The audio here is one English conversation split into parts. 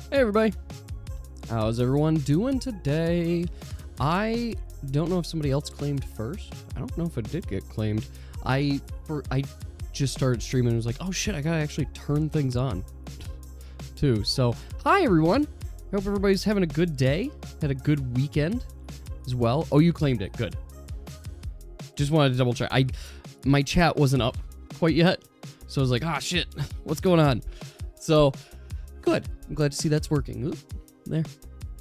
Hey everybody, how's everyone doing today? I don't know if somebody else claimed first. I don't know if it did get claimed. I just started streaming and was like, oh shit, I gotta actually turn things on too. So hi everyone, I hope everybody's having a good day, had a good weekend as well. Oh, you claimed it, good. Just wanted to double check. My chat wasn't up quite yet, so I was like, ah shit, what's going on? So good. I'm glad to see that's working. Ooh, there.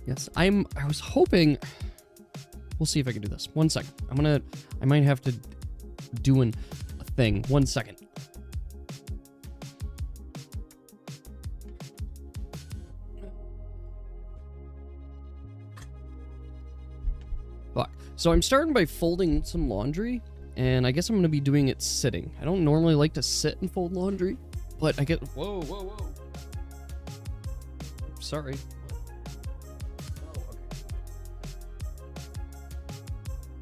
Yes. I was hoping. We'll see if I can do this. 1 second. I might have to doing a thing. 1 second. Fuck. So I'm starting by folding some laundry, and I guess I'm gonna be doing it sitting. I don't normally like to sit and fold laundry, but I get. Whoa, whoa, whoa. Sorry.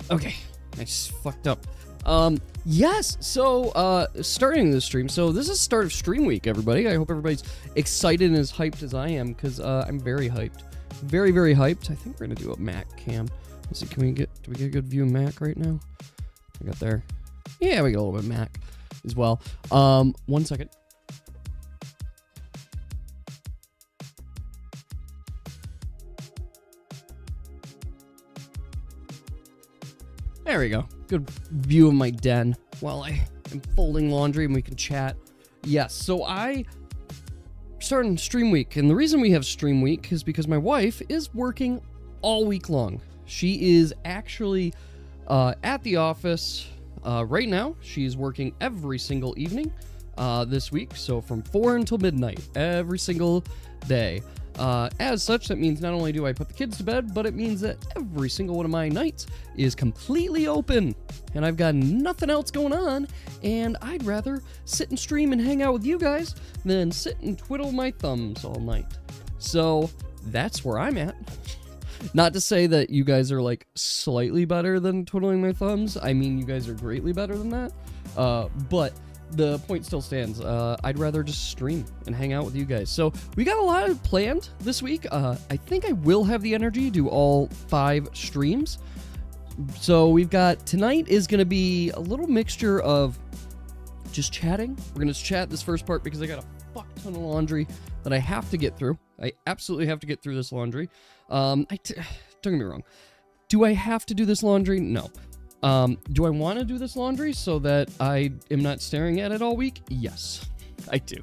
Oh, okay. I just fucked up. Yes, so, starting the stream. So this is start of stream week, everybody. I hope everybody's excited and as hyped as I am, because, I'm very hyped. Very, very hyped. I think we're gonna do a Mac cam. Let's see, do we get a good view of Mac right now? I got there. Yeah, we got a little bit of Mac as well. 1 second. There we go. Good view of my den while I am folding laundry and we can chat. Yes, so I'm starting stream week, and the reason we have stream week is because my wife is working all week long. She is actually at the office right now. She's working every single evening this week, so from 4 until midnight every single day. As such, that means not only do I put the kids to bed, but it means that every single one of my nights is completely open, and I've got nothing else going on, and I'd rather sit and stream and hang out with you guys than sit and twiddle my thumbs all night. So that's where I'm at. Not to say that you guys are like slightly better than twiddling my thumbs. I mean, you guys are greatly better than that. But the point still stands. I'd rather just stream and hang out with you guys. So we got a lot planned this week. I think I will have the energy to do all 5 streams. So we've got, tonight is going to be a little mixture of just chatting. We're going to chat this first part because I got a fuck ton of laundry that I have to get through. I absolutely have to get through this laundry. Don't get me wrong. Do I have to do this laundry? No. Do I want to do this laundry so that I am not staring at it all week? Yes, I do.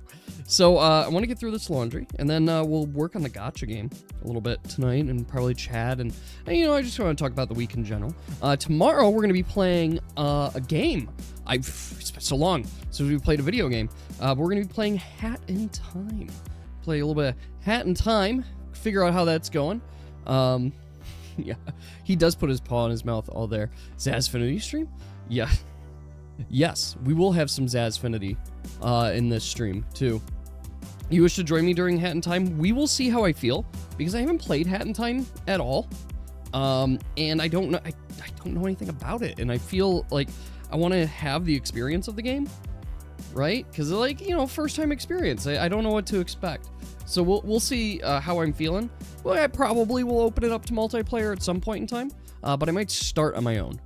So, I want to get through this laundry, and then, we'll work on the Gacha game a little bit tonight, and probably chat, and you know, I just want to talk about the week in general. Tomorrow, we're going to be playing, a game. It's been so long since we played a video game. But we're going to be playing Hat in Time. Play a little bit of Hat in Time, figure out how that's going. Yeah, he does put his paw in his mouth all there. Xazaviar stream? Yeah. Yes, we will have some Xazaviar in this stream, too. You wish to join me during Hat in Time? We will see how I feel, because I haven't played Hat in Time at all. And I don't know, I don't know anything about it, and I feel like I want to have the experience of the game, right? Because, like, you know, first-time experience. I don't know what to expect. So we'll see how I'm feeling. Well, I probably will open it up to multiplayer at some point in time, but I might start on my own.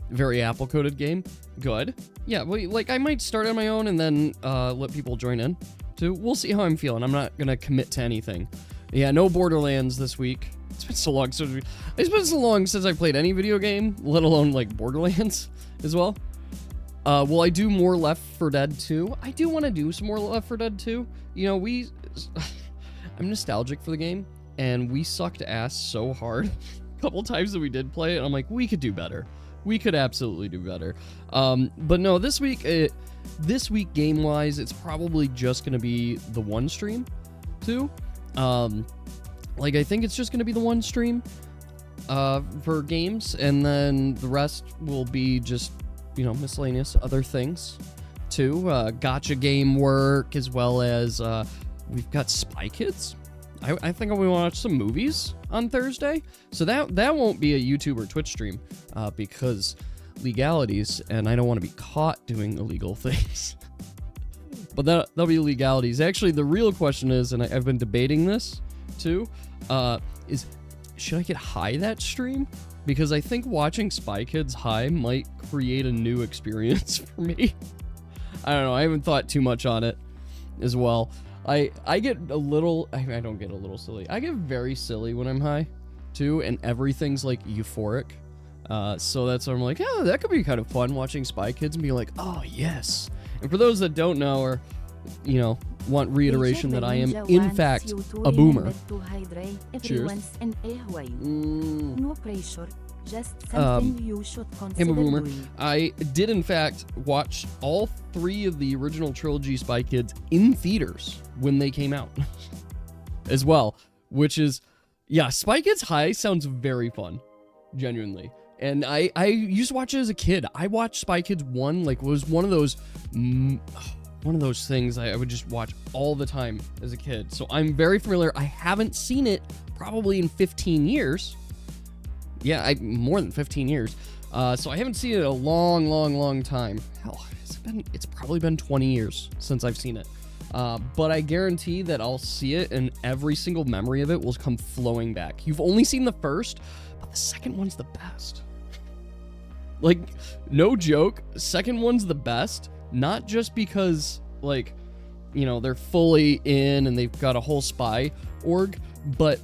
Very Apple-coded game. Good. Yeah, well, like, I might start on my own and then let people join in, too. We'll see how I'm feeling. I'm not going to commit to anything. Yeah, no Borderlands this week. It's been so long since I played any video game, let alone, like, Borderlands as well. Will I do more Left 4 Dead 2? I do want to do some more Left 4 Dead 2. You know, I'm nostalgic for the game, and we sucked ass so hard a couple times that we did play it, and I'm like, we could do better. We could absolutely do better. But no, this week game-wise, it's probably just going to be the one stream, too. Like, I think it's just going to be the one stream for games, and then the rest will be just, you know, miscellaneous other things, too. Gacha game work, as well as we've got Spy Kids. I think we want to watch some movies on Thursday. So that won't be a YouTube or Twitch stream because legalities, and I don't want to be caught doing illegal things. But that'll be legalities. Actually, the real question is, and I've been debating this too, is should I get high that stream? Because I think watching Spy Kids high might create a new experience for me. I don't know. I haven't thought too much on it as well. I get a little, I don't get a little silly. I get very silly when I'm high too, and everything's like euphoric. So that's why I'm like, yeah, that could be kind of fun watching Spy Kids and be like, oh yes. And for those that don't know, or you know, want reiteration that I am in fact a boomer. Cheers. No pressure. Just something you should consider I'm a boomer. doing. I did in fact watch all 3 of the original trilogy Spy Kids in theaters when they came out as well, which is, yeah, Spy Kids High sounds very fun, genuinely. And I used to watch it as a kid. I watched Spy Kids 1, like, was one of those things I would just watch all the time as a kid. So I'm very familiar. I haven't seen it probably in 15 years. Yeah, more than 15 years. So I haven't seen it in a long time. Hell, it's probably been 20 years since I've seen it. But I guarantee that I'll see it and every single memory of it will come flowing back. You've only seen the first, but the second one's the best. Like, no joke, second one's the best, not just because, like, you know, they're fully in and they've got a whole spy org, but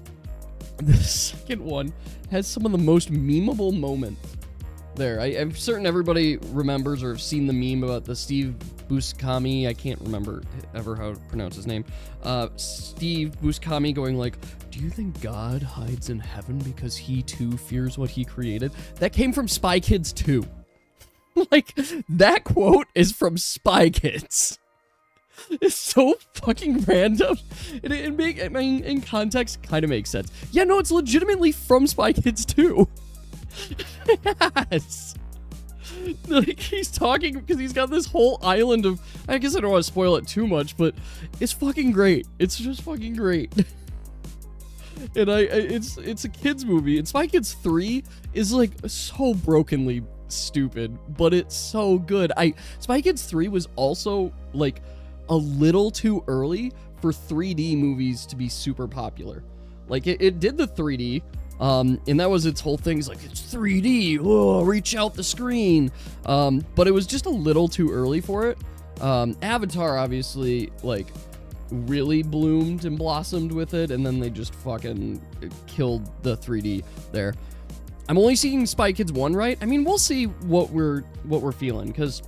the second one has some of the most memeable moments there. I'm certain everybody remembers or have seen the meme about the Steve Buscemi. I can't remember ever how to pronounce his name. Steve Buscemi going like, do you think God hides in heaven because he too fears what he created? That came from Spy Kids 2. Like, that quote is from Spy Kids. It's so fucking random. In context, kind of makes sense. Yeah, no, it's legitimately from Spy Kids 2. Yes. Like, he's talking because he's got this whole island of, I guess I don't want to spoil it too much, but it's fucking great. It's just fucking great. And it's a kids movie. And Spy Kids 3 is like so brokenly stupid, but it's so good. Spy Kids 3 was also like a little too early for 3D movies to be super popular. Like, it did the 3D, and that was its whole thing. It's like, it's 3D, oh, reach out the screen. But it was just a little too early for it. Avatar, obviously, like, really bloomed and blossomed with it, and then they just fucking killed the 3D there. I'm only seeing Spy Kids 1, right? I mean, we'll see what we're feeling, because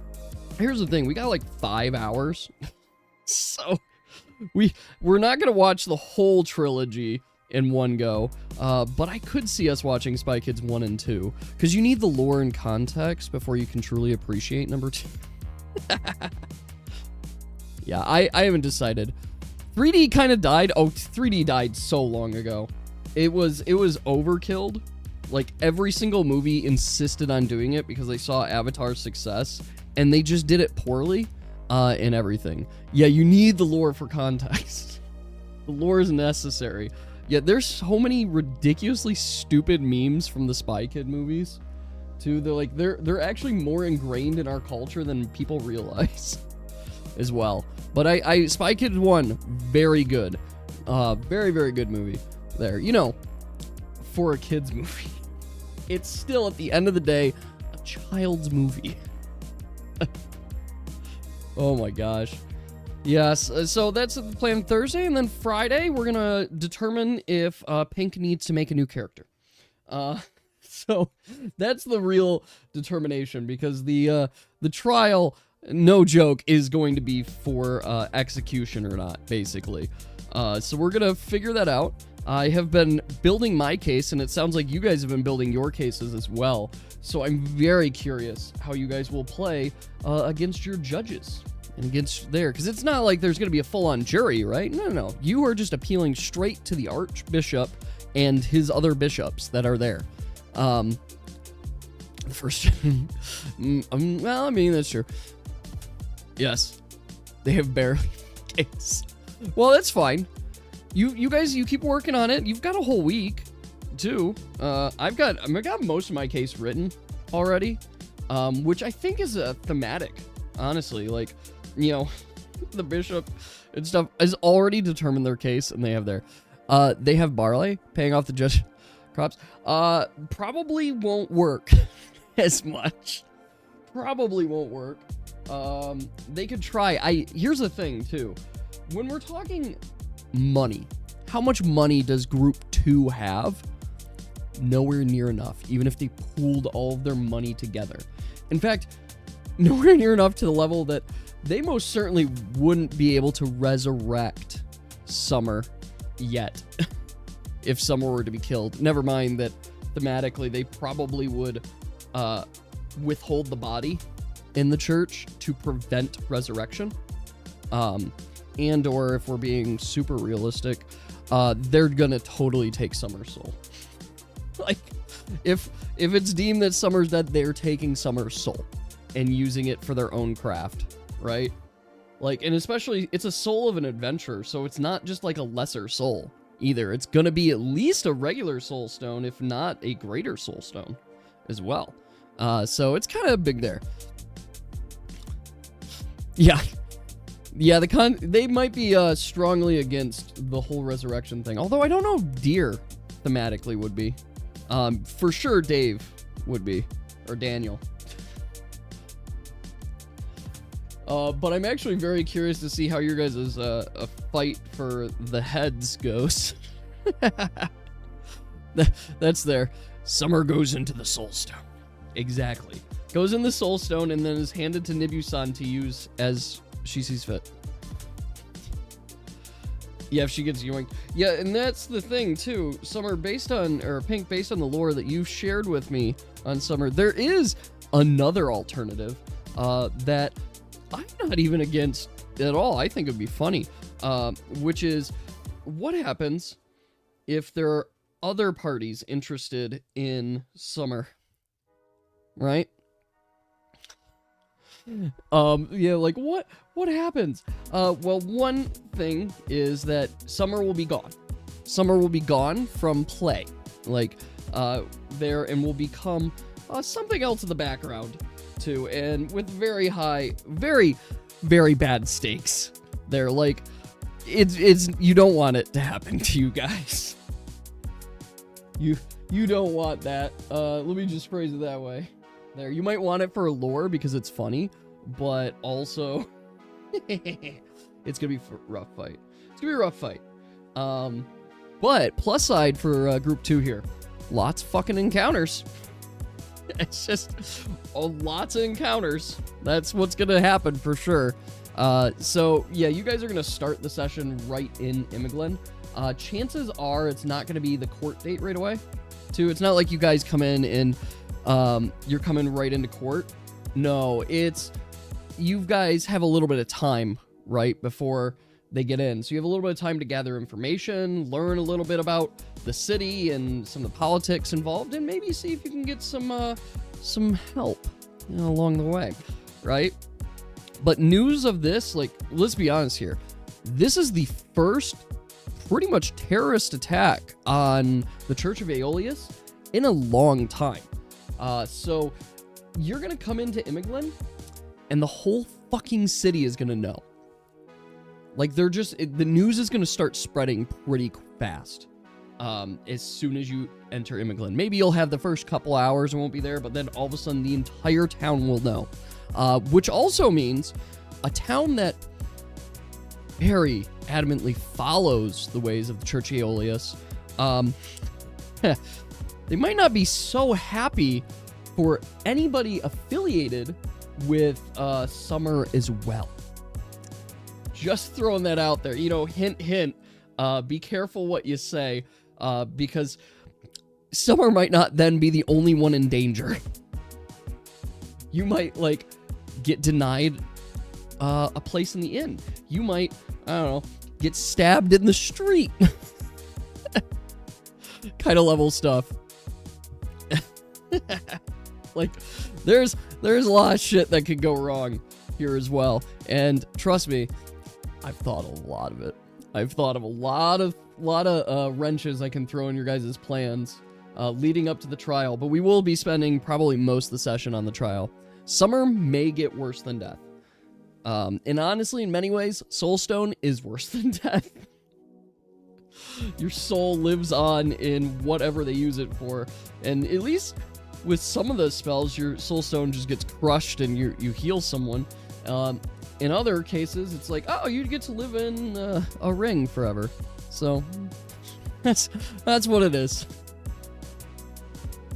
here's the thing, we got like 5 hours. So we're not gonna watch the whole trilogy in one go, but I could see us watching Spy Kids 1 and 2, because you need the lore and context before you can truly appreciate number 2. Yeah, I haven't decided. 3D kind of died. Oh, 3D died so long ago. It was overkilled. Like, every single movie insisted on doing it because they saw Avatar's success, and they just did it poorly. And everything. Yeah, you need the lore for context. The lore is necessary. Yet there's so many ridiculously stupid memes from the Spy Kid movies, too. They're actually more ingrained in our culture than people realize, as well. But Spy Kids 1, very good. Very, very good movie there. You know, for a kid's movie, it's still, at the end of the day, a child's movie. Oh my gosh. Yes, so that's the plan Thursday, and then Friday we're gonna determine if Pink needs to make a new character. So that's the real determination, because the trial, no joke, is going to be for execution or not, basically. So we're gonna figure that out. I have been building my case, and it sounds like you guys have been building your cases as well. So I'm very curious how you guys will play against your judges and against there, because it's not like there's going to be a full-on jury, right? No. You are just appealing straight to the Archbishop and his other bishops that are there. The first, well, I mean, that's true. Yes, they have barely case. Well, that's fine. You guys, you keep working on it. You've got a whole week, too. I've got most of my case written already, which I think is a thematic, honestly. Like, you know, the bishop and stuff has already determined their case, and they have their They have barley, paying off the just crops. Probably won't work as much. Probably won't work. They could try. Here's the thing, too. When we're talking money, how much money does Group 2 have? Nowhere near enough, even if they pooled all of their money together. In fact, nowhere near enough to the level that they most certainly wouldn't be able to resurrect Summer yet. If Summer were to be killed. Never mind that thematically they probably would withhold the body in the church to prevent resurrection. And or if we're being super realistic, they're gonna totally take Summer's soul. Like, if it's deemed that Summer's dead, they're taking Summer's soul and using it for their own craft, right? Like, and especially, it's a soul of an adventurer, so it's not just like a lesser soul either. It's gonna be at least a regular soul stone, if not a greater soul stone as well. So it's kind of big there. Yeah. Yeah, they might be strongly against the whole resurrection thing. Although I don't know if Deer thematically would be. For sure Dave would be. Or Daniel. But I'm actually very curious to see how your guys' a fight for the heads goes. That's there. Summer goes into the Soul Stone. Exactly. Goes in the Soul Stone and then is handed to Nibu-san to use as she sees fit. Yeah, if she gets yoinked. Yeah, and that's the thing, too. Summer, Pink, based on the lore that you shared with me on Summer, there is another alternative that I'm not even against at all. I think it would be funny, which is what happens if there are other parties interested in Summer, right? Yeah, like what happens? Well, one thing is that Summer will be gone. Summer will be gone from play, like, there, and will become something else in the background, too, and with very high, very, very bad stakes. They're like, it's you don't want it to happen to you guys. You don't want that. Let me just phrase it that way. There, you might want it for lore because it's funny, but also it's gonna be a rough fight. It's gonna be a rough fight. But plus side for Group 2 here, lots of fucking encounters. It's just lots of encounters. That's what's gonna happen for sure. So yeah, you guys are gonna start the session right in Imoglin. Chances are it's not gonna be the court date right away. Too, it's not like you guys come in and you're coming right into court. No, it's you guys have a little bit of time right before they get in. So you have a little bit of time to gather information, learn a little bit about the city and some of the politics involved, and maybe see if you can get some help, along the way, right? But news of this, like, let's be honest here. This is the first pretty much terrorist attack on the Church of Aeolus in a long time. So you're going to come into Imoglin and the whole fucking city is going to know. Like, the news is going to start spreading pretty fast as soon as you enter Imoglin. Maybe you'll have the first couple hours and won't be there, but then all of a sudden the entire town will know. Which also means a town that very adamantly follows the ways of the Church of Aeolus, they might not be so happy for anybody affiliated with Summer as well. Just throwing that out there, hint, hint, be careful what you say, because Summer might not then be the only one in danger. You might, like, get denied a place in the inn. You might, I don't know, get stabbed in the street. Kind of level stuff. Like, there's a lot of shit that could go wrong here as well. And trust me, I've thought of a lot of it. I've thought of a lot of wrenches I can throw in your guys' plans leading up to the trial. But we will be spending probably most of the session on the trial. Summer may get worse than death. And honestly, in many ways, Soulstone is worse than death. Your soul lives on in whatever they use it for. And at least with some of the spells, your soul stone just gets crushed and you heal someone. In other cases, it's like, oh, you get to live in a ring forever. So that's what it is.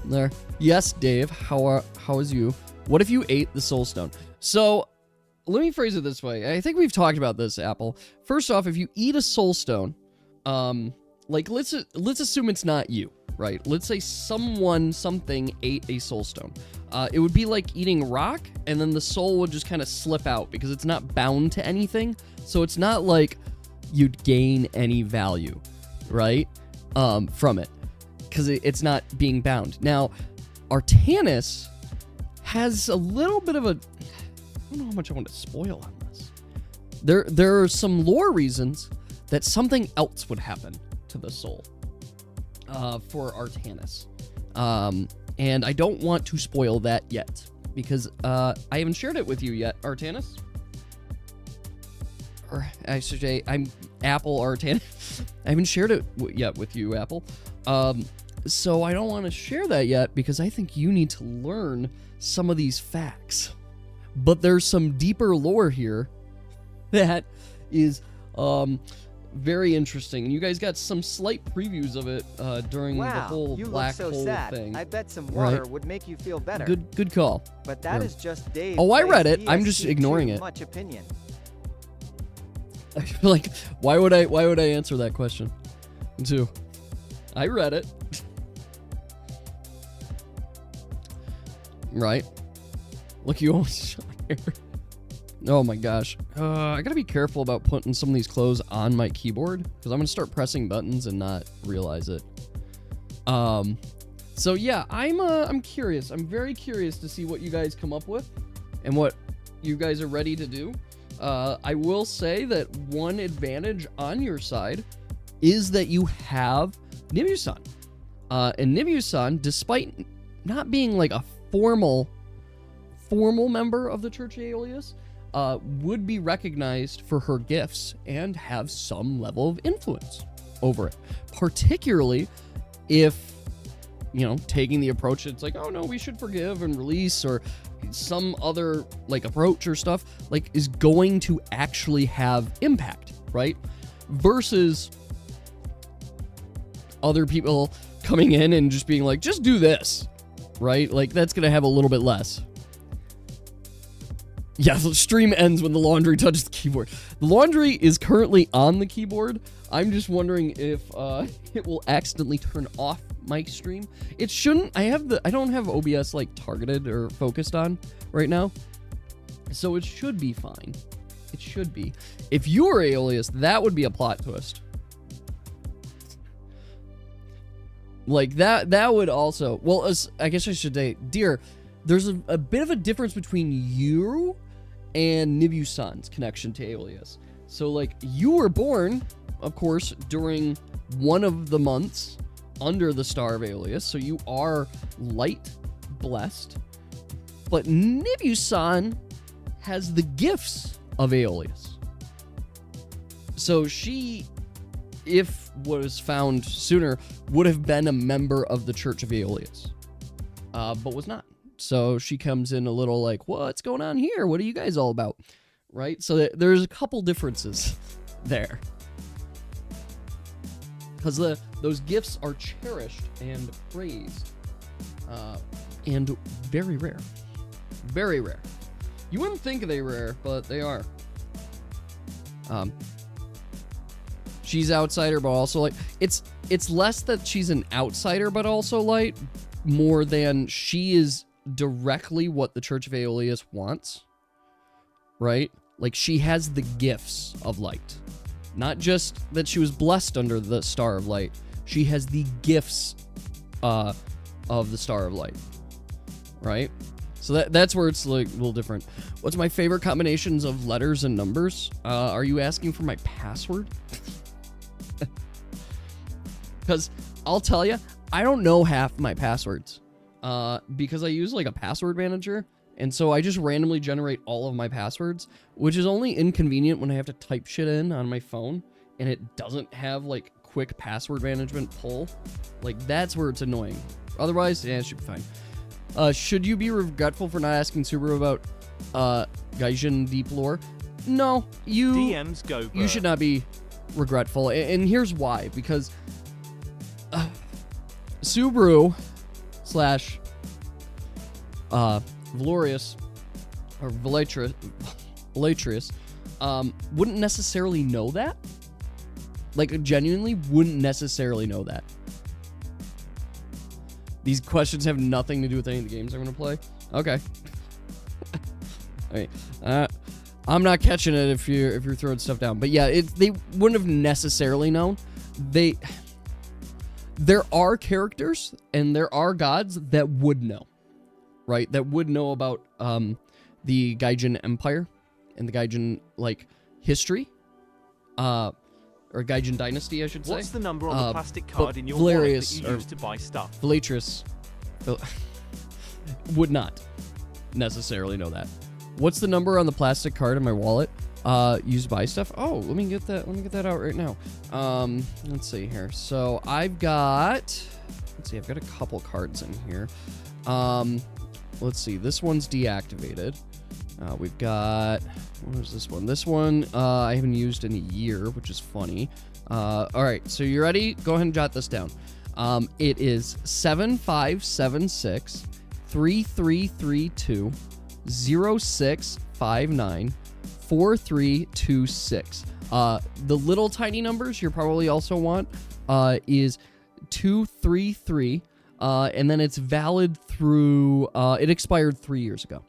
There. Yes, Dave. How is you? What if you ate the soul stone? So let me phrase it this way. I think we've talked about this, Apple. First off, if you eat a soul stone, like let's assume it's not you, right? Let's say something ate a soul stone. It would be like eating rock, and then the soul would just kind of slip out because it's not bound to anything. So it's not like you'd gain any value, right? From it, because it's not being bound. Now, Artanis has a little bit of a... I don't know how much I want to spoil on this. There are some lore reasons that something else would happen to the soul for Artanis. And I don't want to spoil that yet, because I haven't shared it with you yet, Artanis. Or I should say, I'm Apple Artanis. I haven't shared it yet with you, Apple. So I don't want to share that yet, because I think you need to learn some of these facts. But there's some deeper lore here that is very interesting. And you guys got some slight previews of it during the whole black hole thing. I bet some water would make you feel better. Good call. But that is just Dave. Oh, I read it. I'm just ignoring it. Much opinion. Like, why would I answer that question? Too. I read it. Right. Look, you almost shot here. Oh my gosh. I gotta be careful about putting some of these clothes on my keyboard, because I'm gonna start pressing buttons and not realize it. So yeah, I'm curious. I'm very curious to see what you guys come up with and what you guys are ready to do. I will say that one advantage on your side is that you have Nibiru-san. And Nibiru-san, despite not being like a formal member of the Church of Aeolus, would be recognized for her gifts and have some level of influence over it. Particularly if, taking the approach, it's like, oh no, we should forgive and release, or some other like approach or stuff, like is going to actually have impact, right? Versus other people coming in and just being like, just do this, right? Like that's going to have a little bit less. Yeah, the stream ends when the laundry touches the keyboard. The laundry is currently on the keyboard. I'm just wondering if it will accidentally turn off my stream. It shouldn't. I don't have OBS like targeted or focused on right now, so it should be fine. It should be. If you were Aeolus, that would be a plot twist. Like that would also. Well, I guess I should say, dear. There's a bit of a difference between you and Nibiru-san's connection to Aeolus. So, like, you were born, of course, during one of the months under the Star of Aeolus, so you are light blessed. But Nibiru-san has the gifts of Aeolus. So she, if was found sooner, would have been a member of the Church of Aeolus, but was not. So she comes in a little like, what's going on here? What are you guys all about? Right? So there's a couple differences there. Because those gifts are cherished and praised. And very rare. Very rare. You wouldn't think they rare, but they are. She's outsider, but also light. It's less that she's an outsider, but also light, more than she is directly what the Church of Aeolus wants, right? Like, she has the gifts of light. Not just that she was blessed under the Star of Light. She has the gifts of the Star of Light, right? So that's where it's like a little different. What's my favorite combinations of letters and numbers? Are you asking for my password? Because I'll tell you, I don't know half my passwords. Because I use like a password manager, and so I just randomly generate all of my passwords, which is only inconvenient when I have to type shit in on my phone and it doesn't have like quick password management pull, like that's where it's annoying. Otherwise, yeah, it should be fine. Should you be regretful for not asking Subaru about Gaijin Deep Lore? No, DMs go. You should not be regretful, and here's why. Because Subaru slash Valorius or Valatrius wouldn't necessarily know that. Like, genuinely wouldn't necessarily know that. These questions have nothing to do with any of the games I'm going to play. Okay. All right. I'm not catching it if you're throwing stuff down. But yeah, they wouldn't have necessarily known. There are characters and there are gods that would know, right? That would know about the Gaijin Empire and the Gaijin like history, or Gaijin Dynasty, I should say. What's the number on the plastic card in your Valerius, wallet that you use to buy stuff? Valatrius would not necessarily know that. What's the number on the plastic card in my wallet? Used to buy stuff. Oh, let me get that out right now. Let's see here. So I've got a couple cards in here. Let's see. This one's deactivated. We've got, what is this one? This one I haven't used in a year, which is funny. All right, so you ready? Go ahead and jot this down. It is 7576 3332 0659 4326. The little tiny numbers you probably also want is 233, and then it's valid through, it expired 3 years ago.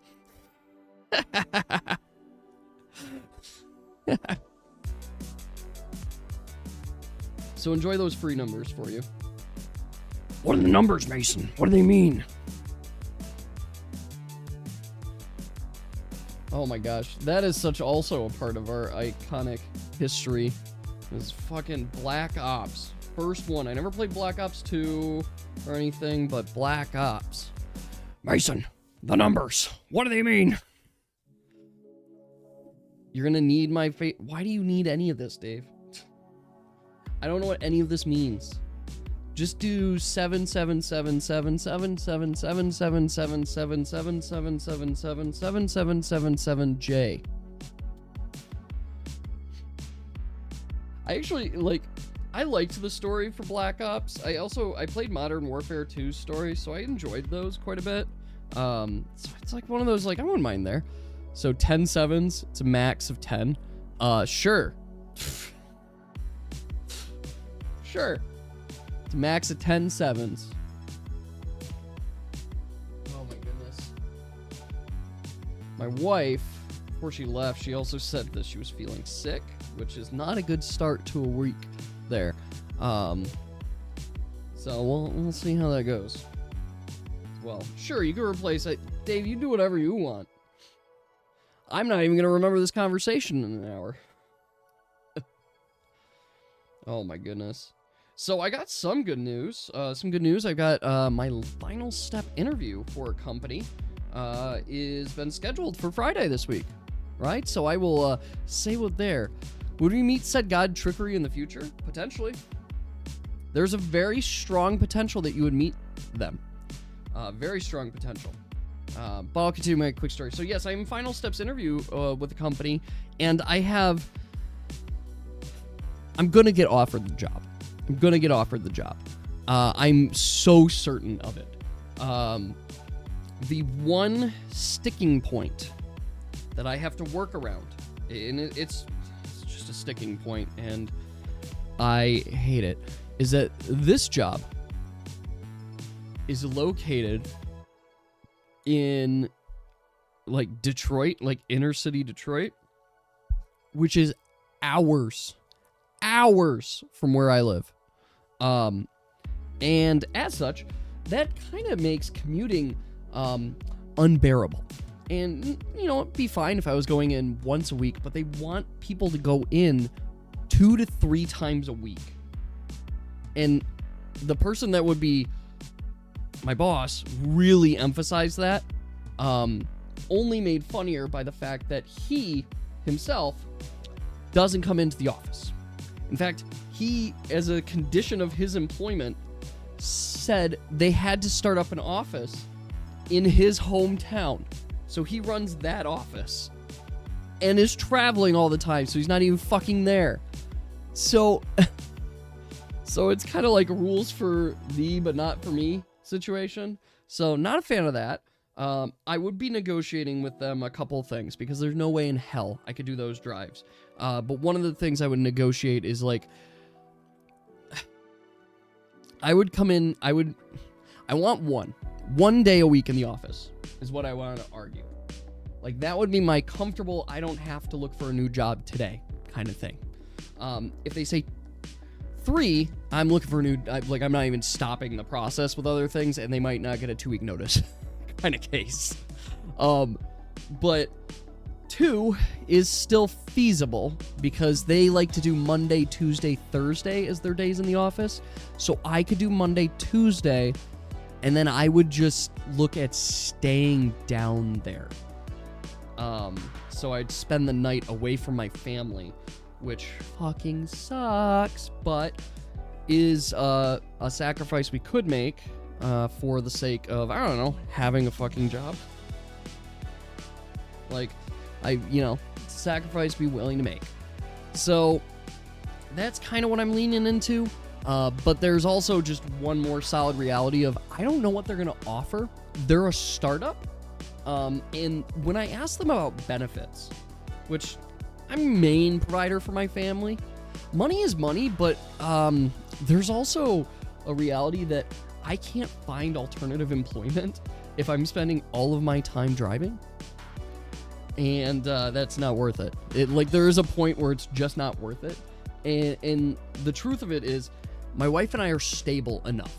So enjoy those free numbers for you. What are the numbers, Mason? What do they mean? Oh my gosh, that is such also a part of our iconic history. Is fucking Black Ops. First one. I never played Black Ops 2 or anything, but Black Ops. Mason, the numbers. What do they mean? You're gonna need my face. Why do you need any of this, Dave? I don't know what any of this means. Just do 77777777777777777J. I actually I liked the story for Black Ops. I played Modern Warfare 2's story, so I enjoyed those quite a bit. So it's like one of those, like, I wouldn't mind there. So 10 sevens, it's a max of 10. Sure. Sure. It's a max of 10 sevens. Oh my goodness. My wife, before she left, she also said that she was feeling sick, which is not a good start to a week there. So we'll see how that goes. Well, sure, you can replace it. Dave, you do whatever you want. I'm not even going to remember this conversation in an hour. Oh my goodness. So I got some good news. I've got my final step interview for a company is been scheduled for Friday this week. Right? So I will say what there. Would we meet said god trickery in the future? Potentially. There's a very strong potential that you would meet them. Very strong potential. But I'll continue my quick story. So yes, I'm in final steps interview with a company, and I'm gonna get offered the job. I'm so certain of it. The one sticking point that I have to work around, and it's just a sticking point, and I hate it, is that this job is located in like Detroit, like inner city Detroit, which is hours from where I live. And as such, that kind of makes commuting unbearable. And, you know, it'd be fine if I was going in once a week, but they want people to go in 2 to 3 times a week. And the person that would be my boss really emphasized that, only made funnier by the fact that he himself doesn't come into the office. In fact, he, as a condition of his employment, said they had to start up an office in his hometown. So he runs that office and is traveling all the time, so he's not even fucking there. So it's kind of like rules for thee but not for me situation. So not a fan of that. I would be negotiating with them a couple of things because there's no way in hell I could do those drives. But one of the things I would negotiate is like, I would come in, I want one day a week in the office is what I want to argue. Like that would be my comfortable, I don't have to look for a new job today kind of thing. If they say 3, I'm looking for a new, I'm not even stopping the process with other things and they might not get a 2-week notice kind of case. But 2 is still feasible because they like to do Monday, Tuesday, Thursday as their days in the office. So I could do Monday, Tuesday, and then I would just look at staying down there. So I'd spend the night away from my family, which fucking sucks, but is a sacrifice we could make for the sake of, I don't know, having a fucking job. Like, it's a sacrifice be willing to make. So that's kind of what I'm leaning into. But there's also just one more solid reality of I don't know what they're going to offer. They're a startup. And when I asked them about benefits, which I'm main provider for my family, money is money, but there's also a reality that I can't find alternative employment if I'm spending all of my time driving. And that's not worth it. There is a point where it's just not worth it. And the truth of it is, my wife and I are stable enough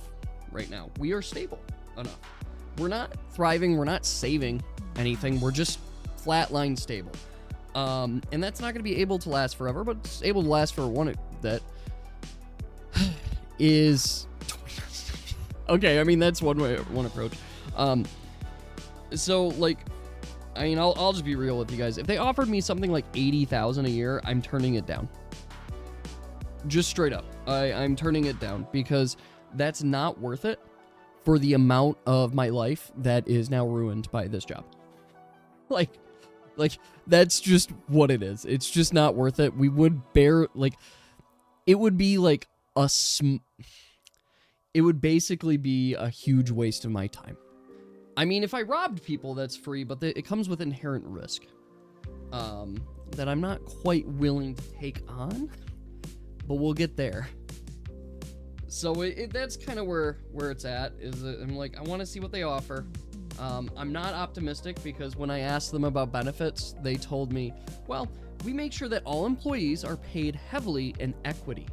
right now. We are stable enough. We're not thriving. We're not saving anything. We're just flatline stable. And that's not going to be able to last forever, but it's able to last for one that is... Okay, I mean, that's one approach. So, I'll just be real with you guys. If they offered me something like $80,000 a year, I'm turning it down. Just straight up. I'm turning it down because that's not worth it for the amount of my life that is now ruined by this job. Like that's just what it is. It's just not worth it. We would it would be like it would basically be a huge waste of my time. I mean, if I robbed people, that's free, but it comes with inherent risk that I'm not quite willing to take on, but we'll get there. So that's kind of where it's at, is that I'm like, I want to see what they offer. I'm not optimistic because when I asked them about benefits, they told me, well, we make sure that all employees are paid heavily in equity.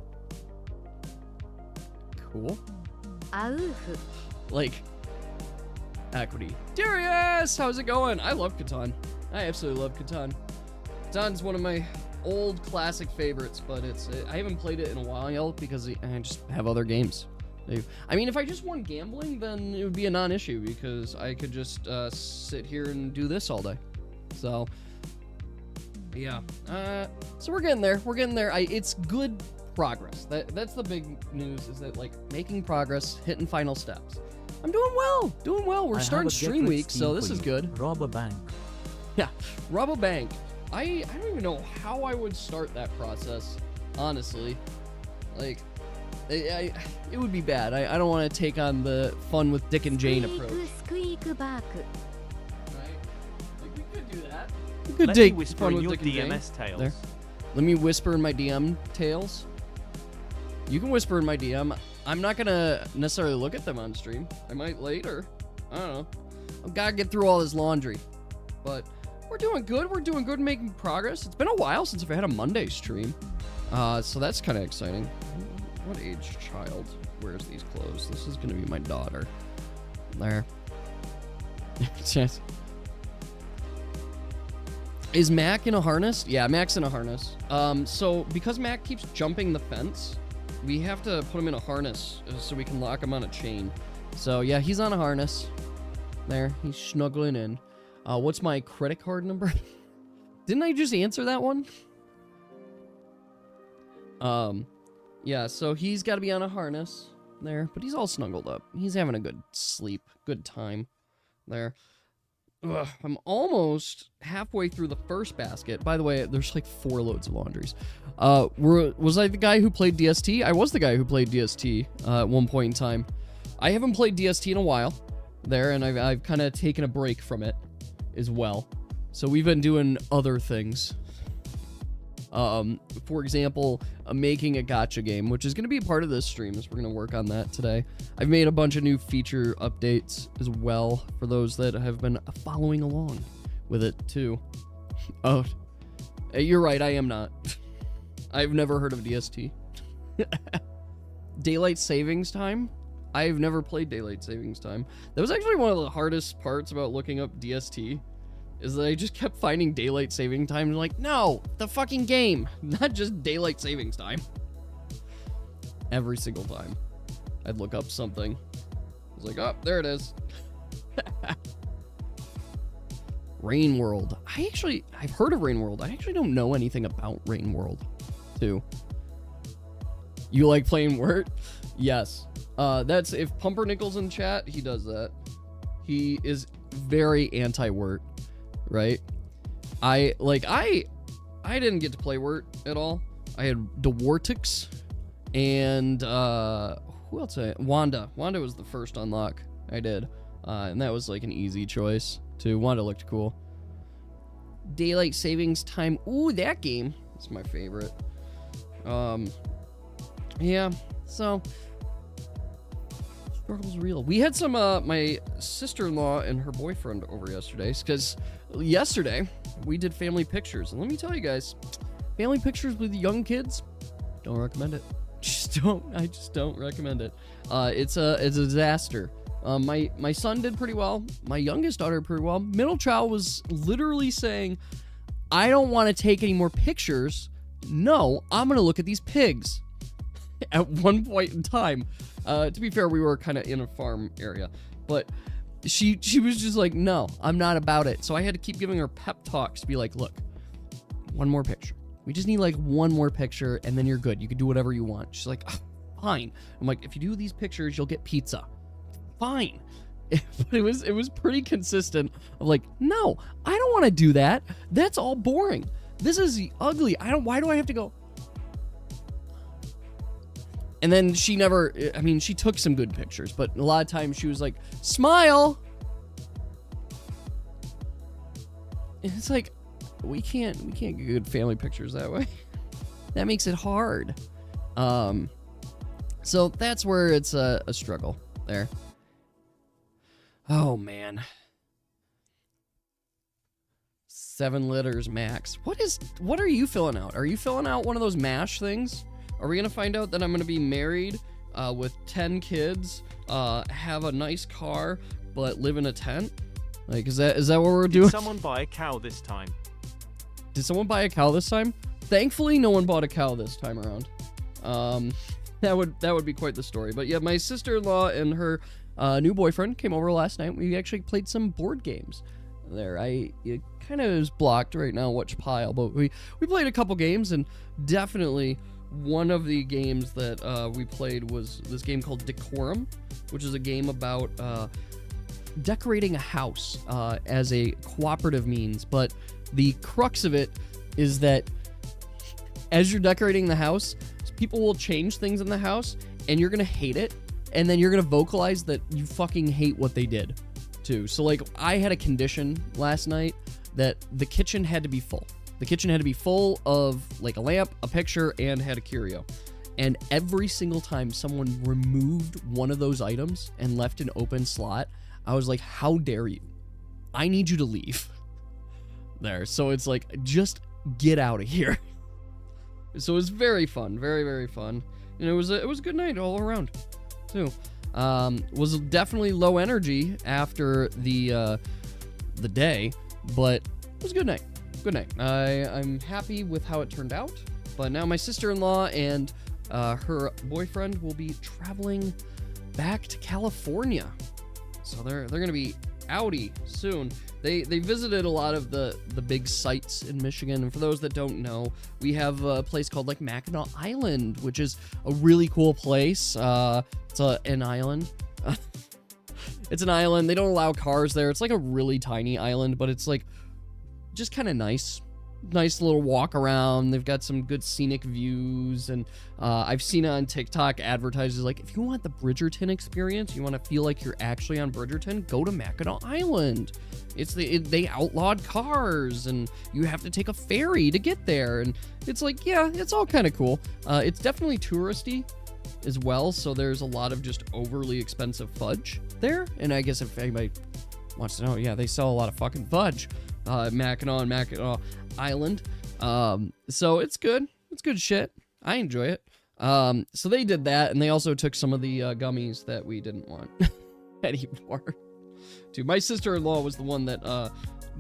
Cool. Equity. Darius, how's it going? I love Catan. I absolutely love Catan. Catan's one of my old classic favorites, but I haven't played it in a while because I just have other games. I mean, if I just won gambling, then it would be a non-issue because I could just sit here and do this all day. So, yeah. So we're getting there. We're getting there. It's good progress. That's the big news, is that making progress, hitting final steps. I'm doing well. We're starting stream week, so this is good. Rob a bank. Yeah, rob a bank. I don't even know how I would start that process, honestly. It would be bad. I don't want to take on the fun with Dick and Jane approach. Right? We could do that. We could Let take me whisper fun in with your Dick and Jane. DMS tales. There. Let me whisper in my DM tales. You can whisper in my DM. I'm not gonna necessarily look at them on stream. I might later. I don't know. I've got to get through all this laundry. But we're doing good. We're doing good, making progress. It's been a while since I've had a Monday stream. So that's kind of exciting. What age child wears these clothes? This is gonna be my daughter. There. Is Mac in a harness? Yeah, Mac's in a harness. So because Mac keeps jumping the fence, we have to put him in a harness so we can lock him on a chain. So yeah, he's on a harness. There, he's snuggling in. What's my credit card number? Didn't I just answer that one? Yeah, so he's got to be on a harness there, but he's all snuggled up. He's having a good sleep, good time there. Ugh, I'm almost halfway through the first basket. By the way, there's like 4 loads of laundries. Was I the guy who played DST? I was the guy who played DST at one point in time. I haven't played DST in a while there, and I've kind of taken a break from it as well. So we've been doing other things. For example, making a gacha game, which is going to be a part of this stream, so we're going to work on that today. I've made a bunch of new feature updates as well for those that have been following along with it too. Oh, you're right, I am not. I've never heard of DST. Daylight Savings Time? I've never played Daylight Savings Time. That was actually one of the hardest parts about looking up DST. Is that I just kept finding Daylight Saving Time and like, no, the fucking game, not just Daylight Savings Time. Every single time I'd look up something. I was like, oh, there it is. Rain World. I've heard of Rain World. I actually don't know anything about Rain World, too. You like playing Wort? Yes. That's, if Pumpernickel's in chat, he does that. He is very anti-Wort. Right? I didn't get to play Wort at all. I had Dwartix and who else? Wanda. Wanda was the first unlock I did. And that was like an easy choice too. Wanda looked cool. Daylight Savings Time. Ooh, that game. It's my favorite. Yeah, so struggle's real. We had some my sister-in-law and her boyfriend over yesterday because yesterday we did family pictures, and let me tell you guys, family pictures with young kids, don't recommend it. I just don't recommend it. It's a disaster. My son did pretty well. My youngest daughter did pretty well. Middle child was literally saying, I don't want to take any more pictures. No, I'm gonna look at these pigs. At one point in time, to be fair, we were kind of in a farm area, but she was just like, no, I'm not about it. So I had to keep giving her pep talks to be like, look, one more picture. We just need like one more picture and then you're good. You can do whatever you want. She's like, oh, fine. I'm like, if you do these pictures, you'll get pizza. Fine. But it was pretty consistent of like, no, I don't want to do that. That's all boring. This is ugly. Why do I have to go? And then she took some good pictures, but a lot of times she was like, smile. And it's like, we can't get good family pictures that way. That makes it hard. So that's where it's a struggle there. Oh man. 7 liters max. What are you filling out? Are you filling out one of those MASH things? Are we gonna find out that I'm gonna be married with 10 kids, have a nice car, but live in a tent? Like, is that what we're doing? Did someone buy a cow this time? Did someone buy a cow this time? Thankfully, no one bought a cow this time around. That would be quite the story. But yeah, my sister-in-law and her new boyfriend came over last night. We actually played some board games there. It kind of is blocked right now which pile, but we played a couple games, and definitely one of the games that we played was this game called Decorum, which is a game about decorating a house as a cooperative means. But the crux of it is that as you're decorating the house, people will change things in the house, and you're gonna hate it, and then you're gonna vocalize that you fucking hate what they did too. So like, I had a condition last night that the kitchen had to be full. The kitchen had to be full of like a lamp, a picture, and had a curio. And every single time someone removed one of those items and left an open slot, I was like, how dare you? I need you to leave. There. So it's like, just get out of here. So it was very fun. Very, very fun. And it was a good night all around too. Was definitely low energy after the day, but it was a good night. Good night. I'm happy with how it turned out, but now my sister-in-law and her boyfriend will be traveling back to California, so they're gonna be outie soon. They visited a lot of the big sites in Michigan, and for those that don't know, we have a place called like Mackinac Island, which is a really cool place. It's an island. It's an island. They don't allow cars there. It's like a really tiny island, but it's like just kind of nice. Nice little walk around. They've got some good scenic views, and I've seen it on TikTok advertises like, if you want the Bridgerton experience, you want to feel like you're actually on Bridgerton, go to Mackinac Island. They outlawed cars, and you have to take a ferry to get there, and it's like, yeah, it's all kind of cool. It's definitely touristy as well, so there's a lot of just overly expensive fudge there, and I guess if anybody wants to know, yeah, they sell a lot of fucking fudge. Mackinac Island. So it's good. It's good shit. I enjoy it. So they did that, and they also took some of the gummies that we didn't want anymore. Dude, my sister-in-law was the one that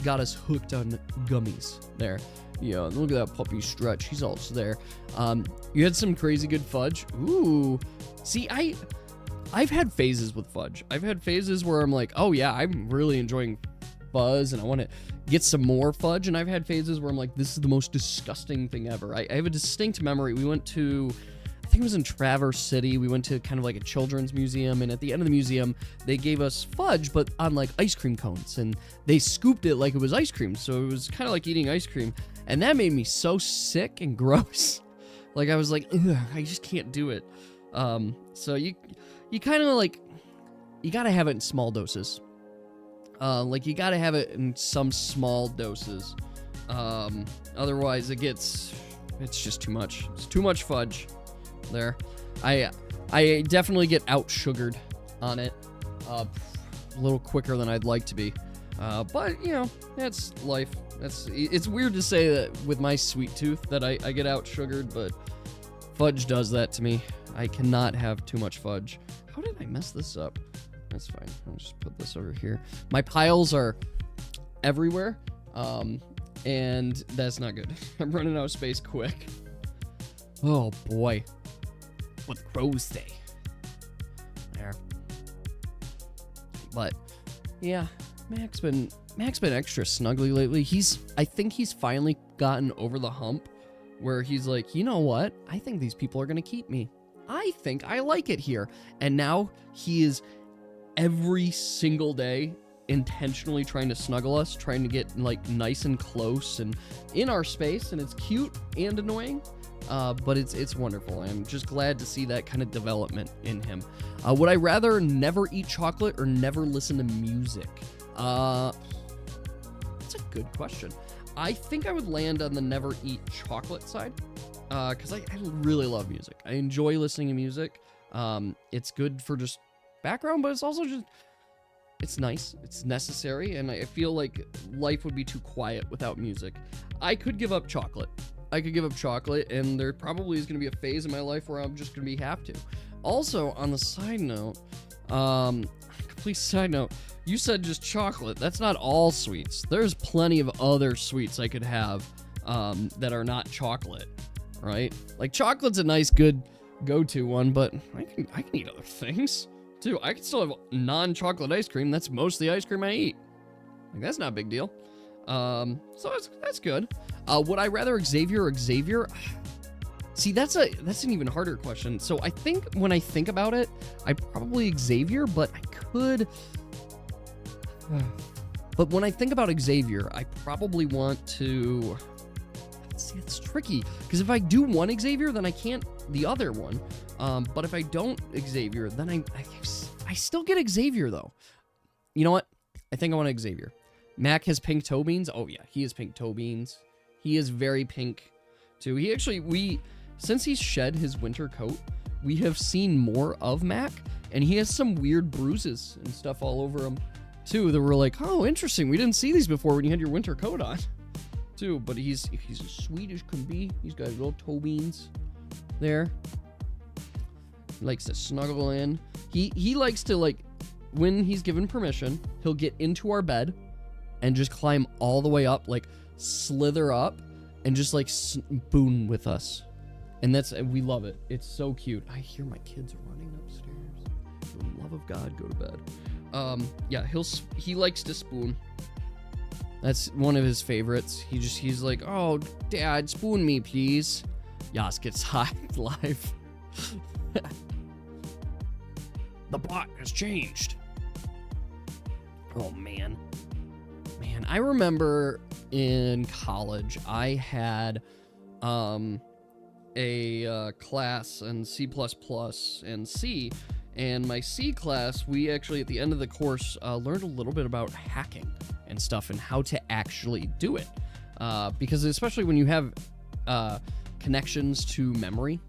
got us hooked on gummies there. Yeah, look at that puppy stretch. He's also there. You had some crazy good fudge. Ooh. See, I've had phases with fudge. I've had phases where I'm like, oh yeah, I'm really enjoying fuzz and I want to get some more fudge, and I've had phases where I'm like, this is the most disgusting thing ever. I have a distinct memory. We went to, I think it was in Traverse City. We went to kind of like a children's museum, and at the end of the museum they gave us fudge but on like ice cream cones, and they scooped it like it was ice cream, so it was kind of like eating ice cream, and that made me so sick and gross. Like I was like, ugh, I just can't do it. So you kind of like, you gotta have it in small doses. Like you gotta have it in some small doses. Otherwise it's just too much. It's too much fudge there. I definitely get out sugared on it, a little quicker than I'd like to be. But you know, that's life. It's weird to say that with my sweet tooth that I get out sugared, but fudge does that to me. I cannot have too much fudge. How did I mess this up? That's fine. I'll just put this over here. My piles are everywhere, and that's not good. I'm running out of space quick. Oh boy. What crows say? There. But yeah, Mac's been extra snuggly lately. I think he's finally gotten over the hump where he's like, you know what? I think these people are gonna keep me. I think I like it here. And now he is every single day intentionally trying to snuggle us, trying to get like nice and close and in our space, and it's cute and annoying, but it's wonderful. I'm just glad to see that kind of development in him. Would I rather never eat chocolate or never listen to music? That's a good question. I think I would land on the never eat chocolate side, because I really love music. I enjoy listening to music. It's good for just background, but it's also just, it's nice, it's necessary, and I feel like life would be too quiet without music. I could give up chocolate. And there probably is going to be a phase in my life where I'm just going to have to. Also, on the side note, complete side note, you said just chocolate. That's not all sweets. There's plenty of other sweets I could have that are not chocolate, right? Like chocolate's a nice, good go-to one, but I can eat other things. Too, I can still have non-chocolate ice cream. That's most of the ice cream I eat. Like, that's not a big deal. So that's good. Would I rather Xavier or Xavier? See, that's an even harder question. So I think when I think about it, I probably Xavier, but I could. But when I think about Xavier, I probably want to. See, it's tricky because if I do one Xavier, then I can't the other one. But if I don't Xavier, then I still get Xavier though. You know what? I think I want Xavier. Mac has pink toe beans. Oh yeah, he has pink toe beans. He is very pink too. Since he's shed his winter coat, we have seen more of Mac, and he has some weird bruises and stuff all over him too that were like, oh, interesting. We didn't see these before when you had your winter coat on too. But he's as sweet as can be. He's got his little toe beans there. He likes to snuggle in. He likes to, like, when he's given permission, he'll get into our bed and just climb all the way up, like slither up and just like spoon with us. And we love it. It's so cute. I hear my kids running upstairs. For the love of God, go to bed. Yeah, he likes to spoon. That's one of his favorites. He's like, oh, Dad, spoon me, please. Yas gets high live. The plot has changed. Oh, man. Man, I remember in college, I had a class in C++ and C. And my C class, we actually, at the end of the course, learned a little bit about hacking and stuff and how to actually do it. Because especially when you have connections to memory,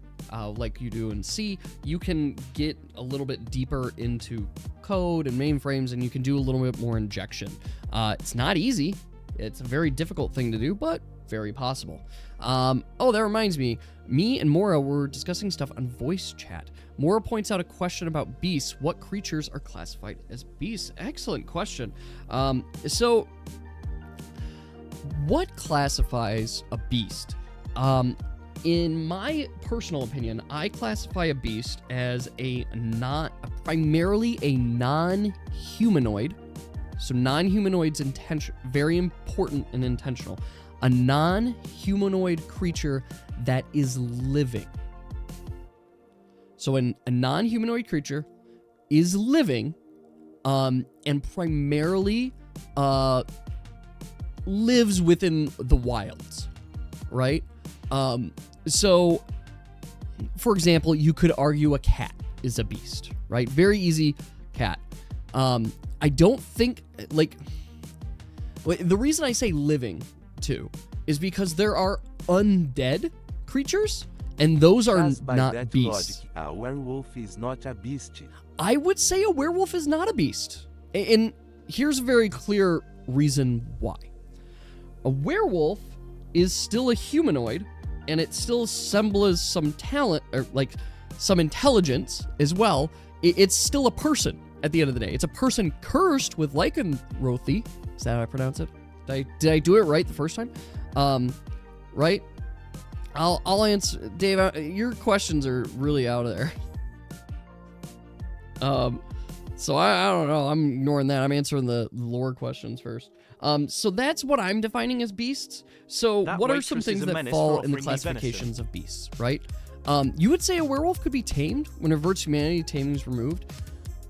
like you do in C, you can get a little bit deeper into code and mainframes, and you can do a little bit more injection. It's not easy. It's a very difficult thing to do, but very possible. Oh, that reminds me. Me and Mora were discussing stuff on voice chat. Mora points out a question about beasts. What creatures are classified as beasts? Excellent question. So, what classifies a beast? In my personal opinion, I classify a beast as primarily a non-humanoid. So non-humanoid's very important and intentional. A non-humanoid creature that is living. So a non-humanoid creature is living, and primarily lives within the wilds, right? So, for example, you could argue a cat is a beast, right? Very easy, cat. I don't think, the reason I say living, too, is because there are undead creatures, and those are not beasts. Logic, a werewolf is not a beast. I would say a werewolf is not a beast. And here's a very clear reason why. A werewolf is still a humanoid, and it still assembles some talent, or some intelligence as well. It's still a person at the end of the day. It's a person cursed with lycanthropy. Is that how I pronounce it? Did I do it right the first time? Right? I'll answer, Dave. Your questions are really out of there. So I don't know. I'm ignoring that. I'm answering the lore questions first. So that's what I'm defining as beasts. So That what are waitress some is things a that menace fall for in the offering me classifications of beasts, right? You would say a werewolf could be tamed when a virtue humanity taming is removed.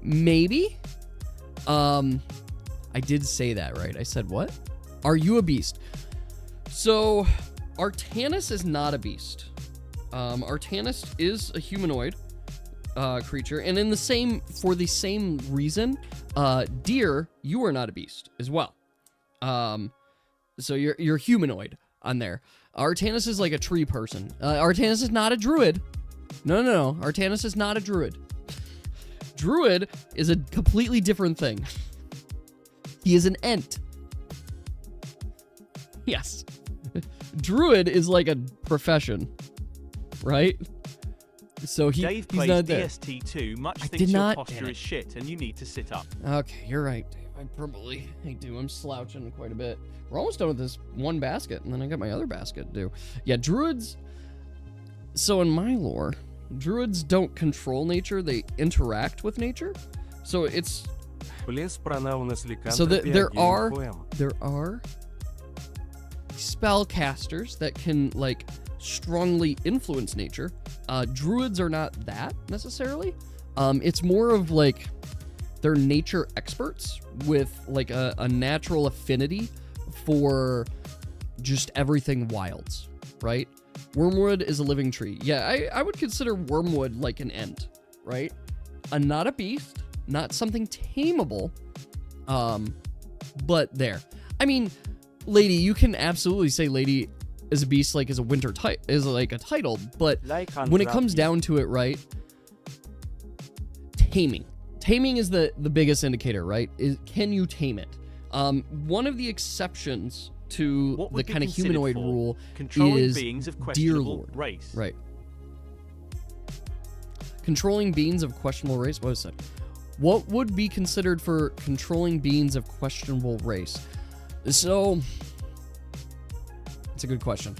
Maybe. I did say that, right? I said what? Are you a beast? So Artanis is not a beast. Artanis is a humanoid creature, and for the same reason, deer, you are not a beast as well. So you're humanoid on there. Artanis is like a tree person. Artanis is not a druid. No. Artanis is not a druid. Druid is a completely different thing. He is an ent. Yes. Druid is like a profession, right? So Dave he's plays not there. DST2, much I thinks did your not, posture damn it. is shit and you need to sit up. Okay, you're right, Dave. I do. I'm slouching quite a bit. We're almost done with this one basket, and then I got my other basket to do. Yeah, druids. So in my lore, druids don't control nature; they interact with nature. So it's so there are spellcasters that can strongly influence nature. Druids are not that necessarily. It's more of they're nature experts with a natural affinity for just everything wilds, right? Wormwood is a living tree. Yeah, I would consider wormwood like an ent, right? Not a beast, not something tameable, but there. I mean, lady, you can absolutely say lady is a beast, as a winter is a title, but when it comes down to it, right? Taming is the biggest indicator, right? Can you tame it? One of the exceptions to the kind of humanoid rule is beings of Deer questionable Lord. race. Right. Controlling beings of questionable race? What is that? What would be considered for controlling beings of questionable race? So, it's a good question.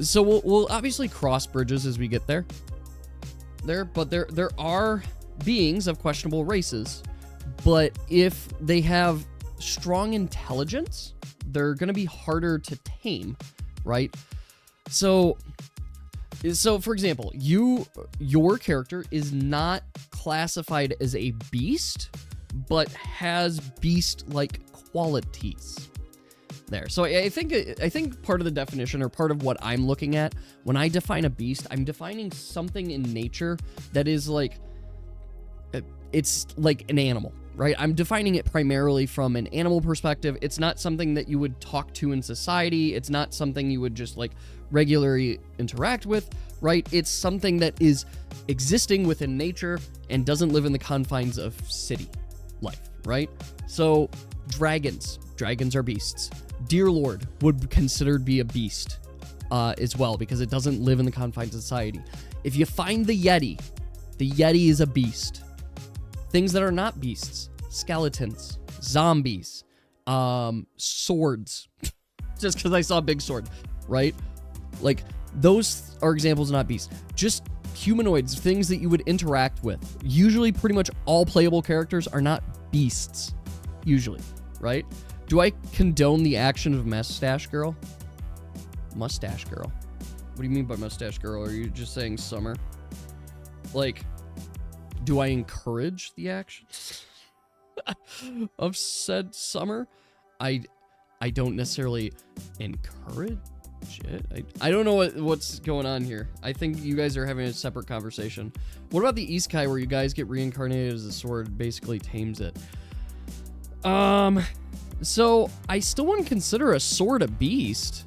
So we'll obviously cross bridges as we get there. But there are beings of questionable races, but if they have strong intelligence, they're going to be harder to tame, right? So for example, your character is not classified as a beast, but has beast-like qualities. There. So I think part of the definition, or part of what I'm looking at when I define a beast, I'm defining something in nature that is like, it's like an animal, right? I'm defining it primarily from an animal perspective. It's not something that you would talk to in society. It's not something you would just like regularly interact with, right? It's something that is existing within nature and doesn't live in the confines of city life, right? So dragons are beasts. Deer Lord would be considered be a beast as well, because it doesn't live in the confines of society. If you find the Yeti is a beast. Things that are not beasts: skeletons, zombies, swords. Just because I saw a big sword, right? Like, those are examples of not beasts. Just humanoids, things that you would interact with. Usually, pretty much all playable characters are not beasts, usually, right? Do I condone the action of Mustache Girl? Mustache Girl. What do you mean by Mustache Girl? Are you just saying Summer? Like, do I encourage the actions of said Summer? I don't necessarily encourage it. I don't know what's going on here. I think you guys are having a separate conversation. What about the Isekai, where you guys get reincarnated as a sword, basically tames it? So I still wouldn't consider a sword a beast.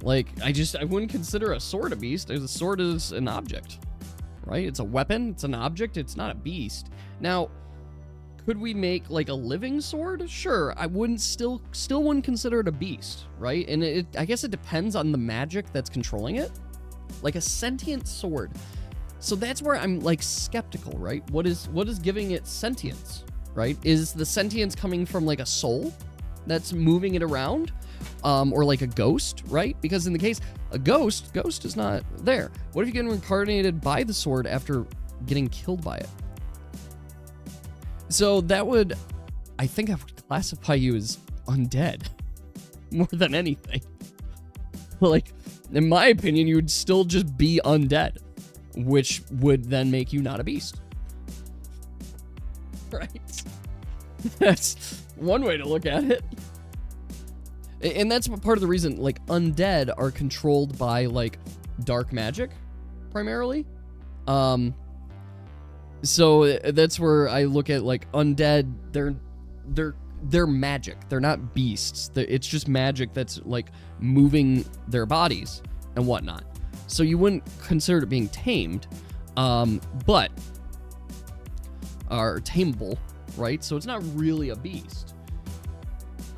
Like, I wouldn't consider a sword a beast. A sword is an object, right? It's a weapon. It's an object. It's not a beast. Now, could we make like a living sword? Sure. I wouldn't still wouldn't consider it a beast, right? And I guess it depends on the magic that's controlling it. Like a sentient sword. So that's where I'm like skeptical, right? What is giving it sentience, right? Is the sentience coming from like a soul that's moving it around? Or like a ghost, right? Because in the case, a ghost is not there. What if you get reincarnated by the sword after getting killed by it? So that would, I think I would classify you as undead more than anything. Like, in my opinion, you would still just be undead, which would then make you not a beast. Right? That's one way to look at it. And that's part of the reason, like, undead are controlled by, like, dark magic, primarily. So that's where I look at, like, undead, they're magic. They're not beasts. It's just magic that's, like, moving their bodies and whatnot. So you wouldn't consider it being tamed, but are tameable, right? So it's not really a beast.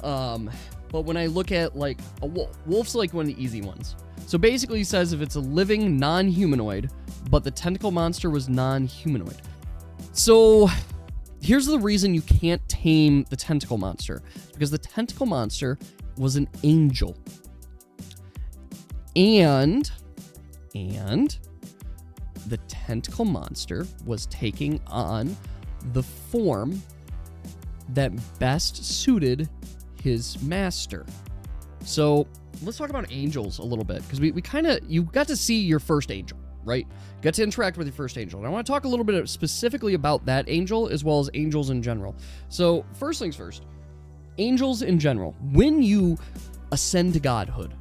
But when I look at, like, a wolf's like one of the easy ones. So basically he says if it's a living non-humanoid, but the tentacle monster was non-humanoid. So here's the reason you can't tame the tentacle monster. Because the tentacle monster was an angel. And the tentacle monster was taking on the form that best suited his master. So let's talk about angels a little bit, because we kind of, you got to see your first angel, right? You got to interact with your first angel. And I want to talk a little bit specifically about that angel as well as angels in general. So first things first, angels in general. When you ascend to godhood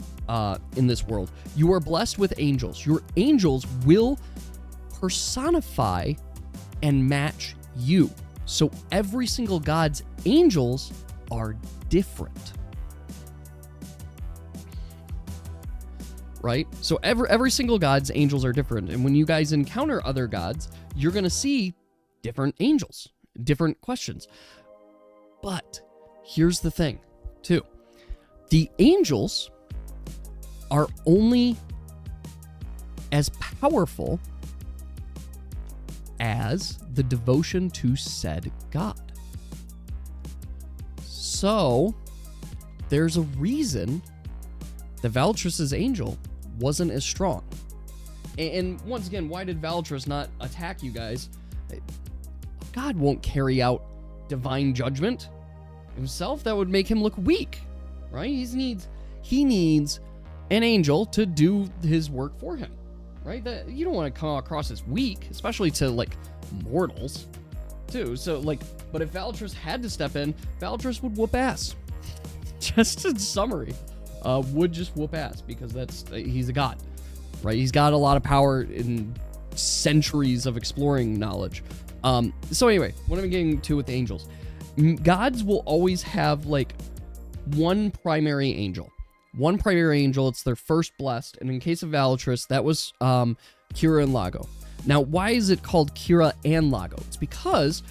in this world, you are blessed with angels. Your angels will personify and match you. So every single god's angels are different, right? So every single god's angels are different, and when you guys encounter other gods, you're gonna see different angels, different questions. But here's the thing, too: the angels are only as powerful as the devotion to said god. So, there's a reason that Valtris's angel wasn't as strong. And once again, why did Valtris not attack you guys? God won't carry out divine judgment. himself, that would make him look weak, right? He needs an angel to do his work for him, right? That you don't want to come across as weak, especially to like mortals, too. So like, but if Valatrus had to step in, Valatrus would whoop ass. Just in summary, would just whoop ass because he's a god, right? He's got a lot of power in centuries of exploring knowledge. So anyway, what am I getting to with the angels? Gods will always have like one primary angel. One primary angel, it's their first blessed, and in case of Valatrus, that was Kira and Lago. Now, why is it called Kira and Lago? It's because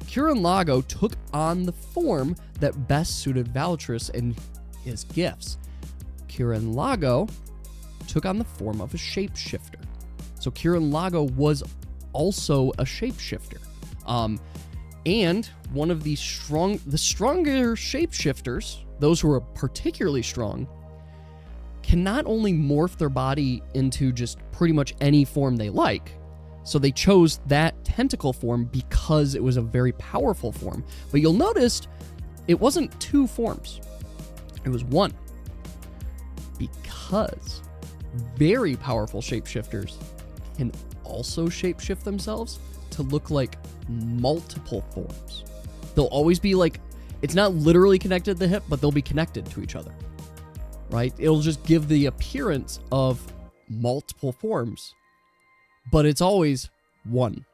Kira and Lago took on the form that best suited Valatrus and his gifts. Kira and Lago took on the form of a shapeshifter. So Kira and Lago was also a shapeshifter. And one of the stronger shapeshifters, those who are particularly strong, can not only morph their body into just pretty much any form they like. So they chose that tentacle form because it was a very powerful form. But you'll notice it wasn't two forms. It was one. Because very powerful shapeshifters can also shapeshift themselves to look like multiple forms. They'll always be like, it's not literally connected to the hip, but they'll be connected to each other, right? It'll just give the appearance of multiple forms, but it's always one.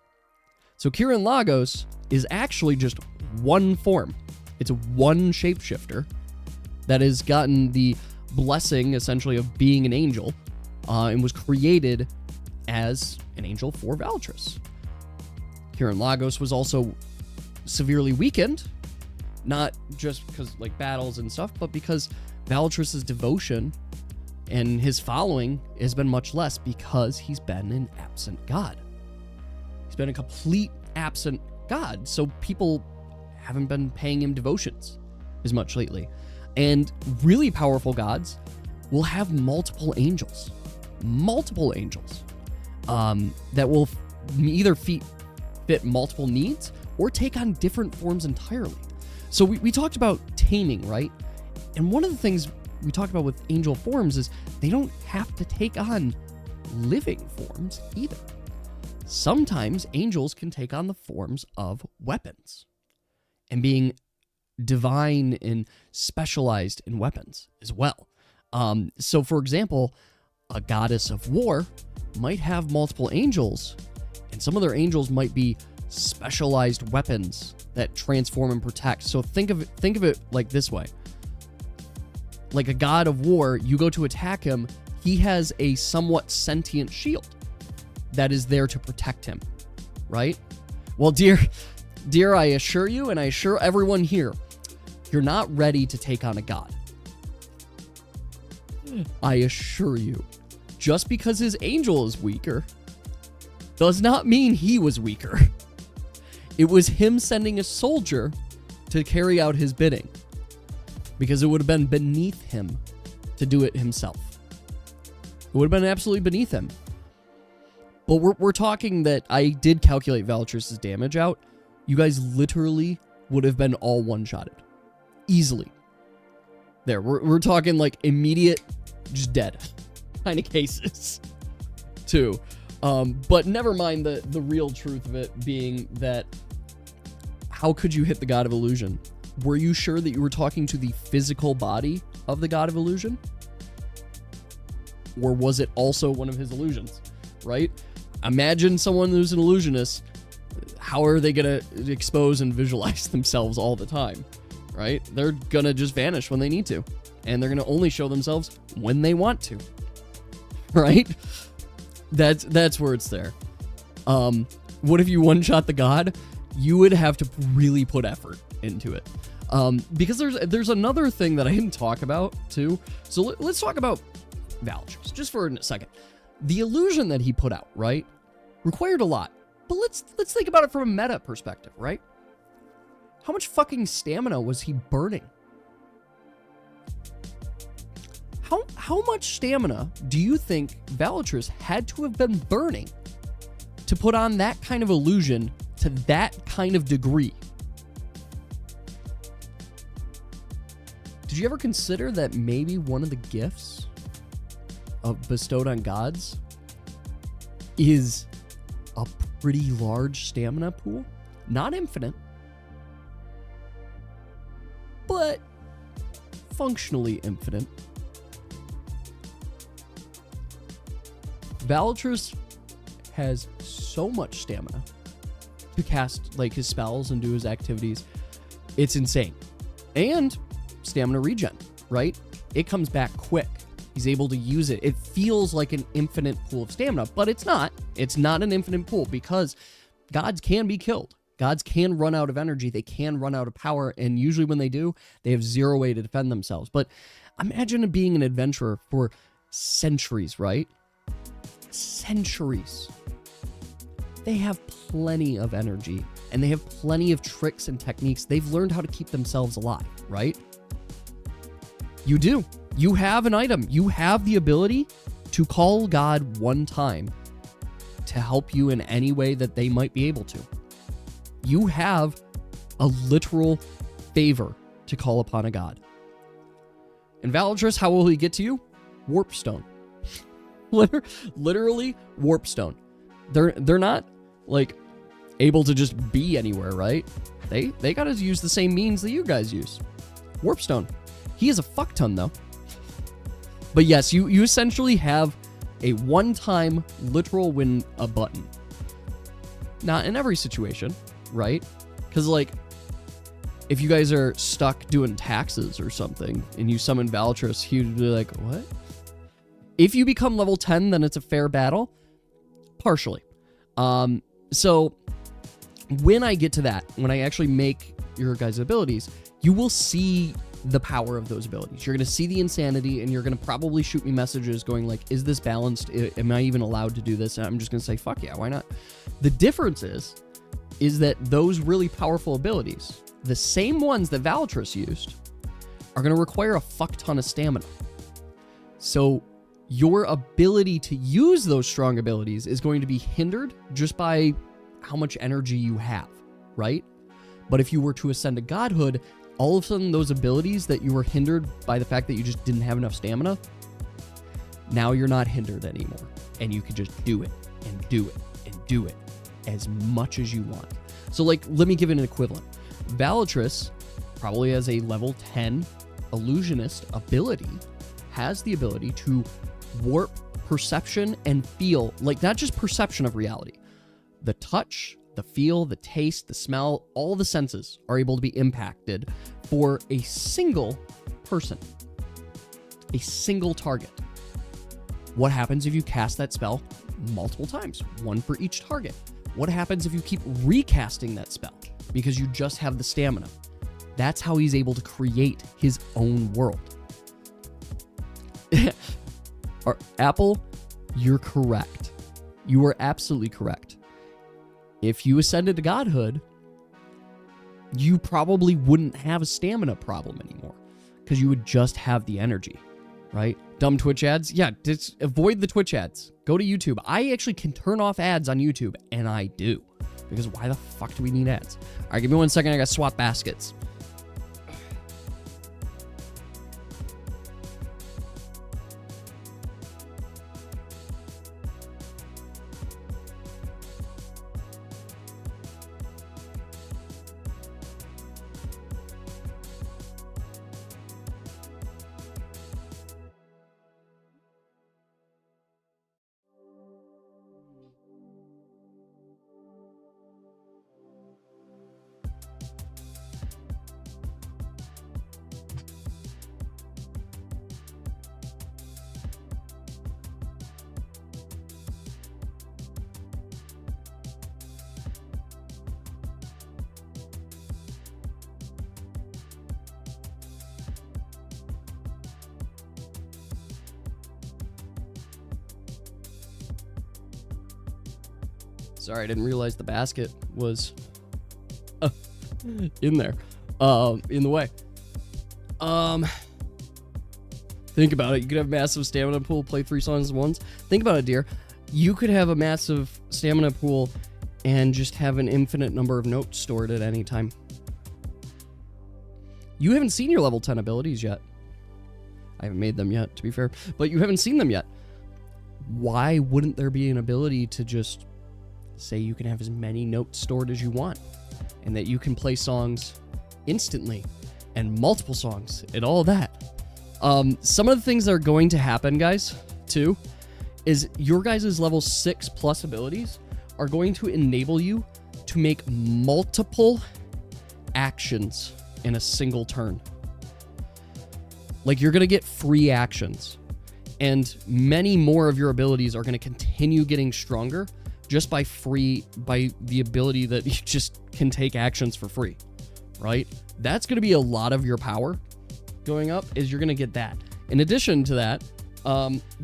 So Kirin Lagos is actually just one form. It's one shapeshifter that has gotten the blessing, essentially, of being an angel, and was created as an angel for Valatrus. Kirin Lagos was also severely weakened, not just because like battles and stuff, but because Valatrus's devotion and his following has been much less because he's been an absent god. He's been a complete absent god, so people haven't been paying him devotions as much lately. And really powerful gods will have multiple angels that will either fit multiple needs or take on different forms entirely. So we talked about taming, right? And one of the things we talked about with angel forms is they don't have to take on living forms either. Sometimes angels can take on the forms of weapons and being divine and specialized in weapons as well. So for example, a goddess of war might have multiple angels, and some of their angels might be specialized weapons that transform and protect. So think of it like this way. Like a god of war, you go to attack him, he has a somewhat sentient shield that is there to protect him, right? Well, dear, I assure you, and I assure everyone here, you're not ready to take on a god. I assure you. Just because his angel is weaker does not mean he was weaker. It was him sending a soldier to carry out his bidding, because it would have been beneath him to do it himself. It would have been absolutely beneath him. But we're talking that I did calculate Valatrus' damage out. You guys literally would have been all one-shotted. Easily. There, we're talking like immediate, just dead kind of cases, too. But never mind the real truth of it being that how could you hit the God of Illusion? Were you sure that you were talking to the physical body of the God of Illusion? Or was it also one of his illusions, right? Imagine someone who's an illusionist. How are they going to expose and visualize themselves all the time, right? They're going to just vanish when they need to. And they're going to only show themselves when they want to, right? That's where it's there. What if you one-shot the god? You would have to really put effort into it. Because there's another thing that I didn't talk about, too. So let's talk about Valatrus, just for a second. The illusion that he put out, right, required a lot. But let's think about it from a meta perspective, right? How much fucking stamina was he burning? How much stamina do you think Valatrus had to have been burning to put on that kind of illusion to that kind of degree? Did you ever consider that maybe one of the gifts bestowed on gods is a pretty large stamina pool? Not infinite, but functionally infinite. Valatrus has so much stamina to cast like his spells and do his activities. It's insane. And stamina regen, right? It comes back quick. He's able to use it. It feels like an infinite pool of stamina, but it's not. It's not an infinite pool because gods can be killed. Gods can run out of energy. They can run out of power. And usually when they do, they have zero way to defend themselves. But imagine being an adventurer for centuries, right? Centuries. They have plenty of energy and they have plenty of tricks and techniques. They've learned how to keep themselves alive, right? You do. You have an item. You have the ability to call God one time to help you in any way that they might be able to. You have a literal favor to call upon a god. And Valatrus, how will he get to you? Warpstone. Literally warpstone. They're not like able to just be anywhere, right? They gotta use the same means that you guys use. Warpstone. He is a fuck ton though. But yes, you essentially have a one-time literal win a button. Not in every situation, right? Because like if you guys are stuck doing taxes or something and you summon Valatrus, he'd be like, what? If you become level 10, then it's a fair battle. Partially. So when I get to that, when I actually make your guys' abilities, you will see the power of those abilities. You're going to see the insanity and you're going to probably shoot me messages going like, is this balanced? Am I even allowed to do this? And I'm just going to say, fuck yeah, why not? The difference is that those really powerful abilities, the same ones that Valatrus used, are going to require a fuck ton of stamina. So your ability to use those strong abilities is going to be hindered just by how much energy you have, right? But if you were to ascend to godhood, all of a sudden those abilities that you were hindered by the fact that you just didn't have enough stamina, now you're not hindered anymore. And you can just do it and do it and do it as much as you want. So like, let me give it an equivalent. Valatrus, probably as a level 10 illusionist ability, has the ability to warp perception and feel, like not just perception of reality. The touch, the feel, the taste, the smell, all the senses are able to be impacted for a single person, a single target. What happens if you cast that spell multiple times? One for each target. What happens if you keep recasting that spell because you just have the stamina? That's how he's able to create his own world. Apple, you're correct. You are absolutely correct. If you ascended to godhood, you probably wouldn't have a stamina problem anymore because you would just have the energy, right? Dumb Twitch ads? Yeah, just avoid the Twitch ads. Go to YouTube. I actually can turn off ads on YouTube, and I do. Because why the fuck do we need ads? All right, give me 1 second. I got to swap baskets. Sorry, I didn't realize the basket was in there, in the way. Think about it. You could have massive stamina pool, play 3 songs at once. Think about it, dear. You could have a massive stamina pool and just have an infinite number of notes stored at any time. You haven't seen your level 10 abilities yet. I haven't made them yet, to be fair, but you haven't seen them yet. Why wouldn't there be an ability to just say you can have as many notes stored as you want and that you can play songs instantly and multiple songs and all that? Some of the things that are going to happen, guys, too, is your guys' level 6 plus abilities are going to enable you to make multiple actions in a single turn. Like, you're going to get free actions, and many more of your abilities are going to continue getting stronger just by the ability that you just can take actions for free, right? That's going to be a lot of your power going up, is you're going to get that. In addition to that,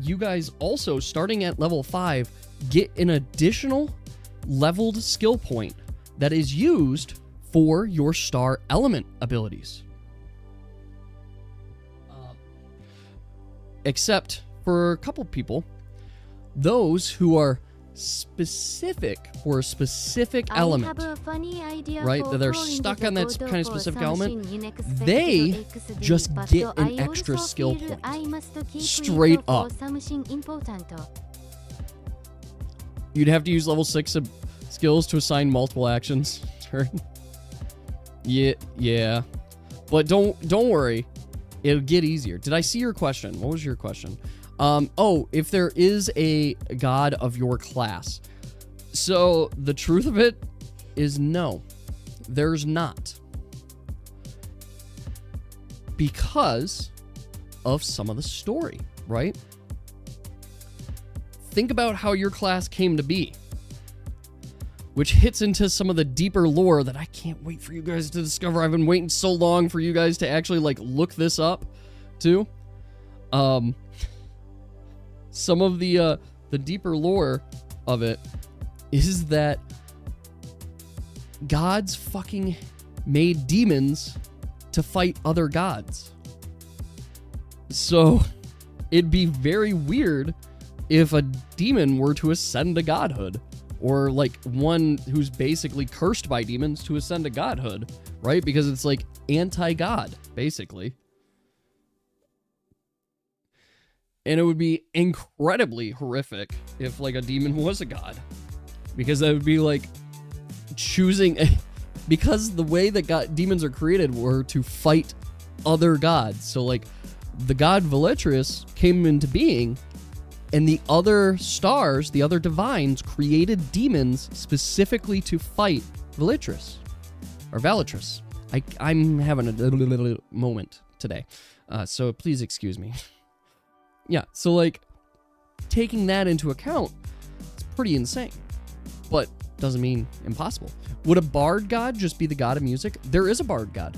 you guys also, starting at level 5, get an additional leveled skill point that is used for your star element abilities. Except for a couple people, those who are specific for a specific element, right, that they're stuck on that kind of specific element, they just get an extra skill point. Straight up. You'd have to use level 6 skills to assign multiple actions. Yeah. But don't worry. It'll get easier. Did I see your question? What was your question? If there is a god of your class. So the truth of it is no, there's not. Because of some of the story, right? Think about how your class came to be, which hits into some of the deeper lore that I can't wait for you guys to discover. I've been waiting so long for you guys to actually, like, look this up, too. Some of the deeper lore of it is that gods fucking made demons to fight other gods. So it'd be very weird if a demon were to ascend to godhood, or like one who's basically cursed by demons to ascend to godhood, right? Because it's like anti-god, basically. And it would be incredibly horrific if like a demon was a god, because that would be like choosing, because the way that demons are created were to fight other gods. So like the god Velitrus came into being, and the other stars, the other divines, created demons specifically to fight Velitrus. Or Valitrus. I'm having a little moment today. So please excuse me. Yeah, so like, taking that into account, it's pretty insane. But doesn't mean impossible. Would a bard god just be the god of music? There is a bard god.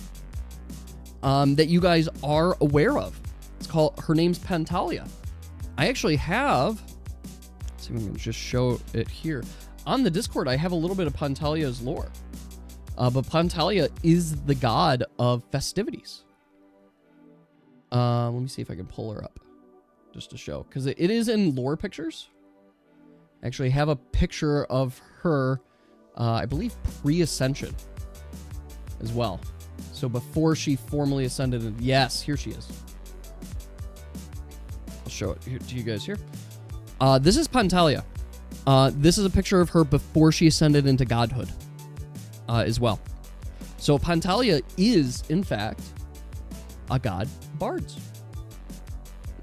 That you guys are aware of. Her name's Pantalia. I actually have, let's see if I can just show it here. On the Discord, I have a little bit of Pantalia's lore. But Pantalia is the god of festivities. Let me see if I can pull her up just to show, because it is in lore pictures. I actually have a picture of her, I believe pre-ascension as well. So before she formally ascended, yes, here she is. I'll show it here to you guys here. This is Pantalia. This is a picture of her before she ascended into godhood as well. So Pantalia is, in fact, a god of bards.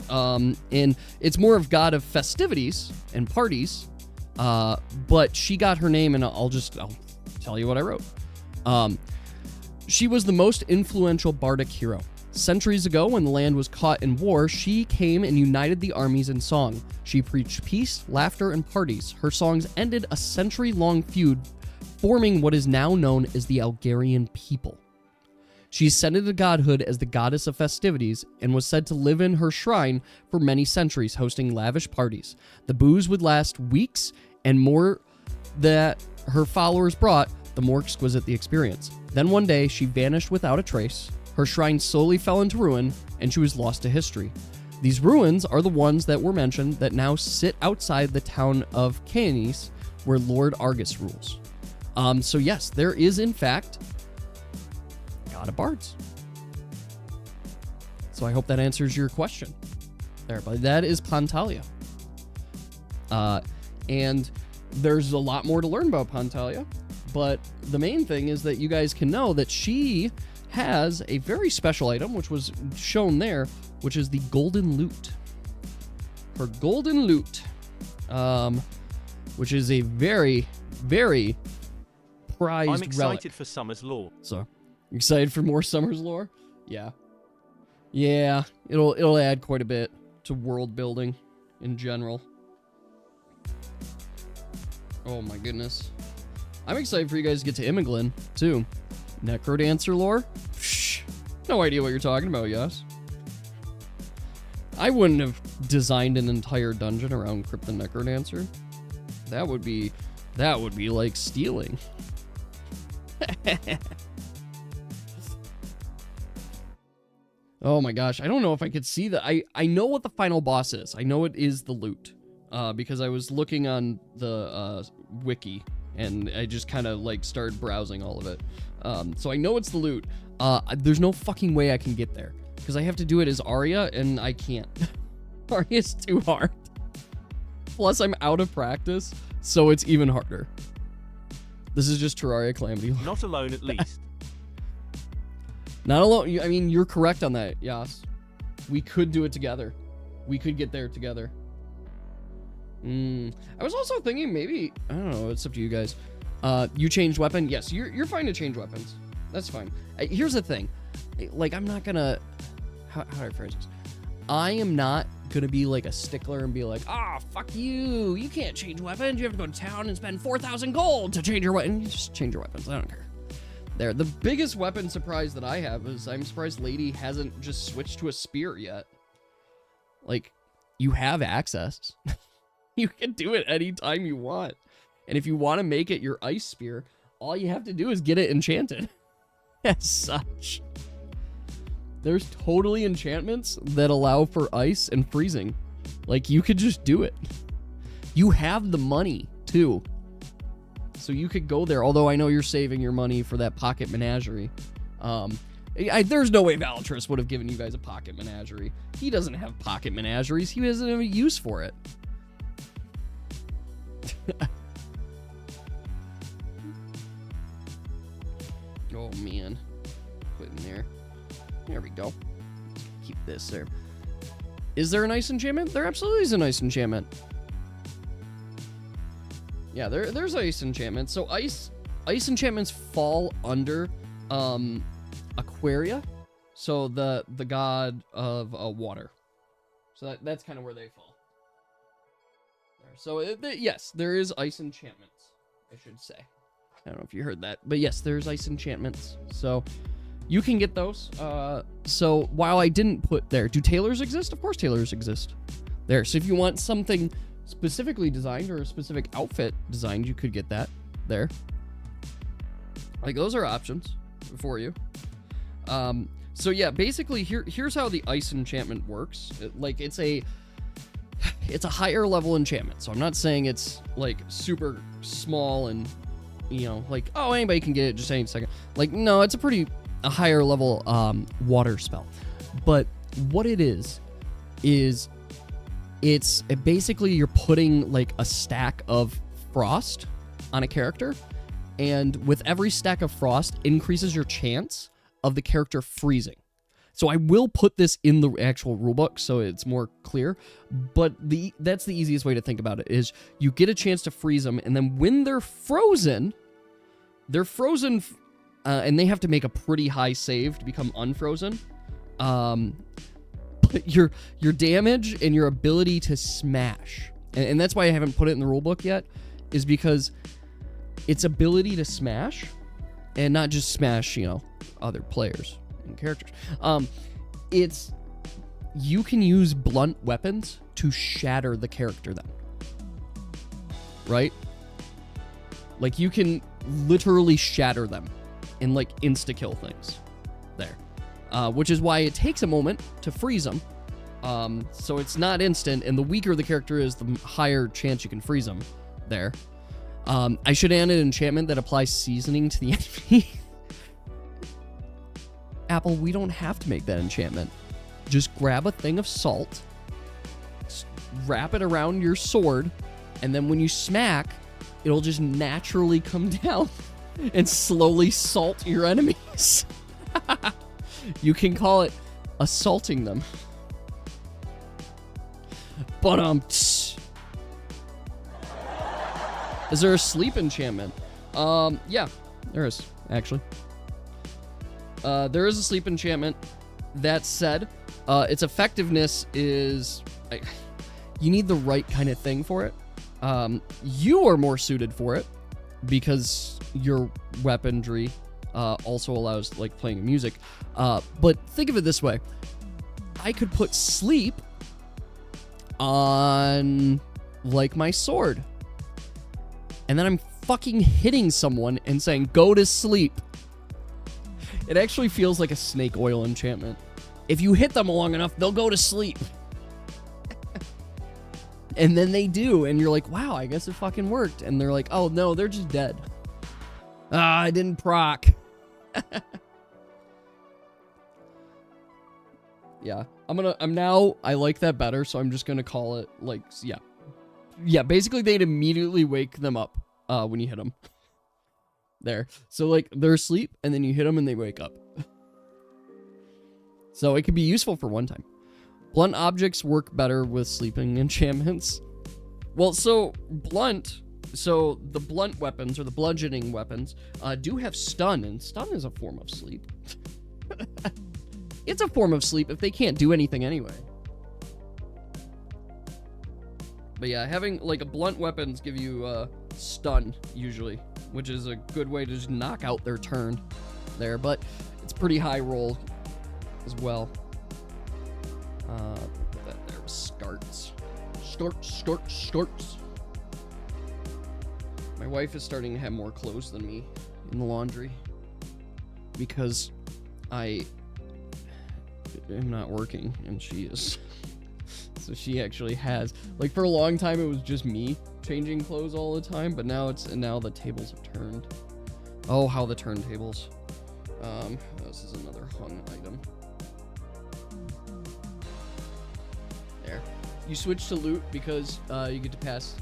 And it's more of god of festivities and parties, but she got her name, and I'll tell you what I wrote. She was the most influential bardic hero. Centuries ago, when the land was caught in war, she came and united the armies in song. She preached peace, laughter, and parties. Her songs ended a century-long feud, forming what is now known as the Algarian people. She ascended to godhood as the goddess of festivities and was said to live in her shrine for many centuries, hosting lavish parties. The booze would last weeks, and more that her followers brought, the more exquisite the experience. Then one day, she vanished without a trace. Her shrine slowly fell into ruin, and she was lost to history. These ruins are the ones that were mentioned that now sit outside the town of Canis, where Lord Argus rules. So yes, there is in fact god of bards. So I hope that answers your question there. But that is Pantalia. And there's a lot more to learn about Pantalia. But the main thing is that you guys can know that she has a very special item, which was shown there, which is the golden loot. Her golden loot, which is a very, very prized I'm excited relic. for Summer's lore. So, excited for more Summer's lore? Yeah. Yeah, it'll add quite a bit to world building in general. Oh my goodness. I'm excited for you guys to get to Imoglin, too. Necrodancer lore? Psh, no idea what you're talking about, yes. I wouldn't have designed an entire dungeon around Crypto Necrodancer. That would be like stealing. Oh my gosh, I don't know if I could see that. I know what the final boss is. I know it is the loot. Because I was looking on the wiki and I just kind of like started browsing all of it. So I know it's the loot. There's no fucking way I can get there because I have to do it as Arya and I can't. Arya's too hard. Plus I'm out of practice, so it's even harder. This is just Terraria Calamity. Not alone, at least. Not alone. I mean, you're correct on that, Yas. We could do it together. We could get there together. I was also thinking maybe, I don't know, it's up to you guys. You changed weapon? Yes, you're fine to change weapons. That's fine. Here's the thing. Like, I'm not gonna... How do I phrase this? I am not gonna be like a stickler and be like, fuck you. You can't change weapons. You have to go to town and spend 4,000 gold to change your weapon. You just change your weapons. I don't care. There. The biggest weapon surprise that I have is I'm surprised Lady hasn't just switched to a spear yet. Like, you have access. You can do it anytime you want. And if you want to make it your ice spear, all you have to do is get it enchanted. As such. There's totally enchantments that allow for ice and freezing. Like, you could just do it. You have the money, too. So you could go there, although I know you're saving your money for that pocket menagerie. There's no way Valatrus would have given you guys a pocket menagerie. He doesn't have pocket menageries. He doesn't have a use for it. Oh, man. Put in there. There we go. Keep this there. Is there an ice enchantment? There absolutely is an ice enchantment. Yeah, there's ice enchantments. So ice enchantments fall under Aquaria. So the god of water. So that's kind of where they fall. There. So yes, there is ice enchantments, I should say. I don't know if you heard that, but yes, there's ice enchantments. So you can get those. So while I didn't put there, do tailors exist? Of course tailors exist. There. So if you want something specifically designed or a specific outfit designed, you could get that there. Like, those are options for you. So yeah, basically here's how the ice enchantment works. It's a higher level enchantment. So I'm not saying it's like super small and, you know, like, oh, anybody can get it just any second. Like, no, it's a higher level water spell. But what it is it's basically you're putting like a stack of frost on a character, and with every stack of frost increases your chance of the character freezing. So I will put this in the actual rulebook so it's more clear, but that's the easiest way to think about it is you get a chance to freeze them, and then when they're frozen, and they have to make a pretty high save to become unfrozen. But your damage and your ability to smash, and that's why I haven't put it in the rulebook yet, is because its ability to smash, and not just smash, you know, other players and characters. You can use blunt weapons to shatter the character then. Right? Like, you can literally shatter them and like insta-kill things there. Which is why it takes a moment to freeze them. So it's not instant, and the weaker the character is, the higher chance you can freeze them there. I should add an enchantment that applies seasoning to the enemy. Apple, we don't have to make that enchantment. just grab a thing of salt, wrap it around your sword, and then when you smack, it'll just naturally come down and slowly salt your enemies. You can call it assaulting them. But is there a sleep enchantment? Yeah, there is, actually. There is a sleep enchantment. That said, its effectiveness is... you need the right kind of thing for it. You are more suited for it because your weaponry also allows, like, playing music. But think of it this way. I could put sleep on, like, my sword. And then I'm fucking hitting someone and saying, go to sleep. It actually feels like a snake oil enchantment. If you hit them long enough, they'll go to sleep. And then they do, and you're like, wow, I guess it fucking worked. And they're like, oh no, they're just dead. Ah, I didn't proc. Yeah, I like that better, so I'm just gonna call it, like, yeah. Yeah, basically they'd immediately wake them up when you hit them. There. So, like, they're asleep, and then you hit them and they wake up. So it could be useful for one time. Blunt objects work better with sleeping enchantments. Well, so the blunt weapons, or the bludgeoning weapons, do have stun, and stun is a form of sleep. It's a form of sleep if they can't do anything anyway. But yeah, having, like, a blunt weapons give you stun, usually, which is a good way to just knock out their turn there, but it's pretty high roll as well. Put that there with skarts. Skarts. My wife is starting to have more clothes than me in the laundry because I am not working and she is. So she actually has, like, for a long time it was just me changing clothes all the time, but now the tables have turned. Oh, how the turntables. This is another hung item. There. You switch to loot because you get to pass.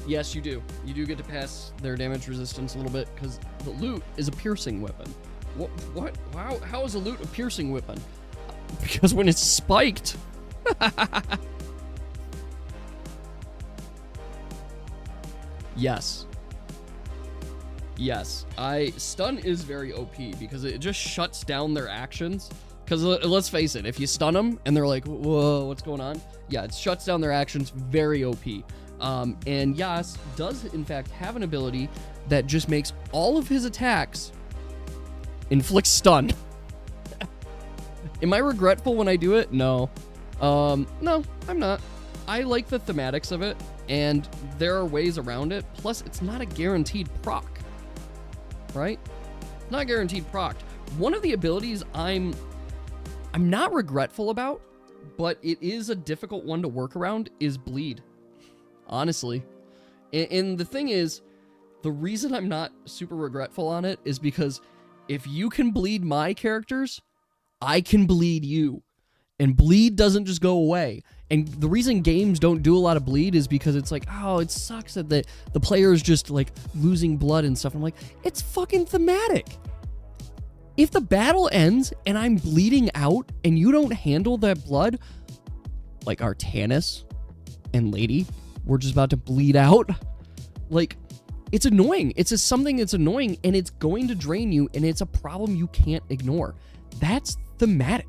Yes, you do. You do get to pass their damage resistance a little bit because the loot is a piercing weapon. What? How is a loot a piercing weapon? Because when it's spiked. Yes. Stun is very OP because it just shuts down their actions. Because let's face it, if you stun them and they're like, whoa, what's going on? Yeah, it shuts down their actions. Very OP. And Yas does, in fact, have an ability that just makes all of his attacks inflict stun. Am I regretful when I do it? No. No, I'm not. I like the thematics of it, and there are ways around it. Plus, it's not a guaranteed proc. Right? Not guaranteed proc. One of the abilities I'm not regretful about, but it is a difficult one to work around, is bleed. Honestly. And the thing is, the reason I'm not super regretful on it is because if you can bleed my characters, I can bleed you. And bleed doesn't just go away. And the reason games don't do a lot of bleed is because it's like, oh, it sucks that the player is just, like, losing blood and stuff. I'm like, it's fucking thematic. If the battle ends and I'm bleeding out and you don't handle that blood, like Artanis and Lady, we're just about to bleed out. Like, it's annoying. It's just something that's annoying, and it's going to drain you, and it's a problem you can't ignore. That's thematic.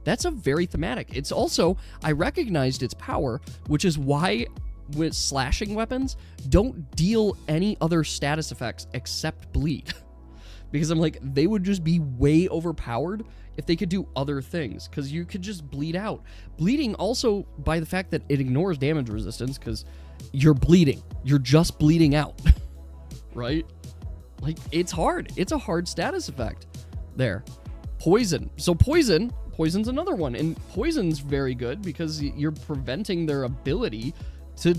That's a very thematic. It's also, I recognized its power, which is why with slashing weapons don't deal any other status effects except bleed. Because I'm like, they would just be way overpowered if they could do other things, because you could just bleed out. Bleeding also, by the fact that it ignores damage resistance, because you're bleeding. You're just bleeding out. Right? Like, it's hard. It's a hard status effect. There. Poison. So Poison's another one, and poison's very good because you're preventing their ability to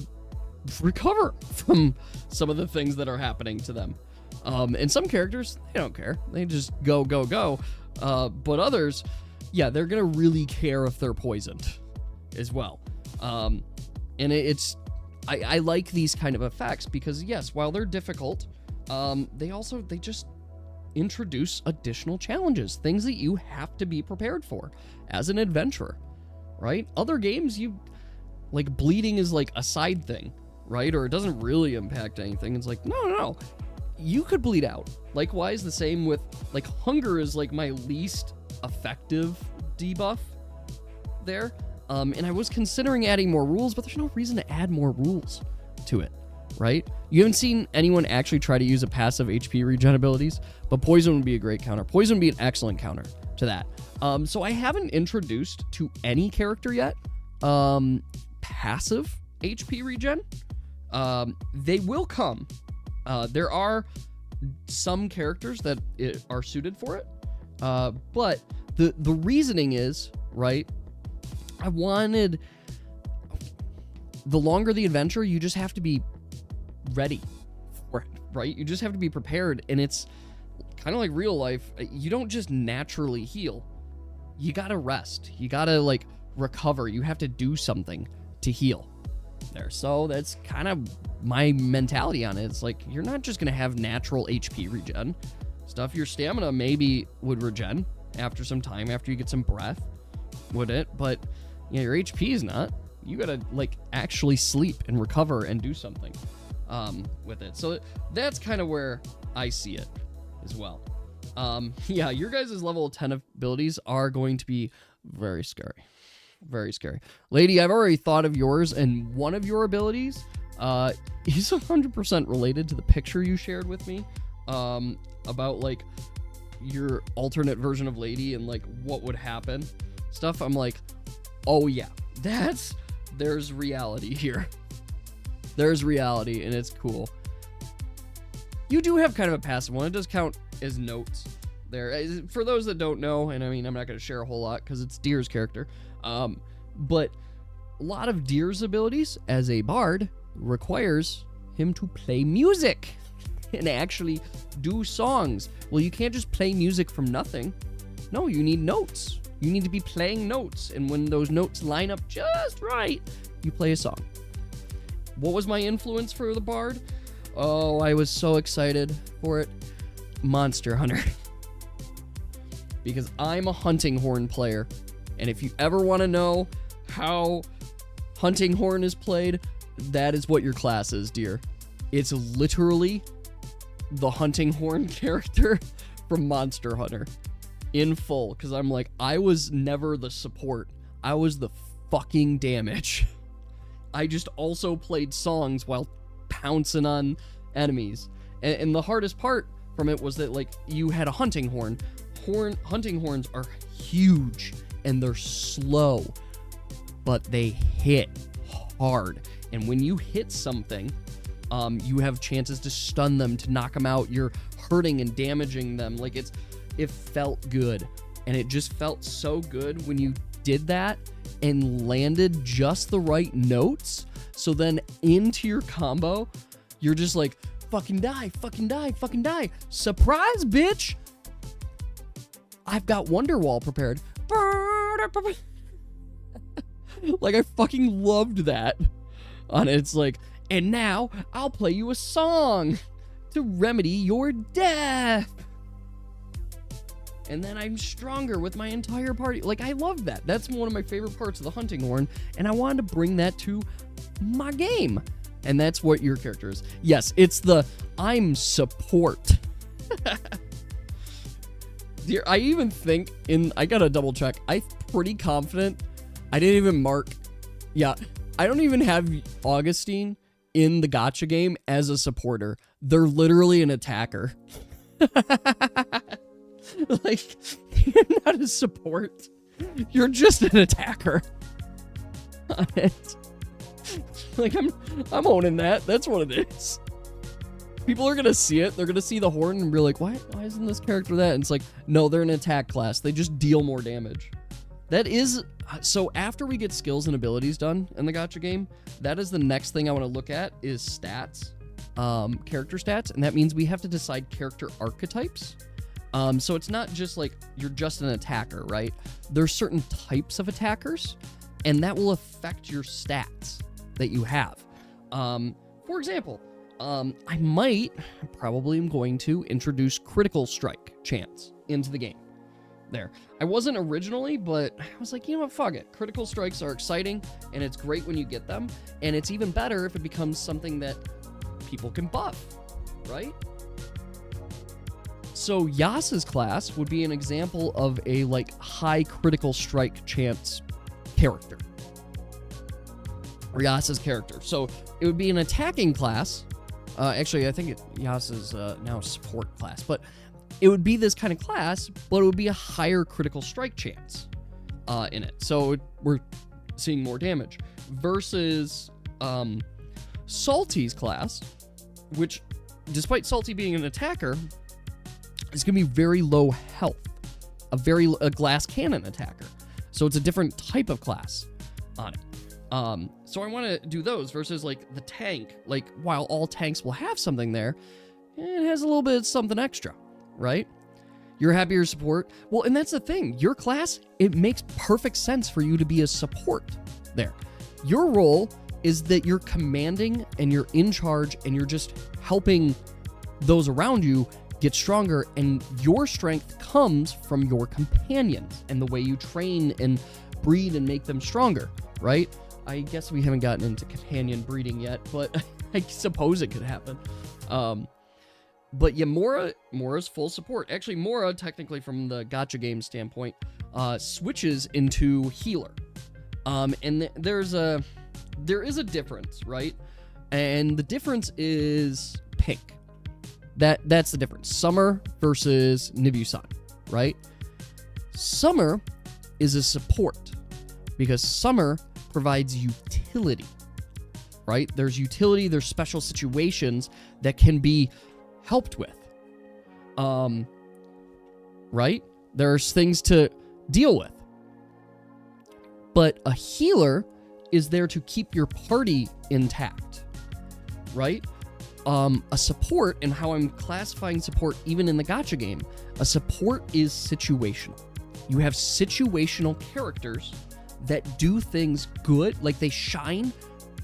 recover from some of the things that are happening to them. And some characters, they don't care. They just go. But others, yeah, they're gonna really care if they're poisoned as well. And I like these kind of effects because yes, while they're difficult, they just introduce additional challenges, things that you have to be prepared for as an adventurer, right? Other games, like bleeding is like a side thing, right? Or it doesn't really impact anything. It's like, no, you could bleed out. Likewise, the same with like hunger is like my least effective debuff there. And I was considering adding more rules, but there's no reason to add more rules to it, right? You haven't seen anyone actually try to use a passive HP regen abilities, but poison would be a great counter. Poison would be an excellent counter to that. So I haven't introduced to any character yet passive HP regen. They will come. There are some characters that are suited for it, but the reasoning is, right, I wanted, the longer the adventure, you just have to be ready for it, right? You just have to be prepared, and it's kind of like real life. You don't just naturally heal. You gotta rest. You gotta like recover. You have to do something to heal there. So that's kind of my mentality on it. It's like, you're not just gonna have natural HP regen stuff. Your stamina maybe would regen after some time, after you get some breath, would it? But yeah, your HP is not. You gotta like actually sleep and recover and do something with it. So that's kind of where I see it as well. Yeah, your guys' level 10 abilities are going to be very scary. Very scary. Lady, I've already thought of yours, and one of your abilities is 100% related to the picture you shared with me about like your alternate version of Lady and like what would happen stuff. I'm like, oh yeah, there's reality here. There's reality, and it's cool. You do have kind of a passive one. It does count as notes there. For those that don't know, and I mean, I'm not going to share a whole lot because it's Deer's character, but a lot of Deer's abilities as a bard requires him to play music and actually do songs. Well, you can't just play music from nothing. No, you need notes. You need to be playing notes, and when those notes line up just right, you play a song. What was my influence for the bard? Oh, I was so excited for it. Monster Hunter. Because I'm a hunting horn player, and if you ever want to know how hunting horn is played, that is what your class is, dear. It's literally the hunting horn character from Monster Hunter in full, because I'm like, I was never the support. I was the fucking damage. I just also played songs while pouncing on enemies. And the hardest part from it was that, like, you had a hunting horn. Hunting horns are huge, and they're slow, but they hit hard. And when you hit something, you have chances to stun them, to knock them out. You're hurting and damaging them. Like, it felt good, and it just felt so good when you did that and landed just the right notes. So then into your combo, you're just like, fucking die, fucking die, fucking die. Surprise, bitch! I've got Wonderwall prepared. Like, I fucking loved that. And it's like, and now I'll play you a song to remedy your death. And then I'm stronger with my entire party. Like, I love that. That's one of my favorite parts of the hunting horn, and I wanted to bring that to my game. And that's what your character is. Yes, it's the I'm support. Dear, I even think I gotta double check. I'm pretty confident I didn't even mark. Yeah, I don't even have Augustine in the Gacha game as a supporter. They're literally an attacker. Like, you're not a support. You're just an attacker. On it. Like, I'm owning that. That's what it is. People are gonna see it. They're gonna see the horn and be like, why isn't this character that? And it's like, no, they're an attack class. They just deal more damage. That is, so after we get skills and abilities done in the Gacha game, that is the next thing I want to look at is stats, character stats, and that means we have to decide character archetypes. So it's not just like you're just an attacker, right? There's certain types of attackers, and that will affect your stats that you have. For example, I probably am going to introduce critical strike chance into the game. There. I wasn't originally, but I was like, you know what, fuck it. Critical strikes are exciting, and it's great when you get them, and it's even better if it becomes something that people can buff, right? So Yas's class would be an example of a like high critical strike chance character. Or Yas's character. So it would be an attacking class. Actually, I think Yas's now a support class, but it would be this kind of class, but it would be a higher critical strike chance in it. So we're seeing more damage. Versus Salty's class, which, despite Salty being an attacker, is going to be very low health. A glass cannon attacker. So it's a different type of class on it. So I want to do those versus like the tank. Like, while all tanks will have something there, it has a little bit of something extra. Right? You're happier support. Well, and that's the thing. Your class, it makes perfect sense for you to be a support there. Your role is that you're commanding and you're in charge and you're just helping those around you get stronger, and your strength comes from your companions and the way you train and breed and make them stronger, right? I guess we haven't gotten into companion breeding yet, but I suppose it could happen. But yeah, Mora's full support. Actually, Mora, technically from the Gacha game standpoint, switches into healer. And there is a difference, right? And the difference is pink. That's the difference. Summer versus Nibusan, right? Summer is a support because Summer provides utility, right? There's utility, there's special situations that can be helped with, right? There's things to deal with. But a healer is there to keep your party intact, right? A support, and how I'm classifying support even in the Gacha game, a support is situational. You have situational characters that do things good, like they shine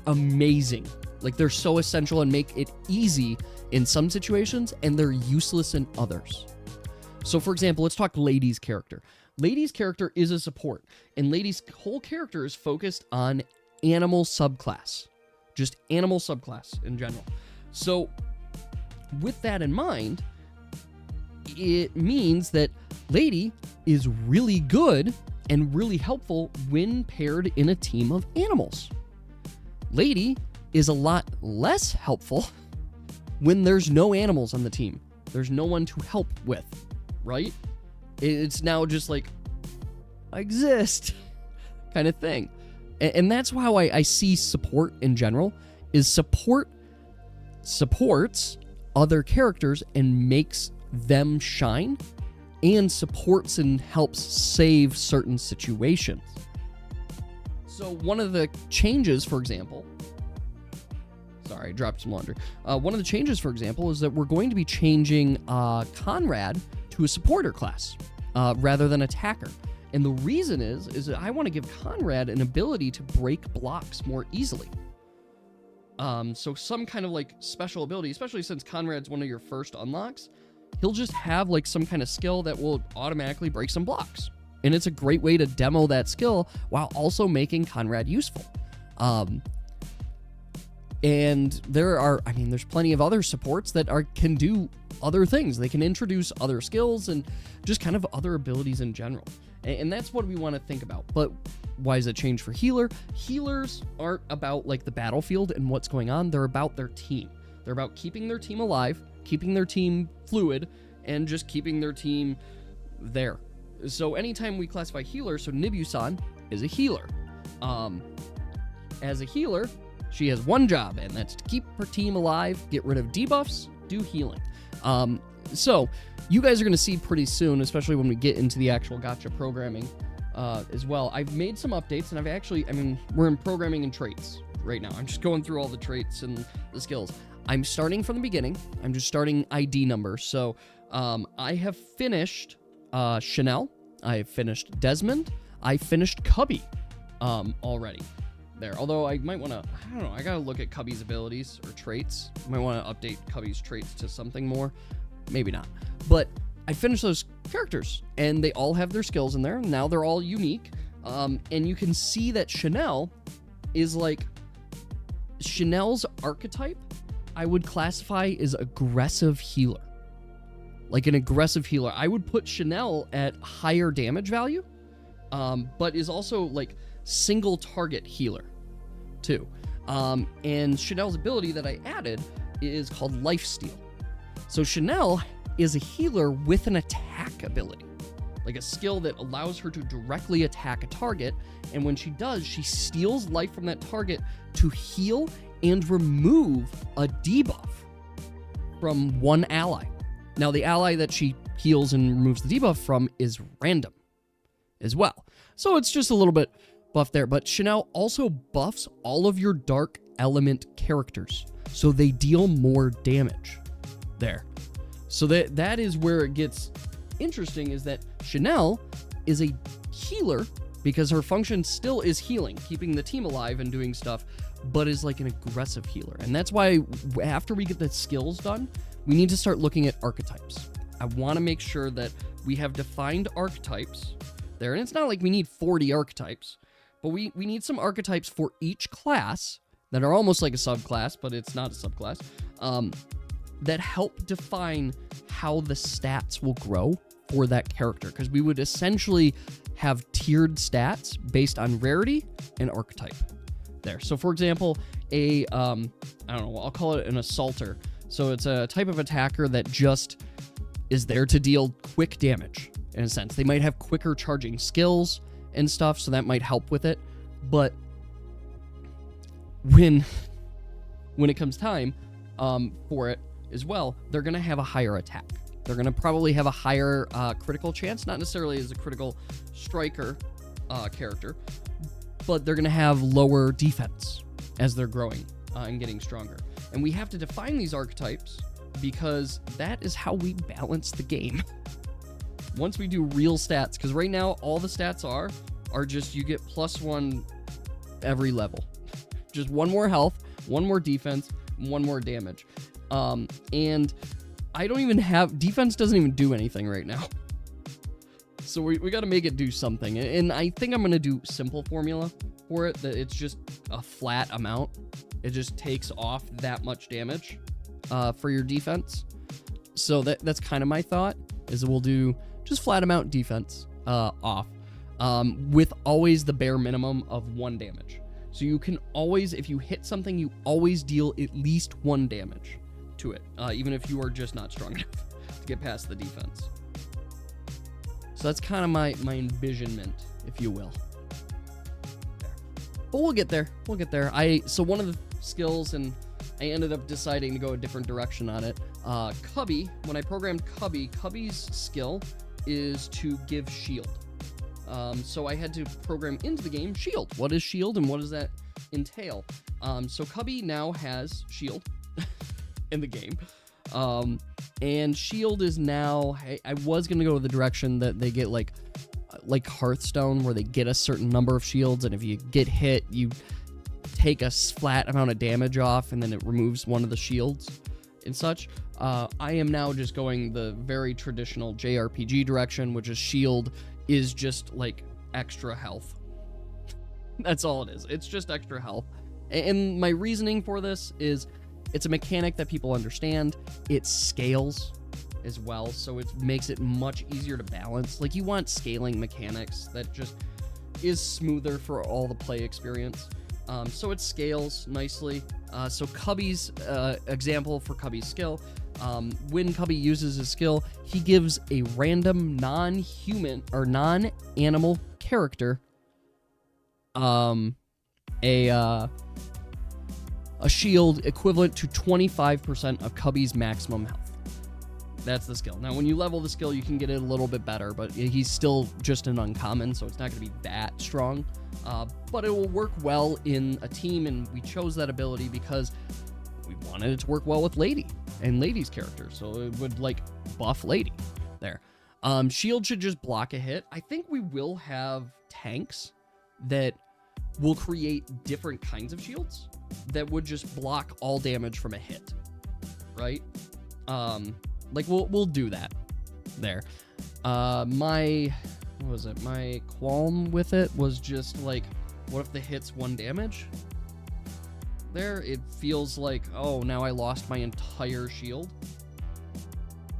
amazing. Like they're so essential and make it easy in some situations, and they're useless in others. So for example, let's talk Lady's character. Lady's character is a support, and Lady's whole character is focused on animal subclass. Just animal subclass in general. So with that in mind, it means that Lady is really good and really helpful when paired in a team of animals. Lady is a lot less helpful when there's no animals on the team. There's no one to help with, right? It's now just like, I exist kind of thing. And that's how I see support in general, is support supports other characters and makes them shine, and supports and helps save certain situations. So one of the changes, for example, sorry, I dropped some laundry. One of the changes, for example, is that we're going to be changing Conrad to a supporter class rather than attacker. And the reason is that I want to give Conrad an ability to break blocks more easily. So some kind of like special ability, especially since Conrad's one of your first unlocks, he'll just have like some kind of skill that will automatically break some blocks. And it's a great way to demo that skill while also making Conrad useful. And there's plenty of other supports that can do other things. They can introduce other skills and just kind of other abilities in general. And that's what we want to think about. But why is it changed for healer? Healers aren't about like the battlefield and what's going on. They're about their team. They're about keeping their team alive, keeping their team fluid, and just keeping their team there. So anytime we classify healer, so Nibusan is a healer. As a healer, she has one job, and that's to keep her team alive, get rid of debuffs, do healing. So you guys are going to see pretty soon, especially when we get into the actual Gacha programming as well. I've made some updates, and we're in programming and traits right now. I'm just going through all the traits and the skills. I'm starting from the beginning. I'm just starting ID numbers. So I have finished Chanel. I have finished Desmond. I finished Cubby already there. Although I might want to, I don't know, I got to look at Cubby's abilities or traits. I might want to update Cubby's traits to something more. Maybe not. But I finished those characters, and they all have their skills in there. Now they're all unique. And you can see that Chanel is like, Chanel's archetype, I would classify as aggressive healer. Like an aggressive healer. I would put Chanel at higher damage value, but is also like single target healer too. And Chanel's ability that I added is called Lifesteal. So Chanel is a healer with an attack ability, like a skill that allows her to directly attack a target. And when she does, she steals life from that target to heal and remove a debuff from one ally. Now, the ally that she heals and removes the debuff from is random as well. So it's just a little bit buff there. But Chanel also buffs all of your dark element characters, so they deal more damage there. So that is where it gets interesting, is that Chanel is a healer because her function still is healing, keeping the team alive and doing stuff, but is like an aggressive healer. And that's why after we get the skills done, we need to start looking at archetypes. I want to make sure that we have defined archetypes there. And it's not like we need 40 archetypes, but we need some archetypes for each class that are almost like a subclass, but it's not a subclass, that help define how the stats will grow for that character. Because we would essentially have tiered stats based on rarity and archetype there. So for example, I don't know, I'll call it an assaulter. So it's a type of attacker that just is there to deal quick damage, in a sense. They might have quicker charging skills and stuff, so that might help with it. But when it comes time for it as well, they're going to have a higher attack. They're going to probably have a higher critical chance, not necessarily as a critical striker character, but they're going to have lower defense as they're growing and getting stronger. And we have to define these archetypes because that is how we balance the game. Once we do real stats, because right now all the stats are just you get +1 every level. Just 1 more health, 1 more defense, 1 more damage. And I don't even have, defense doesn't even do anything right now. So we got to make it do something. And I think I'm going to do simple formula for it, that it's just a flat amount. It just takes off that much damage for your defense. So that's kind of my thought, is we'll do just flat amount defense off with always the bare minimum of 1 damage. So you can always, if you hit something, you always deal at least 1 damage to it, even if you are just not strong enough to get past the defense. So that's kind of my envisionment, if you will. But we'll get there. We'll get there. So one of the skills, and I ended up deciding to go a different direction on it. Cubby, when I programmed Cubby's skill is to give shield. So I had to program into the game shield. What is shield and what does that entail? So Cubby now has shield in the game. And shield is now, I was going to go the direction that they get like Hearthstone, where they get a certain number of shields, and if you get hit, you take a flat amount of damage off, and then it removes one of the shields and such. I am now just going the very traditional JRPG direction, which is shield is just like extra health. That's all it is. It's just extra health. And my reasoning for this is it's a mechanic that people understand. It scales as well, so it makes it much easier to balance. Like, you want scaling mechanics that just is smoother for all the play experience. So it scales nicely. So Cubby's example for Cubby's skill, when Cubby uses his skill, he gives a random non-human or non-animal character a shield equivalent to 25% of Cubby's maximum health. That's the skill. Now, when you level the skill, you can get it a little bit better, but he's still just an uncommon, so it's not going to be that strong. But it will work well in a team, and we chose that ability because we wanted it to work well with Lady. and Lady's character, so it would like buff Lady there. Shield should just block a hit. I think we will have tanks that will create different kinds of shields that would just block all damage from a hit, right? Like we'll do that there. My qualm with it was just like, what if the hit's 1 damage? There, it feels like, oh, now I lost my entire shield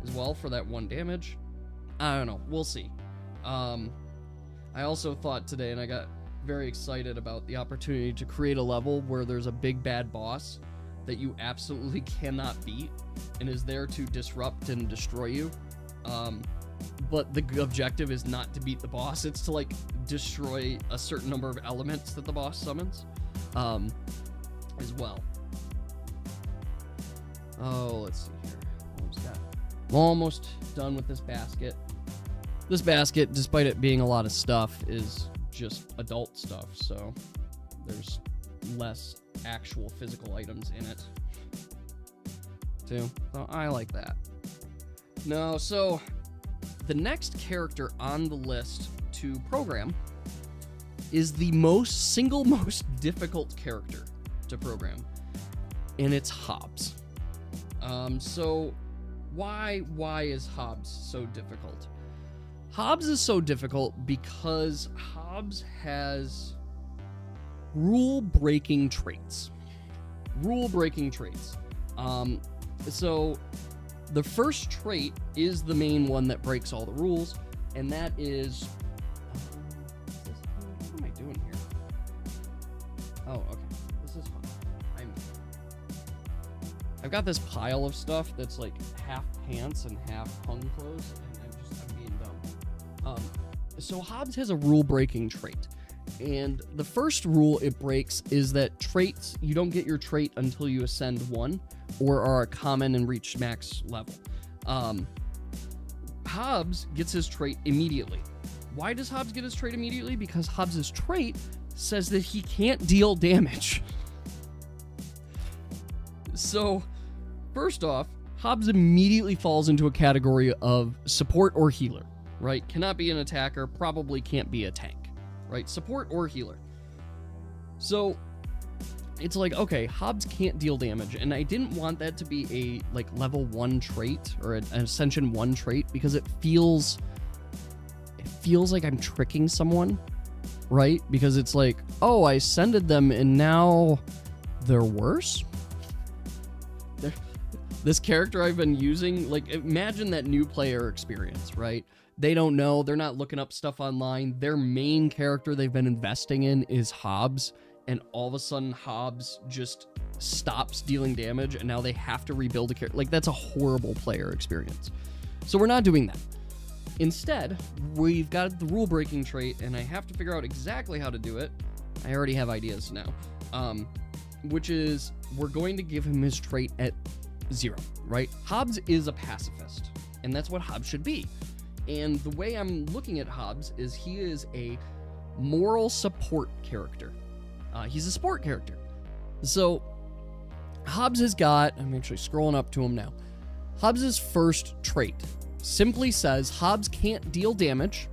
as well for that 1 damage. I don't know. We'll see. I also thought today, and I got very excited about the opportunity to create a level where there's a big bad boss that you absolutely cannot beat and is there to disrupt and destroy you. But the objective is not to beat the boss. It's to like destroy a certain number of elements that the boss summons. As well. Oh, let's see here. Almost done with this basket. This basket, despite it being a lot of stuff, is just adult stuff, so there's less actual physical items in it, too. So I like that. No, so the next character on the list to program is the single most difficult character to program, and it's Hobbs. So why is Hobbs so difficult? Hobbs is so difficult because Hobbs has rule-breaking traits. So the first trait is the main one that breaks all the rules, and that is what am I doing here? Oh, okay. This is fun. I've got this pile of stuff that's like half pants and half hung clothes, and I'm being dumb. So Hobbs has a rule-breaking trait, and the first rule it breaks is that traits, you don't get your trait until you ascend 1 or are a common and reach max level. Hobbs gets his trait immediately. Why does Hobbs get his trait immediately? Because Hobbs's trait says that he can't deal damage. So, first off, Hobbs immediately falls into a category of support or healer, right? Cannot be an attacker, probably can't be a tank, right? Support or healer. So, it's like, okay, Hobbs can't deal damage, and I didn't want that to be a, like, level 1 trait, or an Ascension 1 trait, because it feels like I'm tricking someone, right? Because it's like, oh, I ascended them, and now they're worse? This character I've been using, like, imagine that new player experience, right? They don't know, they're not looking up stuff online, their main character they've been investing in is Hobbs, and all of a sudden Hobbs just stops dealing damage, and now they have to rebuild a character. Like, that's a horrible player experience. So we're not doing that. Instead, we've got the rule-breaking trait, and I have to figure out exactly how to do it. I already have ideas now. Which is, we're going to give him his trait at 0, right? Hobbs is a pacifist, and that's what Hobbs should be. And the way I'm looking at Hobbs is he is a moral support character. He's a support character. So Hobbs has got, I'm actually scrolling up to him now. Hobbs's first trait simply says Hobbs can't deal damage,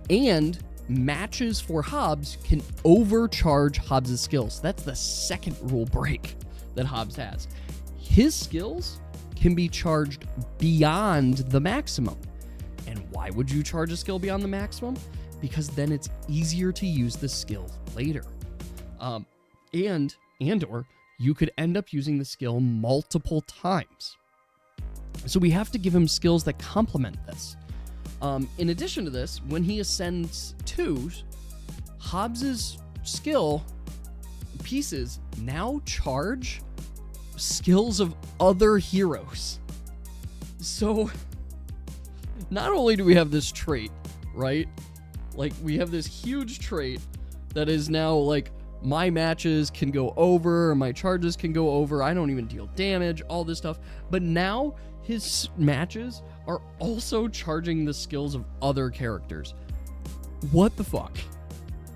and matches for Hobbs can overcharge Hobbs's skills. That's the second rule break that Hobbs has. His skills can be charged beyond the maximum. And why would you charge a skill beyond the maximum? Because then it's easier to use the skill later. And/or you could end up using the skill multiple times. So we have to give him skills that complement this. In addition to this, when he ascends 2s, Hobbs's skill pieces now charge skills of other heroes. So not only do we have this trait, right? Like, we have this huge trait that is now like, my matches can go over, my charges can go over, I don't even deal damage, all this stuff. But now his matches are also charging the skills of other characters. What the fuck?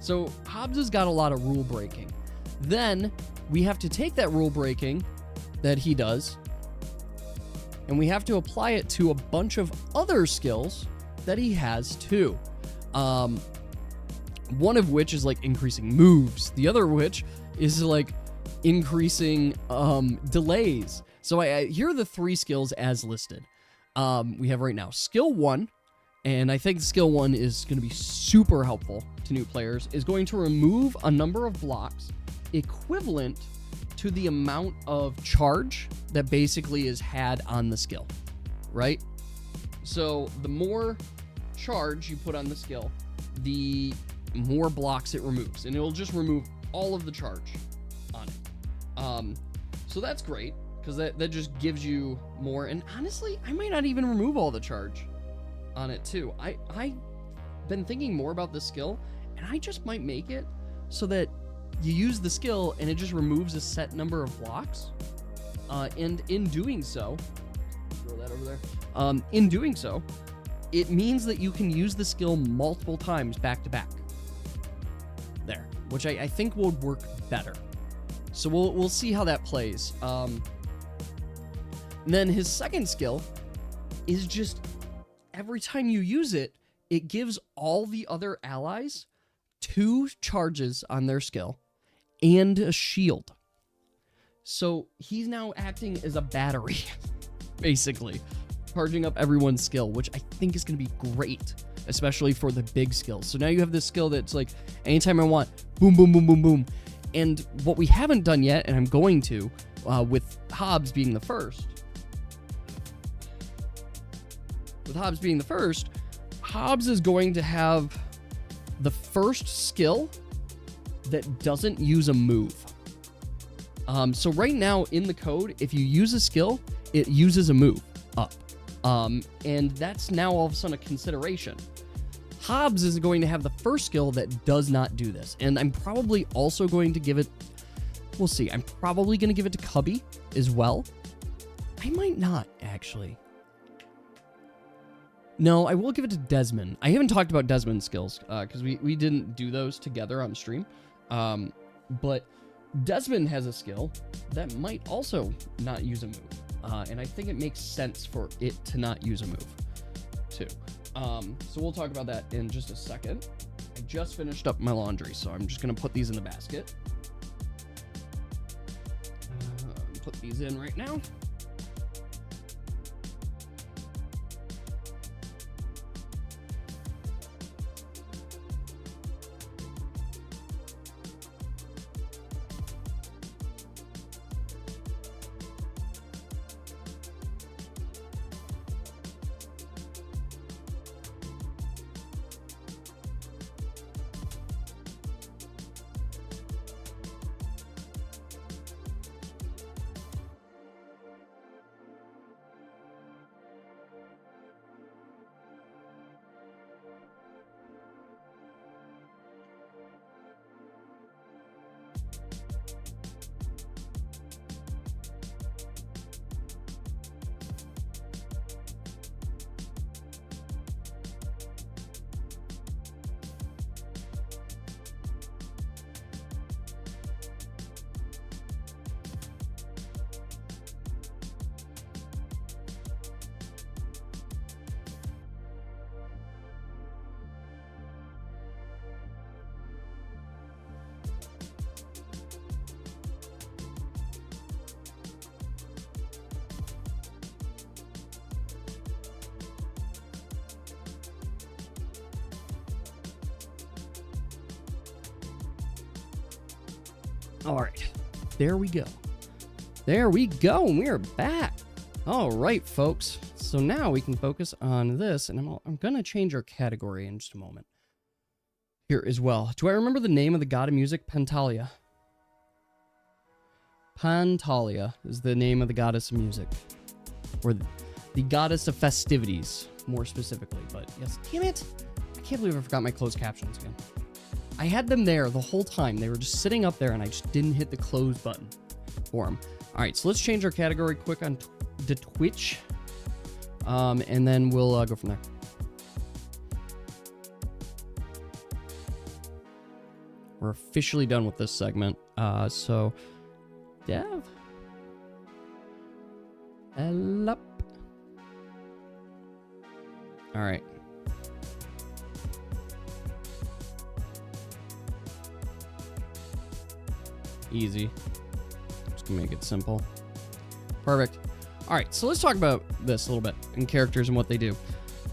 So Hobbs has got a lot of rule breaking. Then we have to take that rule breaking that he does and we have to apply it to a bunch of other skills that he has too. One of which is like increasing moves. The other of which is like increasing delays. So here are the 3 skills as listed. We have right now skill 1, and I think skill 1 is going to be super helpful to new players, is going to remove a number of blocks equivalent to the amount of charge that basically is had on the skill, right? So the more charge you put on the skill, the more blocks it removes, and it'll just remove all of the charge on it. So that's great, because that just gives you more, and honestly, I might not even remove all the charge on it too. I've been thinking more about this skill, and I just might make it so that you use the skill and it just removes a set number of blocks, and in doing so, throw that over there, in doing so, it means that you can use the skill multiple times back to back there, which I think will work better. So we'll see how that plays. And then his second skill is just every time you use it, it gives all the other allies 2 charges on their skill and a shield. So he's now acting as a battery, basically, charging up everyone's skill, which I think is going to be great, especially for the big skills. So now you have this skill that's like, anytime I want, boom, boom, boom, boom, boom. And what we haven't done yet, and I'm going to, with Hobbs being the first, Hobbs is going to have the first skill that doesn't use a move. So right now in the code, if you use a skill, it uses a move up. And that's now all of a sudden a consideration. Hobbs is going to have the first skill that does not do this. And I'm probably also going to give it, we'll see, I'm probably going to give it to Cubby as well. I might not, actually. No, I will give it to Desmond. I haven't talked about Desmond's skills, because we didn't do those together on stream. But Desmond has a skill that might also not use a move. And I think it makes sense for it to not use a move, too. So we'll talk about that in just a second. I just finished up my laundry, so I'm just going to put these in the basket. Put these in right now. All right, there we go. There we go, and we are back. All right, folks. So now we can focus on this, and I'm going to change our category in just a moment. Here as well. Do I remember the name of the god of music? Pantalia. Pantalia is the name of the goddess of music. Or the goddess of festivities, more specifically. But yes, damn it. I can't believe I forgot my closed captions again. I had them there the whole time. They were just sitting up there, and I just didn't hit the close button for them. All right, so let's change our category quick on the Twitch, and then we'll go from there. We're officially done with this segment. So, Dev. Hello. All right. Easy. Just gonna make it simple. Perfect. All right, so let's talk about this a little bit and characters and what they do.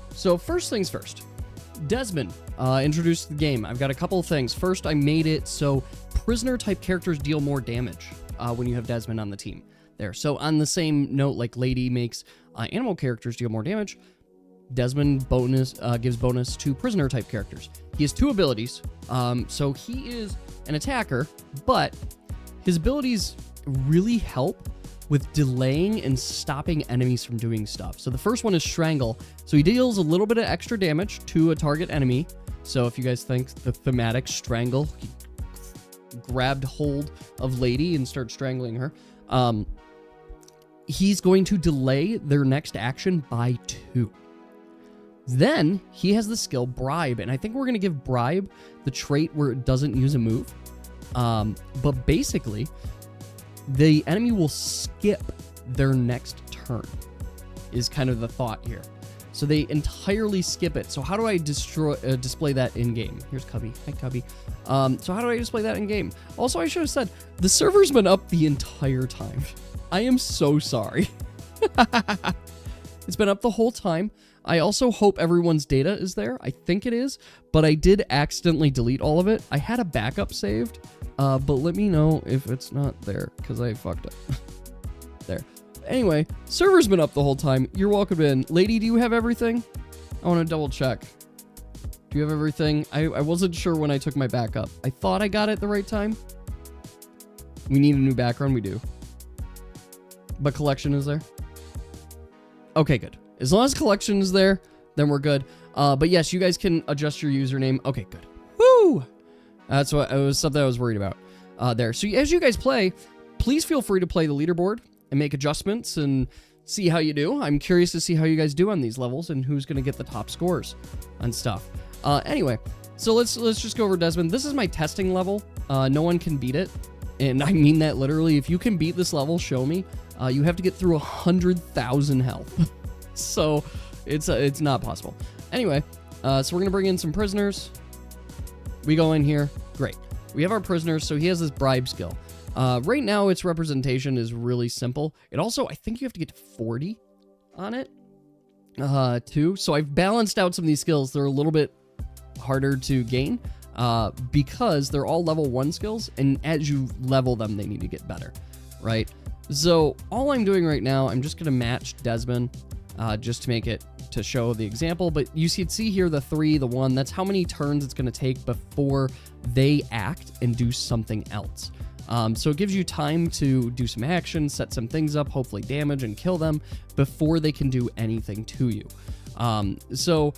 So first things first, Desmond introduced the game. I've got a couple of things. First, I made it so prisoner type characters deal more damage when you have Desmond on the team there. So on the same note, like Lady makes animal characters deal more damage, Desmond gives bonus to prisoner type characters. He has 2 abilities. So he is an attacker, but his abilities really help with delaying and stopping enemies from doing stuff. So the first one is Strangle. So he deals a little bit of extra damage to a target enemy. So if you guys think the thematic Strangle, he grabbed hold of Lady and started strangling her. He's going to delay their next action by 2. Then he has the skill Bribe, and I think we're going to give Bribe the trait where it doesn't use a move. But basically, the enemy will skip their next turn, is kind of the thought here. So they entirely skip it. So how do I display that in game? Here's Cubby. Hi, Cubby. So how do I display that in game? Also, I should have said, the server's been up the entire time. I am so sorry. It's been up the whole time. I also hope everyone's data is there. I think it is, but I did accidentally delete all of it. I had a backup saved, but let me know if it's not there, because I fucked up. There. Anyway, server's been up the whole time. You're welcome in. Lady, do you have everything? I want to double check. Do you have everything? I wasn't sure when I took my backup. I thought I got it the right time. We need a new background. We do. But collection is there? Okay, good. As long as collection is there, then we're good. But yes, you guys can adjust your username. Okay, good. Woo! That's what it was, something I was worried about there. So as you guys play, please feel free to play the leaderboard and make adjustments and see how you do. I'm curious to see how you guys do on these levels and who's going to get the top scores and stuff. Anyway, so let's just go over Desmond. This is my testing level. No one can beat it. And I mean that literally. If you can beat this level, show me. You have to get through 100,000 health. So it's not possible. Anyway, so we're going to bring in some prisoners. We go in here. Great. We have our prisoners. So he has this bribe skill. Right now, its representation is really simple. It also, I think you have to get to 40 on it, too. So I've balanced out some of these skills. They're a little bit harder to gain, because they're all level 1 skills. And as you level them, they need to get better, right? So all I'm doing right now, I'm just going to match Desmond, just to make it, to show the example. But you can see here the 3, the 1, that's how many turns it's going to take before they act and do something else. So it gives you time to do some action, set some things up, hopefully damage and kill them before they can do anything to you. So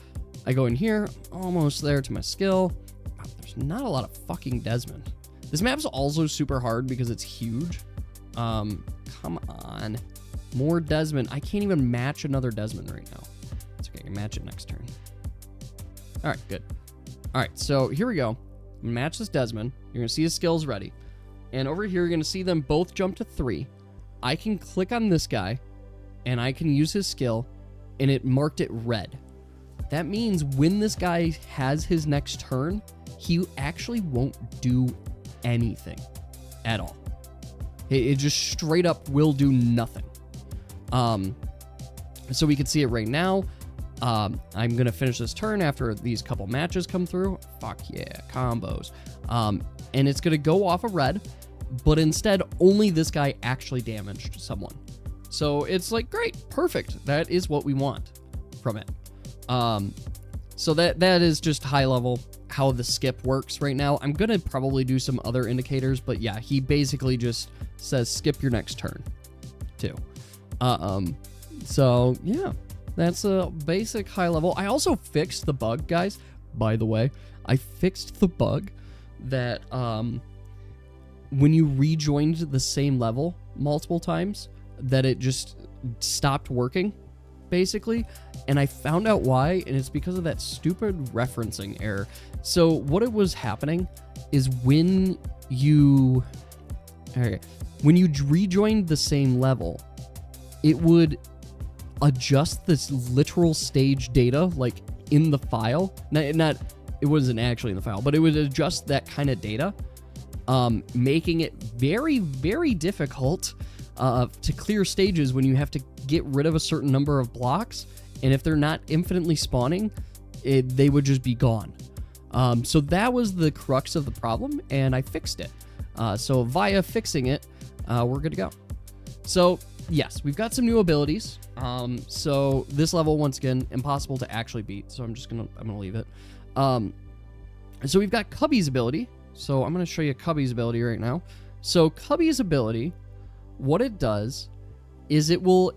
I go in here, almost there to my skill. Oh, there's not a lot of fucking Desmond. This map's also super hard because it's huge. Come on. More Desmond. I can't even match another Desmond right now. It's okay, I can match it next turn. All right, good. All right, so here we go. I'm gonna match this Desmond. You're gonna see his skills ready. And over here, you're going to see them both jump to 3. I can click on this guy, and I can use his skill, and it marked it red. That means when this guy has his next turn, he actually won't do anything at all. It just straight up will do nothing. So we can see it right now. I'm going to finish this turn after these couple matches come through. Fuck yeah, combos. And it's going to go off of red, but instead only this guy actually damaged someone. So it's like, great, perfect. That is what we want from it. So that is just high level how the skip works right now. I'm going to probably do some other indicators, but yeah, he basically just says skip your next turn too. So yeah, that's a basic high level. I also fixed the bug, guys, by the way. I fixed the bug that when you rejoined the same level multiple times, that it just stopped working, basically. And I found out why, and it's because of that stupid referencing error. So what it was happening is when you rejoined the same level, it would adjust this literal stage data like in the file. Not it wasn't actually in the file, but it would adjust that kind of data, making it very, very difficult to clear stages when you have to get rid of a certain number of blocks. And if they're not infinitely spawning, they would just be gone. So that was the crux of the problem, and I fixed it. So via fixing it, we're good to go. So yes, we've got some new abilities. So this level, once again, impossible to actually beat. So I'm gonna leave it. So we've got Cubby's ability. So I'm gonna show you Cubby's ability right now. So Cubby's ability, what it does is it will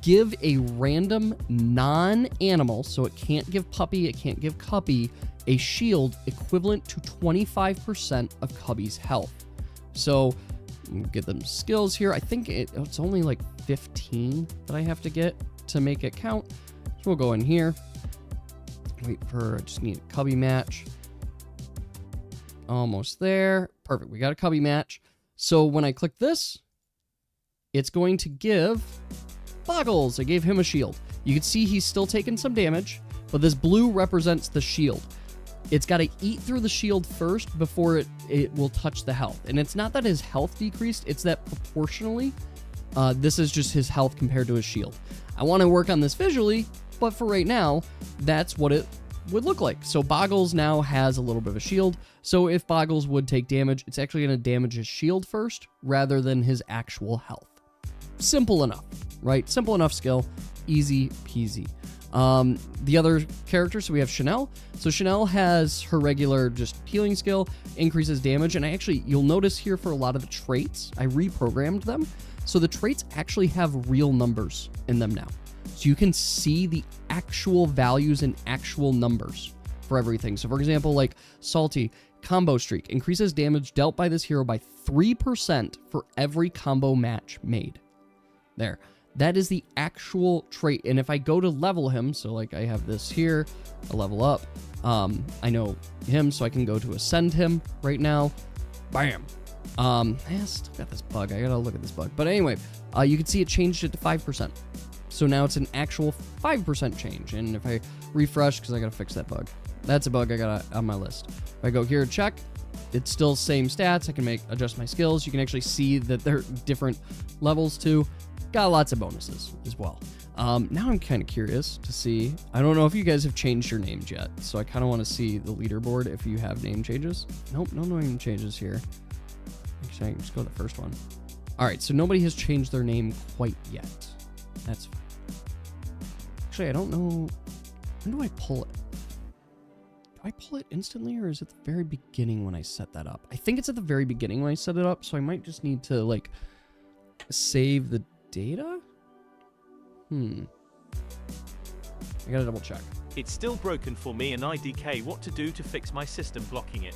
give a random non-animal, so it can't give Puppy, it can't give Cubby, a shield equivalent to 25% of Cubby's health. So get them skills here. I think it's only like 15 that I have to get to make it count. So we'll go in here. Wait for, I just need a Cubby match. Almost there. Perfect. We got a Cubby match. So when I click this, it's going to give Boggles. I gave him a shield. You can see he's still taking some damage, but this blue represents the shield. It's got to eat through the shield first before it will touch the health. And it's not that his health decreased, it's that proportionally, this is just his health compared to his shield. I want to work on this visually, but for right now, that's what it would look like. So Boggles now has a little bit of a shield. So if Boggles would take damage, it's actually going to damage his shield first rather than his actual health. Simple enough, right? Simple enough skill, easy peasy. The other characters, so we have Chanel. So Chanel has her regular just healing skill, increases damage, and you'll notice here for a lot of the traits, I reprogrammed them. So the traits actually have real numbers in them now. So you can see the actual values and actual numbers for everything. So for example, like Salty, combo streak, increases damage dealt by this hero by 3% for every combo match made. There. That is the actual trait. And if I go to level him, so like I have this here, a level up, I know him, so I can go to ascend him right now. Bam. I still got this bug. I gotta look at this bug. But anyway, you can see it changed it to 5%. So now it's an actual 5% change. And if I refresh, because I gotta fix that bug. That's a bug I got on my list. If I go here and check, it's still same stats. I can adjust my skills. You can actually see that they're different levels too. Got lots of bonuses as well. Now I'm kind of curious to see. I don't know if you guys have changed your names yet, so I kind of want to see the leaderboard if you have name changes. Nope, no name changes here. Actually, I can just go to the first one. All right, so nobody has changed their name quite yet. That's fine. Actually, I don't know. When do I pull it? Do I pull it instantly, or is it the very beginning when I set that up? I think it's at the very beginning when I set it up, so I might just need to like save the data? I gotta double check. It's still broken for me and IDK what to do to fix my system blocking it.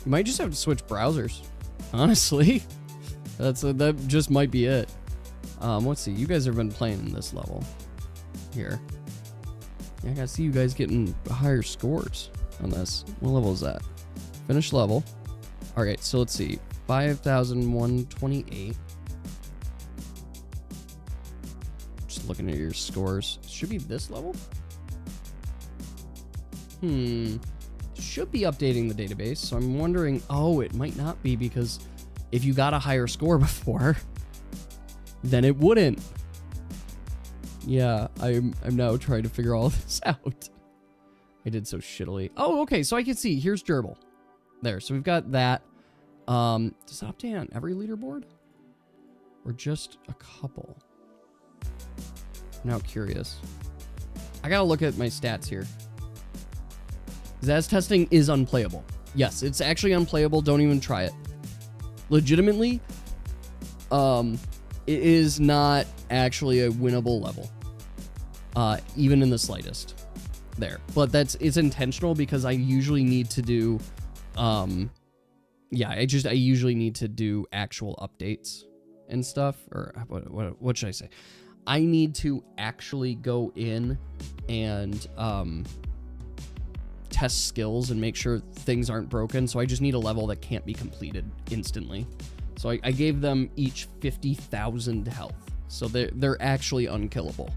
You might just have to switch browsers. Honestly. That just might be it. Let's see. You guys have been playing in this level. Here. Yeah, I gotta see you guys getting higher scores on this. What level is that? Finish level. Alright, so let's see. 5,128. Looking at your scores. Should be this level? Should be updating the database, so I'm wondering, oh, it might not be, because if you got a higher score before, then it wouldn't. Yeah, I'm now trying to figure all this out. I did so shittily. Oh, okay, so I can see, here's Gerbil. There, so we've got that. Does it update on every leaderboard? Or just a couple? I'm now curious. I gotta look at my stats here. Zaz testing is unplayable. Yes, it's actually unplayable. Don't even try it. Legitimately, it is not actually a winnable level. Even in the slightest. There. But it's intentional because I usually need to do I usually need to do actual updates and stuff. Or what should I say? I need to actually go in and test skills and make sure things aren't broken. So I just need a level that can't be completed instantly. So I gave them each 50,000 health. So they're actually unkillable.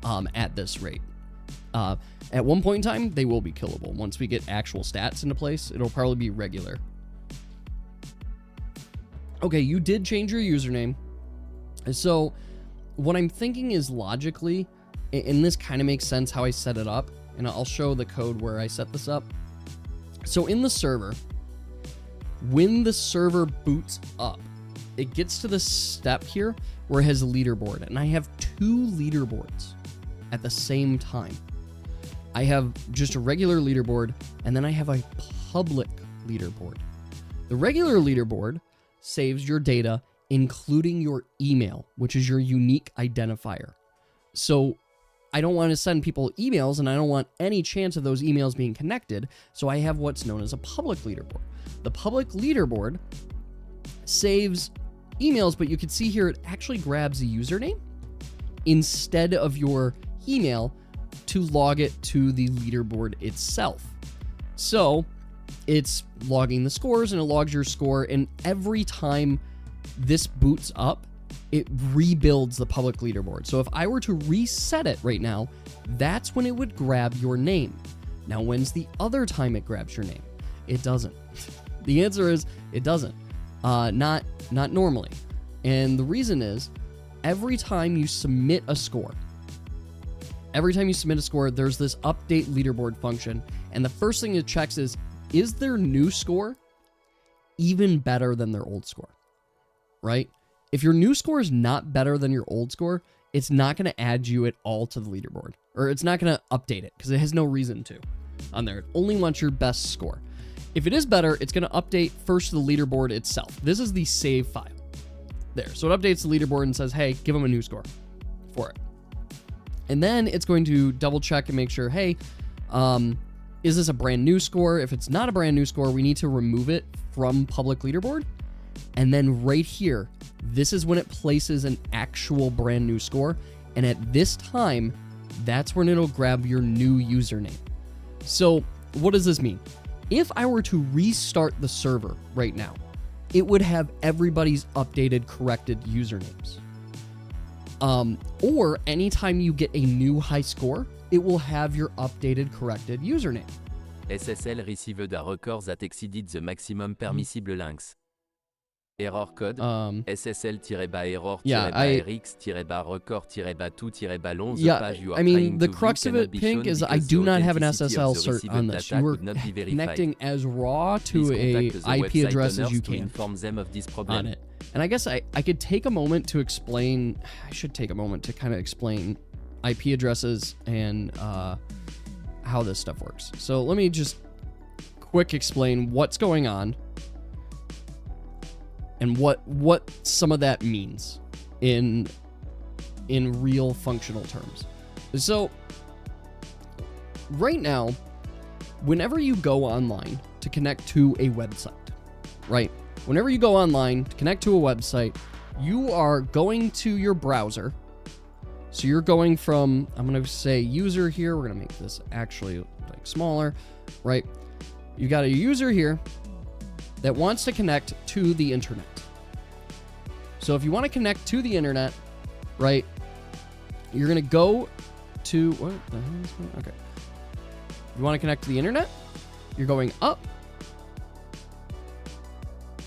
at this rate. At one point in time, they will be killable. Once we get actual stats into place, it'll probably be regular. Okay, you did change your username. So what I'm thinking is logically, and this kind of makes sense how I set it up, and I'll show the code where I set this up. So in the server, when the server boots up, it gets to this step here where it has a leaderboard, and I have 2 leaderboards at the same time. I have just a regular leaderboard, and then I have a public leaderboard. The regular leaderboard saves your data, including your email, which is your unique identifier. So I don't want to send people emails, and I don't want any chance of those emails being connected, so I have what's known as a public leaderboard. The public leaderboard saves emails, but you can see here it actually grabs a username instead of your email to log it to the leaderboard itself. So it's logging the scores, and it logs your score, and every time this boots up, it rebuilds the public leaderboard. So if I were to reset it right now, that's when it would grab your name. Now, when's the other time it grabs your name? It doesn't. The answer is it doesn't. Not normally. And the reason is every time you submit a score, there's this update leaderboard function, and the first thing it checks is their new score even better than their old score, right? If your new score is not better than your old score, it's not going to add you at all to the leaderboard, or it's not going to update it because it has no reason to on there. It only wants your best score. If it is better, it's going to update first the leaderboard itself. This is the save file there. So it updates the leaderboard and says, hey, give them a new score for it. And then it's going to double check and make sure, hey, is this a brand new score? If it's not a brand new score, we need to remove it from public leaderboard. And then right here, this is when it places an actual brand new score. And at this time, that's when it'll grab your new username. So what does this mean? If I were to restart the server right now, it would have everybody's updated, corrected usernames. Or anytime you get a new high score, it will have your updated, corrected username. SSL received a records that exceeded the maximum permissible length. Error code SSL-error-rx-record-2-11 page you are trying the crux of it, Pink, is I do not have an SSL cert on this. You are connecting as raw to a IP address as you can on it. And I guess I could take a moment to explain, I should take a moment to kind of explain IP addresses and how this stuff works. So let me just quick explain what's going on and what some of that means in real functional terms. So right now, whenever you go online to connect to a website, right? Whenever you go online to connect to a website, you are going to your browser. So you're going from, I'm going to say user here. We're going to make this actually like smaller, right? You got a user here that wants to connect to the internet. So if you want to connect to the internet, right, you're going to go to, what the hell is going on? Okay. You want to connect to the internet? You're going up.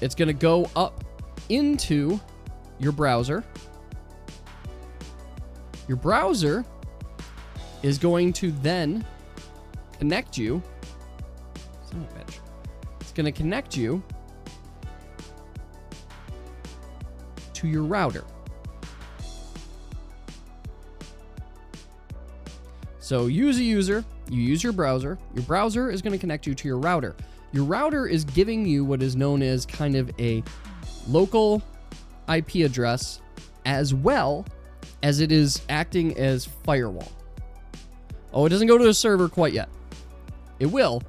It's going to go up into your browser. Your browser is going to then connect you. Son of a bitch. It's going to connect you to your router. So you as a user, you use your browser. Your browser is going to connect you to your router. Your router is giving you what is known as kind of a local IP address, as well as it is acting as firewall. Oh, it doesn't go to a server quite yet. It will,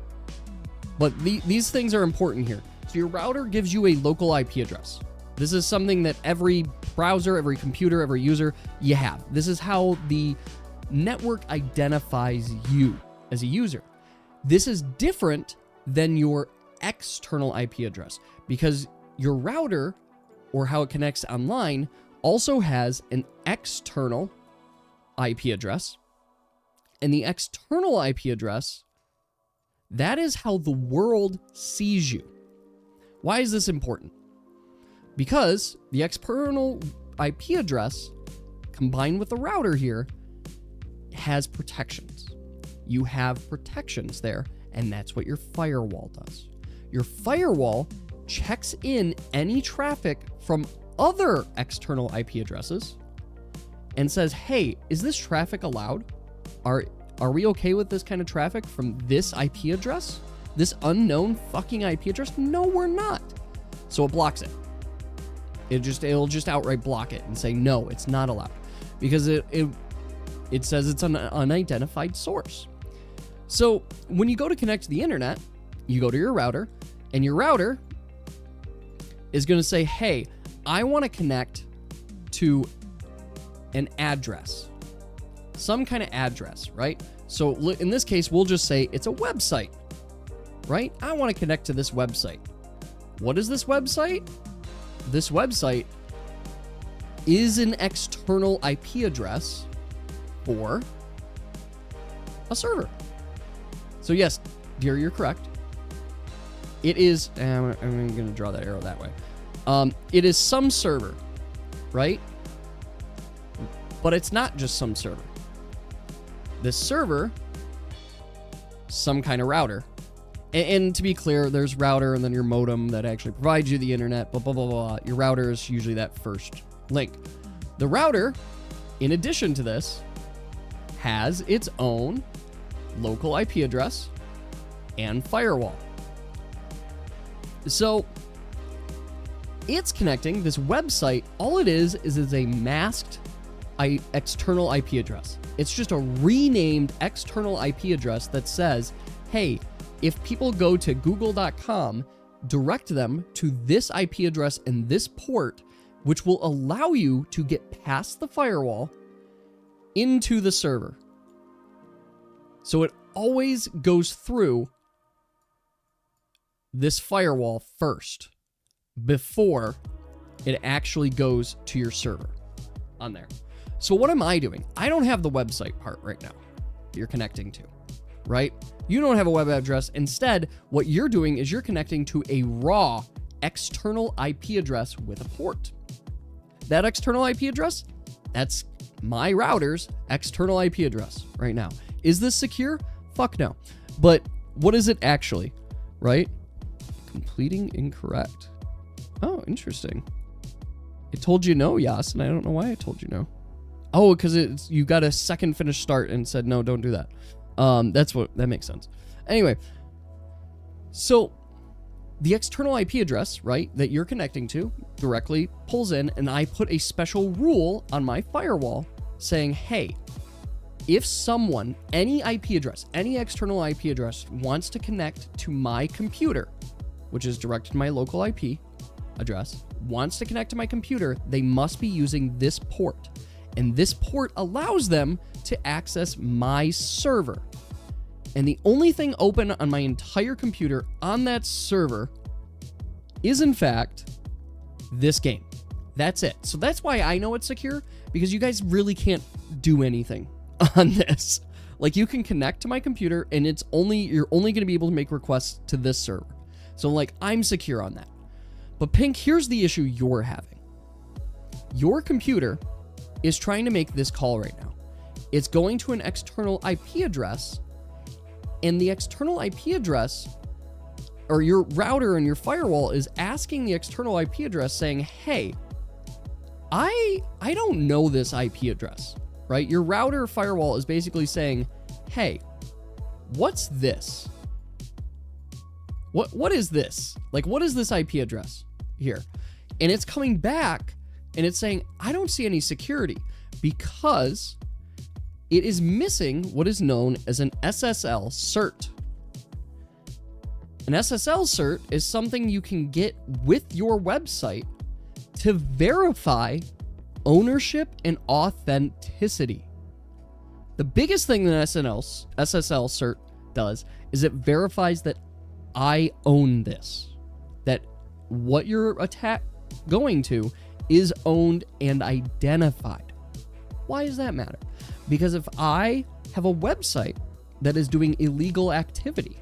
but these things are important here. So your router gives you a local IP address. This is something that every browser, every computer, every user, you have. This is how the network identifies you as a user. This is different than your external IP address, because your router, or how it connects online, also has an external IP address. And the external IP address, that is how the world sees you. Why is this important? Because the external IP address combined with the router here has protections. You have protections there, and that's what your firewall does. Your firewall checks in any traffic from other external IP addresses and says, hey, is this traffic allowed? Are we okay with this kind of traffic from this IP address? This unknown fucking IP address? No, we're not. So it blocks it. It'll just outright block it and say, no, it's not allowed. Because it says it's an unidentified source. So when you go to connect to the internet, you go to your router, and your router is going to say, hey, I want to connect to an address. Some kind of address, right? So in this case, we'll just say it's a website, right? I want to connect to this website. What is this website? This website is an external IP address for a server. So yes, dear, you're correct. It is, I'm going to draw that arrow that way. It is some server, right? But it's not just some server. This server, some kind of router. And to be clear, there's router and then your modem that actually provides you the internet, blah, blah, blah, blah. Your router is usually that first link. The router, in addition to this, has its own local IP address and firewall. So it's connecting this website. All it is a masked external IP address. It's just a renamed external IP address that says, hey, if people go to google.com, direct them to this IP address and this port, which will allow you to get past the firewall into the server. So it always goes through this firewall first before it actually goes to your server on there. So what am I doing? I don't have the website part right now you're connecting to, right? You don't have a web address. Instead, what you're doing is you're connecting to a raw external IP address with a port. That external IP address, that's my router's external IP address right now. Is this secure? Fuck no. But what is it actually, right? Completing incorrect. Oh, interesting. It told you no, Yas, and I don't know why I told you no. Oh, because you got a second finish start and said, no, don't do that. That makes sense. Anyway, so the external IP address, right, that you're connecting to directly pulls in, and I put a special rule on my firewall saying, hey, if someone, any IP address, any external IP address wants to connect to my computer, which is directed to my local IP address, wants to connect to my computer, they must be using this port. And this port allows them to access my server. And the only thing open on my entire computer on that server is, in fact, this game. That's it. So that's why I know it's secure, because you guys really can't do anything on this. Like, you can connect to my computer, and you're only going to be able to make requests to this server. So, like, I'm secure on that. But Pink, here's the issue you're having. Your computer is trying to make this call right now. It's going to an external IP address, and the external IP address, or your router and your firewall, is asking the external IP address saying, hey, I don't know this IP address, right? Your router firewall is basically saying, hey, what's this? What is this? Like, what is this IP address here? And it's coming back and it's saying, I don't see any security, because it is missing what is known as an SSL cert. An SSL cert is something you can get with your website to verify ownership and authenticity. The biggest thing that SSL cert does is it verifies that I own this, that what you're going to is owned and identified. Why does that matter? Because if I have a website that is doing illegal activity,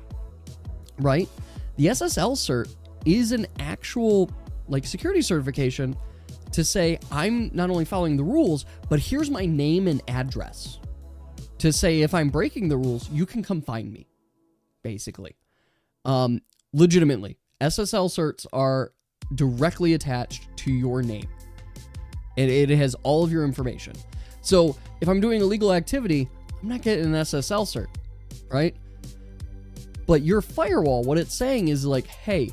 right? The SSL cert is an actual like security certification to say I'm not only following the rules, but here's my name and address. To say if I'm breaking the rules, you can come find me, basically. Legitimately, SSL certs are directly attached to your name. It has all of your information. So if I'm doing illegal activity, I'm not getting an SSL cert, right? But your firewall, what it's saying is like, hey,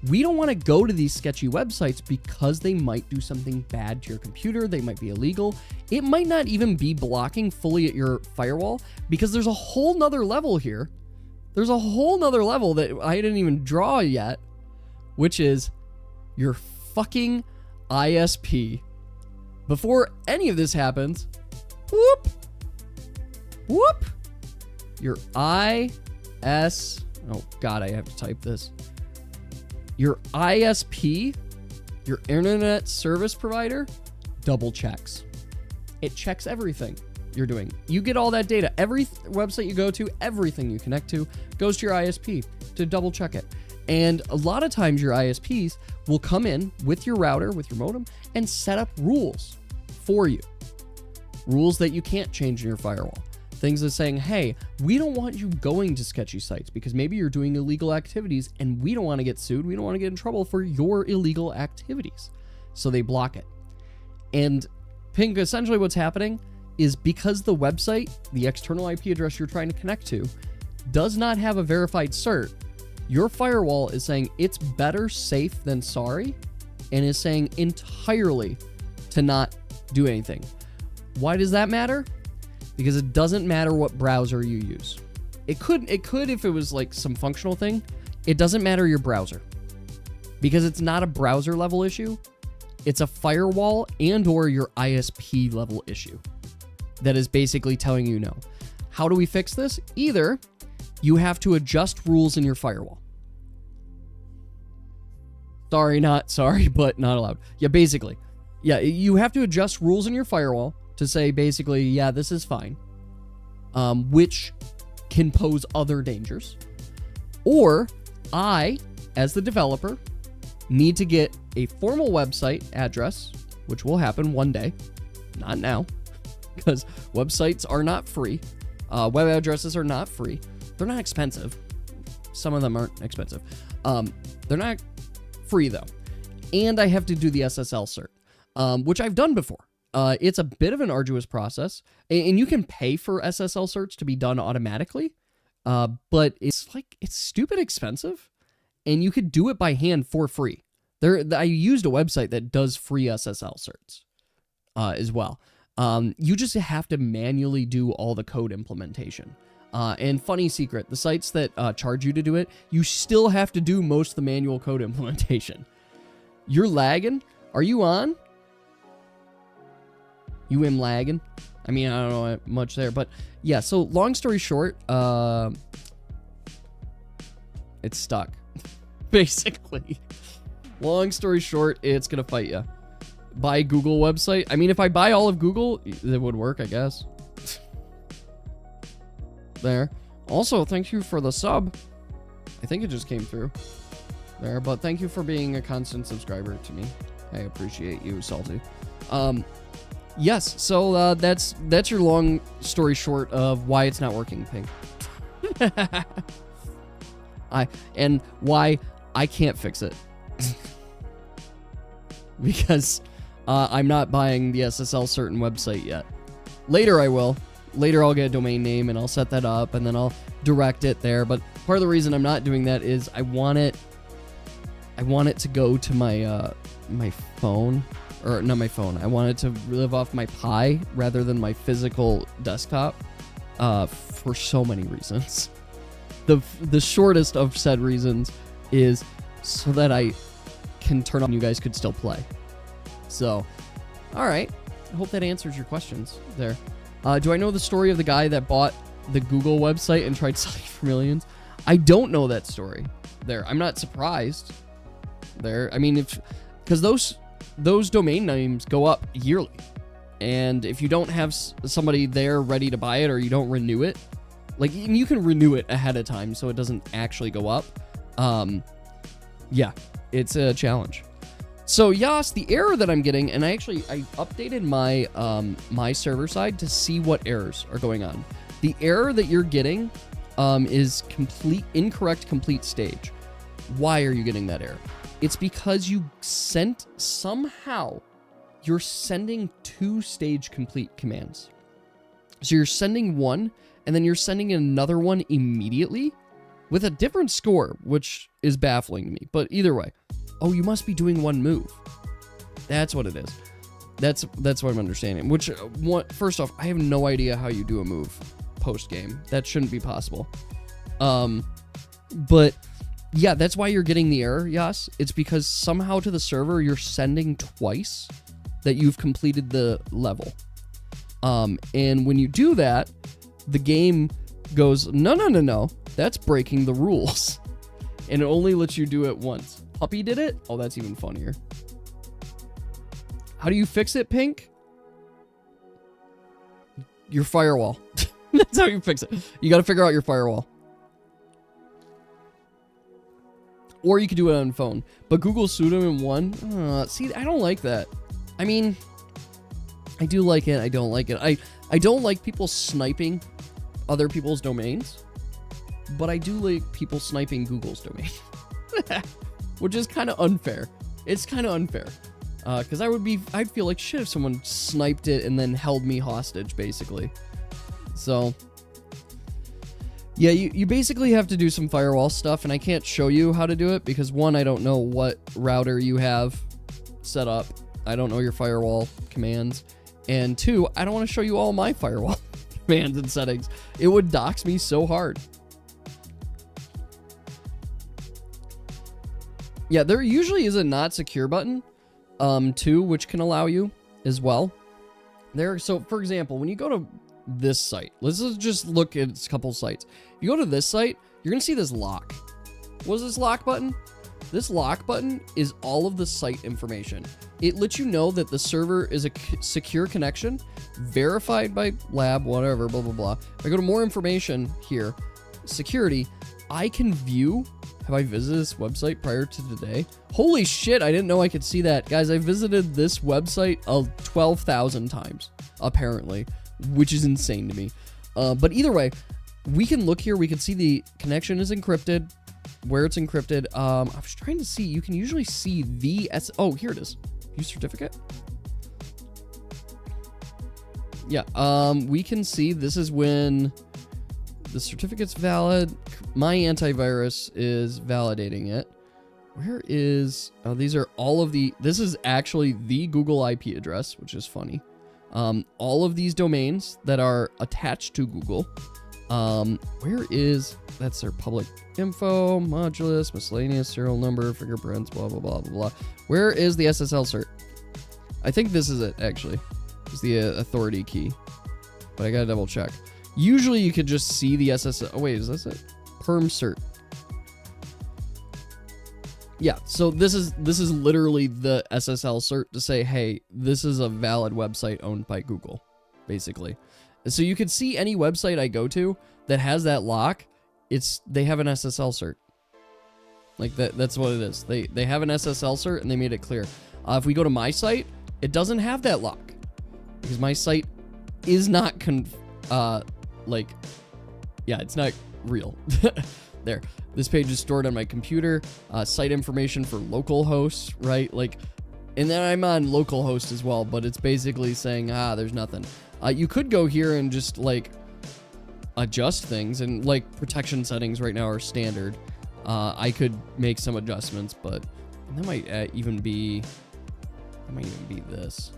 we don't want to go to these sketchy websites because they might do something bad to your computer. They might be illegal. It might not even be blocking fully at your firewall because there's a whole nother level here. There's a whole nother level that I didn't even draw yet, which is your fucking ISP. Before any of this happens, whoop, whoop, your oh God, I have to type this. Your ISP, your internet service provider, double checks. It checks everything you're doing. You get all that data. Every website you go to, everything you connect to goes to your ISP to double check it. And a lot of times your ISPs will come in with your router, with your modem, and set up rules for you. Rules that you can't change in your firewall. Things that saying, hey, we don't want you going to sketchy sites because maybe you're doing illegal activities and we don't want to get sued. We don't want to get in trouble for your illegal activities. So they block it. And Pink, essentially what's happening is because the website, the external IP address you're trying to connect to, does not have a verified cert, your firewall is saying it's better safe than sorry and is saying entirely to not do anything. Why does that matter? Because it doesn't matter what browser you use. It could if it was like some functional thing. It doesn't matter your browser. Because it's not a browser level issue. It's a firewall and or your ISP level issue. That is basically telling you no. How do we fix this? Either you have to adjust rules in your firewall. Sorry, not sorry, but not allowed. Yeah, basically. Yeah, you have to adjust rules in your firewall to say basically, yeah, this is fine, which can pose other dangers. Or I, as the developer, need to get a formal website address, which will happen one day, not now, because websites are not free. Web addresses are not free. They're not expensive. Some of them aren't expensive. They're not free though. And I have to do the SSL cert, which I've done before. It's a bit of an arduous process, and you can pay for SSL certs to be done automatically, but it's stupid expensive, and you could do it by hand for free. I used a website that does free SSL certs as well. You just have to manually do all the code implementation. And funny secret, the sites that charge you to do it, you still have to do most of the manual code implementation. You're lagging? Are you on? You am lagging? I mean, I don't know much there, but yeah, so long story short, it's stuck. Basically. Long story short, it's gonna fight you. Buy Google website. I mean, if I buy all of Google, it would work, I guess. There. Also, thank you for the sub. I think it just came through. There, but thank you for being a constant subscriber to me. I appreciate you, Salty. Yes, so that's your long story short of why it's not working, Pink. And why I can't fix it. Because I'm not buying the SSL certain website yet. Later I will. Later I'll get a domain name and I'll set that up and then I'll direct it there. But part of the reason I'm not doing that is I want it to go to my my phone. Or not my phone. I want it to live off my Pi rather than my physical desktop for so many reasons. The shortest of said reasons is so that I can turn on, you guys could still play. So, all right. I hope that answers your questions there. Do I know the story of the guy that bought the Google website and tried selling for millions? I don't know that story there. I'm not surprised there. I mean, because those domain names go up yearly. And if you don't have somebody there ready to buy it, or you don't renew it, like, and you can renew it ahead of time so it doesn't actually go up. Yeah, it's a challenge. So Yas, the error that I'm getting, and I updated my my server side to see what errors are going on. The error that you're getting is incorrect complete stage. Why are you getting that error? It's because somehow you're sending 2 stage complete commands. So you're sending one, and then you're sending another one immediately with a different score, which is baffling to me. But either way, oh, you must be doing one move. That's what it is. That's what I'm understanding. Which, first off, I have no idea how you do a move post-game. That shouldn't be possible. But yeah, that's why you're getting the error, Yas. It's because somehow to the server, you're sending twice that you've completed the level. And when you do that, the game goes, no, that's breaking the rules. And it only lets you do it once. Puppy did it? Oh, that's even funnier. How do you fix it, Pink? Your firewall. That's how you fix it. You got to figure out your firewall. Or you could do it on phone. But Google pseudo in one. See, I don't like that. I mean, I do like it. I don't like it. I don't like people sniping other people's domains. But I do like people sniping Google's domain. Which is kind of unfair. It's kind of unfair. Because I'd feel like shit if someone sniped it and then held me hostage, basically. So, yeah, you basically have to do some firewall stuff, and I can't show you how to do it because, one, I don't know what router you have set up. I don't know your firewall commands. And two, I don't want to show you all my firewall commands and settings. It would dox me so hard. Yeah, there usually is a not secure button, too, which can allow you as well. So, for example, when you go to this site, let's just look at a couple sites. If you go to this site, you're going to see this lock. What is this lock button? This lock button is all of the site information. It lets you know that the server is a secure connection, verified by lab, whatever, blah, blah, blah. If I go to more information here, security, I can view. Have I visited this website prior to today? Holy shit, I didn't know I could see that. Guys, I visited this website 12,000 times, apparently, which is insane to me. But either way, we can look here. We can see the connection is encrypted, where it's encrypted. I was trying to see. You can usually see the Oh, here it is. View certificate. Yeah, we can see this is when the certificate's valid. My antivirus is validating it. Where is... Oh, these are all of the... This is actually the Google IP address, which is funny. All of these domains that are attached to Google. Where is... That's their public info, modulus, miscellaneous, serial number, fingerprints, blah, blah, blah, blah, blah. Where is the SSL cert? I think this is it, actually. It's the authority key. But I gotta double check. Usually you could just see the SSL... Oh, wait, is this it? Perm cert. Yeah, so this is literally the SSL cert to say, hey, this is a valid website owned by Google, basically. So you could see any website I go to that has that lock, they have an SSL cert. Like that's what it is. They have an SSL cert and they made it clear. If we go to my site, it doesn't have that lock because my site is not it's not real. There. This page is stored on my computer. Site information for local hosts, right? Like, and then I'm on localhost as well, but it's basically saying, there's nothing. You could go here and just like adjust things, and like protection settings right now are standard. I could make some adjustments, but that might even be this.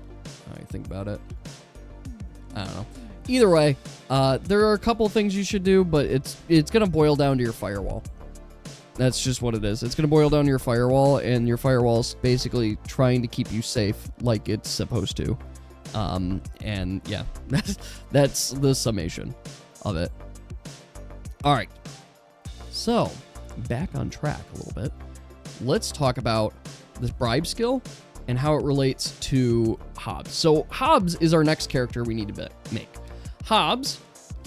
I think about it. I don't know. Either way, there are a couple things you should do, but it's gonna boil down to your firewall. That's just what it is. It's gonna boil down to your firewall, and your firewall's basically trying to keep you safe like it's supposed to. And yeah, that's the summation of it. All right, so back on track a little bit. Let's talk about this bribe skill. and how it relates to Hobbs. So Hobbs is our next character we need to make. Hobbs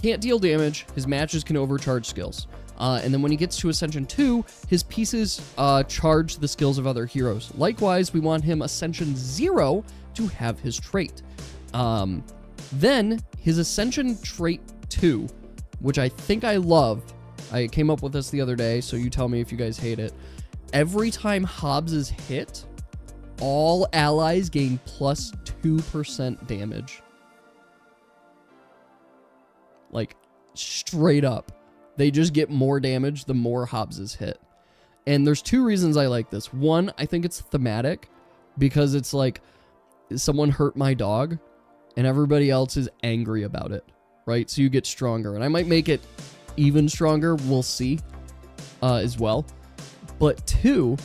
can't deal damage. His matches can overcharge skills. And then when he gets to Ascension 2, his pieces charge the skills of other heroes. Likewise, we want him Ascension 0 to have his trait. Then his Ascension trait 2, which I think I love. I came up with this the other day, so you tell me if you guys hate it. Every time Hobbs is hit, all allies gain plus 2% damage. Like, straight up. They just get more damage the more Hobbs is hit. And there's two reasons I like this. One, I think it's thematic, because it's like, someone hurt my dog, and everybody else is angry about it, right? So you get stronger. And I might make it even stronger, we'll see, as well. But two,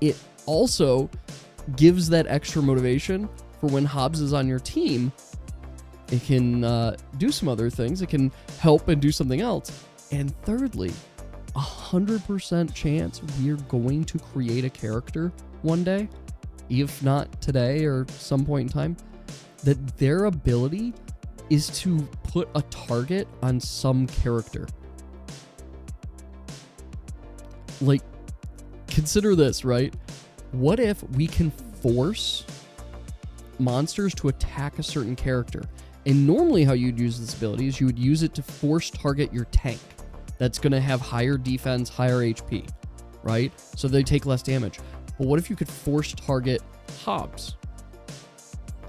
it also gives that extra motivation for when Hobbs is on your team. It can do some other things. It can help and do something else. And thirdly, 100% chance we're going to create a character one day, if not today or some point in time, that their ability is to put a target on some character. Like, consider this, right? What if we can force monsters to attack a certain character? And normally how you'd use this ability is you would use it to force target your tank. That's going to have higher defense, higher HP, right? So they take less damage. But what if you could force target Hobbs?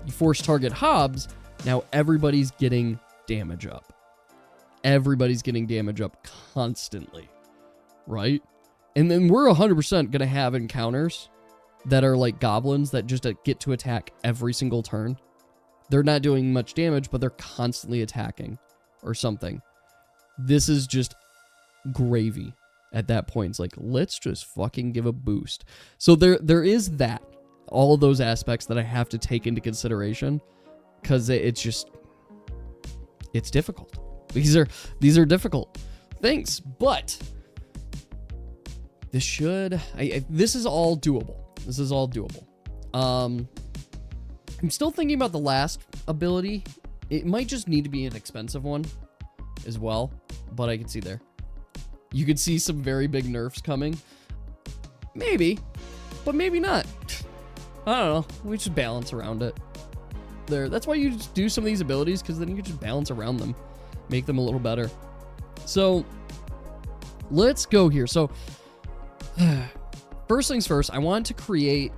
You force target Hobbs, now everybody's getting damage up. Everybody's getting damage up constantly, right? And then we're 100% going to have encounters that are like goblins that just get to attack every single turn. They're not doing much damage, but they're constantly attacking or something. This is just gravy at that point. It's like, let's just fucking give a boost. So there is that. All of those aspects that I have to take into consideration, because it's difficult. These are difficult things, but this is all doable. This is all doable. I'm still thinking about the last ability. It might just need to be an expensive one as well, but I can see there. You could see some very big nerfs coming. Maybe, but maybe not. I don't know. We just balance around it. That's why you just do some of these abilities, because then you can just balance around them, make them a little better. So let's go here. So first things first, I want to create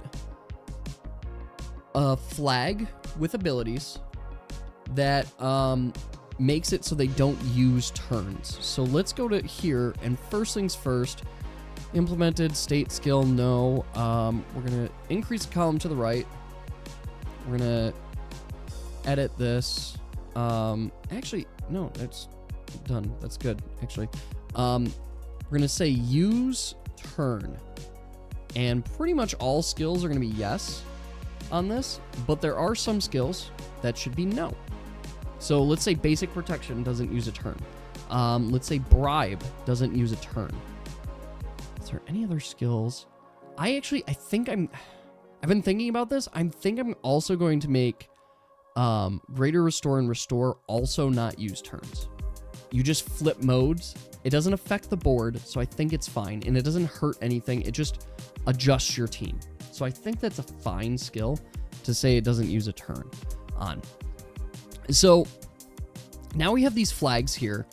a flag with abilities that makes it so they don't use turns. So let's go to here, and first things first, implemented state skill, no. We're gonna increase the column to the right. We're gonna edit this. Actually, no, that's done. That's good, actually. We're gonna say use turn, and pretty much all skills are gonna be yes on this, but there are some skills that should be no. So let's say basic protection doesn't use a turn. Let's say bribe doesn't use a turn. Is there any other skills? I've been thinking about this. I think I'm also going to make greater restore and restore also not use turns. You just flip modes. It doesn't affect the board, so I think it's fine. And it doesn't hurt anything. It just adjusts your team. So I think that's a fine skill to say it doesn't use a turn on. So now we have these flags here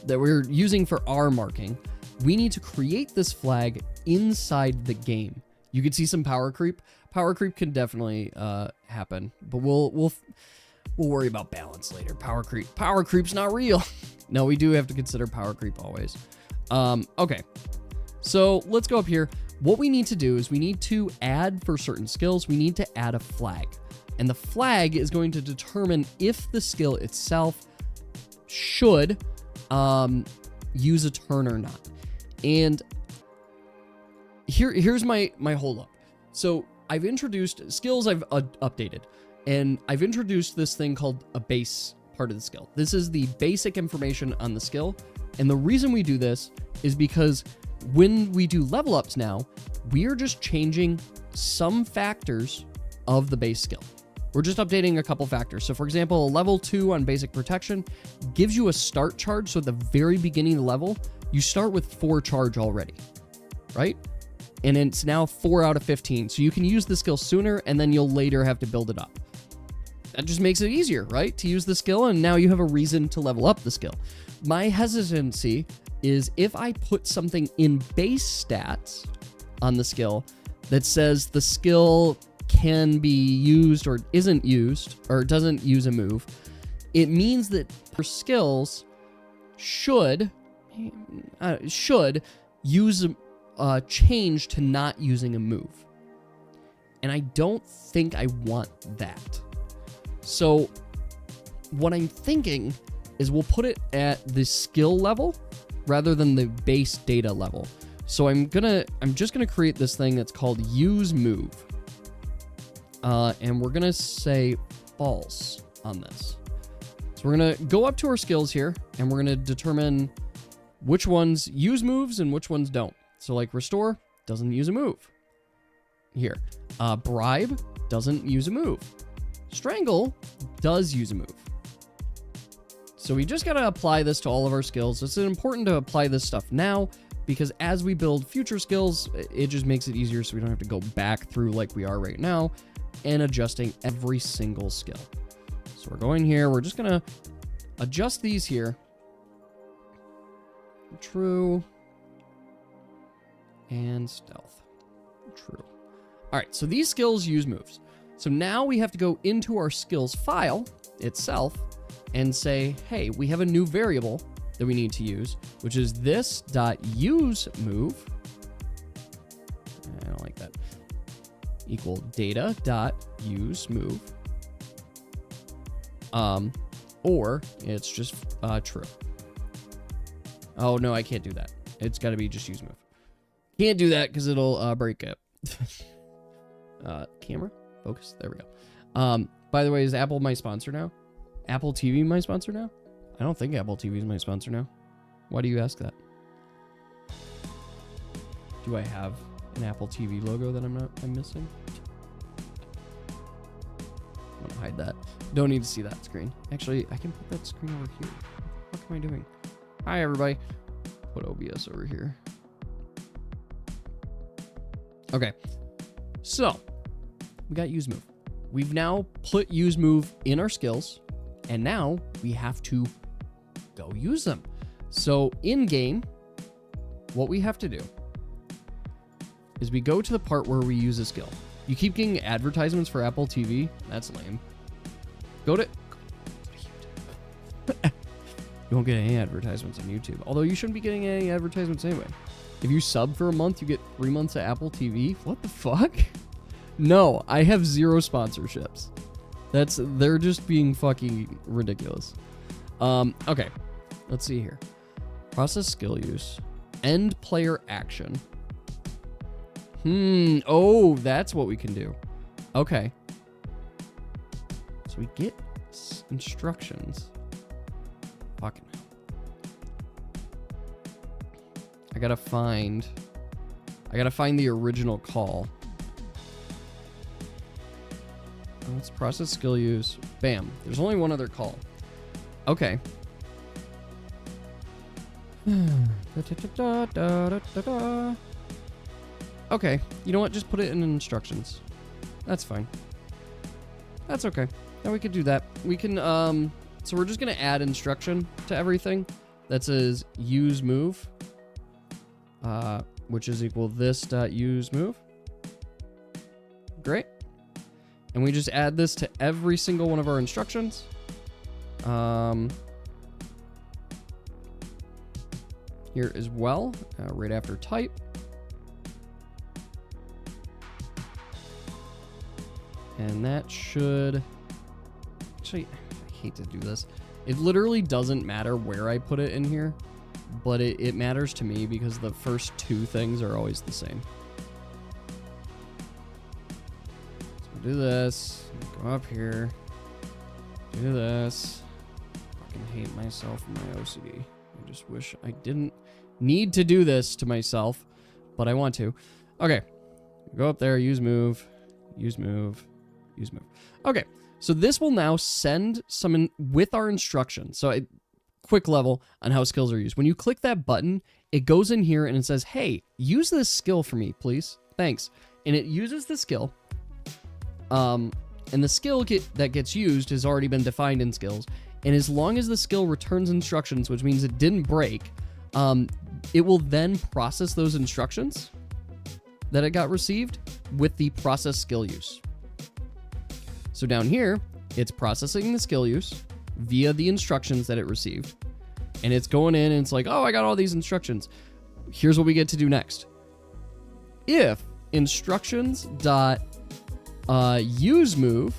that we're using for our marking. We need to create this flag inside the game. You can see some power creep. Power creep can definitely happen, but we'll worry about balance later. Power creep's not real. No, we do have to consider power creep always. Okay, so let's go up here. What we need to do is we need to add, for certain skills, we need to add a flag. And the flag is going to determine if the skill itself should use a turn or not. And here's my hold up. So I've introduced skills, I've updated, and I've introduced this thing called a base part of the skill. This is the basic information on the skill. And the reason we do this is because when we do level ups now, we are just changing some factors of the base skill. We're just updating a couple factors. So for example, level 2 on basic protection gives you a start charge. So at the very beginning of the level, you start with 4 charge already, right? And it's now 4 out of 15. So you can use the skill sooner and then you'll later have to build it up. That just makes it easier, right? To use the skill, and now you have a reason to level up the skill. My hesitancy is if I put something in base stats on the skill that says the skill can be used or isn't used or doesn't use a move, it means that your skills should use a change to not using a move. And I don't think I want that. So what I'm thinking is we'll put it at the skill level rather than the base data level. So I'm just gonna create this thing that's called use move. And we're gonna say false on this. So we're gonna go up to our skills here and we're gonna determine which ones use moves and which ones don't. So like restore doesn't use a move. Here, bribe doesn't use a move. Strangle does use a move. So we just gotta apply this to all of our skills. It's important to apply this stuff now because as we build future skills, it just makes it easier so we don't have to go back through like we are right now and adjusting every single skill. So we're going here. We're just gonna adjust these here. True. And stealth. True. All right, so these skills use moves. So now we have to go into our skills file itself and say, hey, we have a new variable that we need to use, which is this.use move. I don't like that. Equal data.use move. Or it's just true. Oh, no, I can't do that. It's got to be just use move. Can't do that because it'll break it. Camera? Focus? There we go. By the way, is Apple my sponsor now? Apple TV my sponsor now? I don't think Apple TV is my sponsor now. Why do you ask that? Do I have an Apple TV logo that I'm missing? I'm gonna hide that. Don't need to see that screen. Actually, I can put that screen over here. What am I doing? Hi, everybody. Put OBS over here. Okay. So, we got use move. We've now put use move in our skills, and now we have to go use them. So in game, what we have to do is we go to the part where we use a skill. You keep getting advertisements for Apple TV. That's lame. Go to YouTube. You won't get any advertisements on YouTube. Although you shouldn't be getting any advertisements anyway. If you sub for a month, you get 3 months of Apple TV. What the fuck? No, I have 0 sponsorships. They're just being fucking ridiculous. Okay. Let's see here. Process skill use. End player action. Oh, that's what we can do. Okay. So we get instructions. Fucking hell. I gotta find the original call. Let's process skill use. Bam. There's only one other call. Okay. Okay. You know what? Just put it in instructions. That's fine. That's okay. Now we could do that. We can, so we're just going to add instruction to everything that says use move, which is equal this.use move. Great. And we just add this to every single one of our instructions. Here as well, right after type. And that should... Actually, I hate to do this. It literally doesn't matter where I put it in here, but it matters to me because the first 2 things are always the same. Do this, go up here, do this. Fucking hate myself and my OCD. I just wish I didn't need to do this to myself, but I want to. Okay, Go up there, use move. Okay, so this will now send some with our instructions. So quick level on how skills are used. When you click that button, it goes in here and it says, hey, use this skill for me, please. Thanks. And it uses the skill. And the skill that gets used has already been defined in skills. And as long as the skill returns instructions, which means it didn't break, it will then process those instructions that it got received with the process skill use. So down here, it's processing the skill use via the instructions that it received. And it's going in and it's like, oh, I got all these instructions. Here's what we get to do next. If instructions dot use move,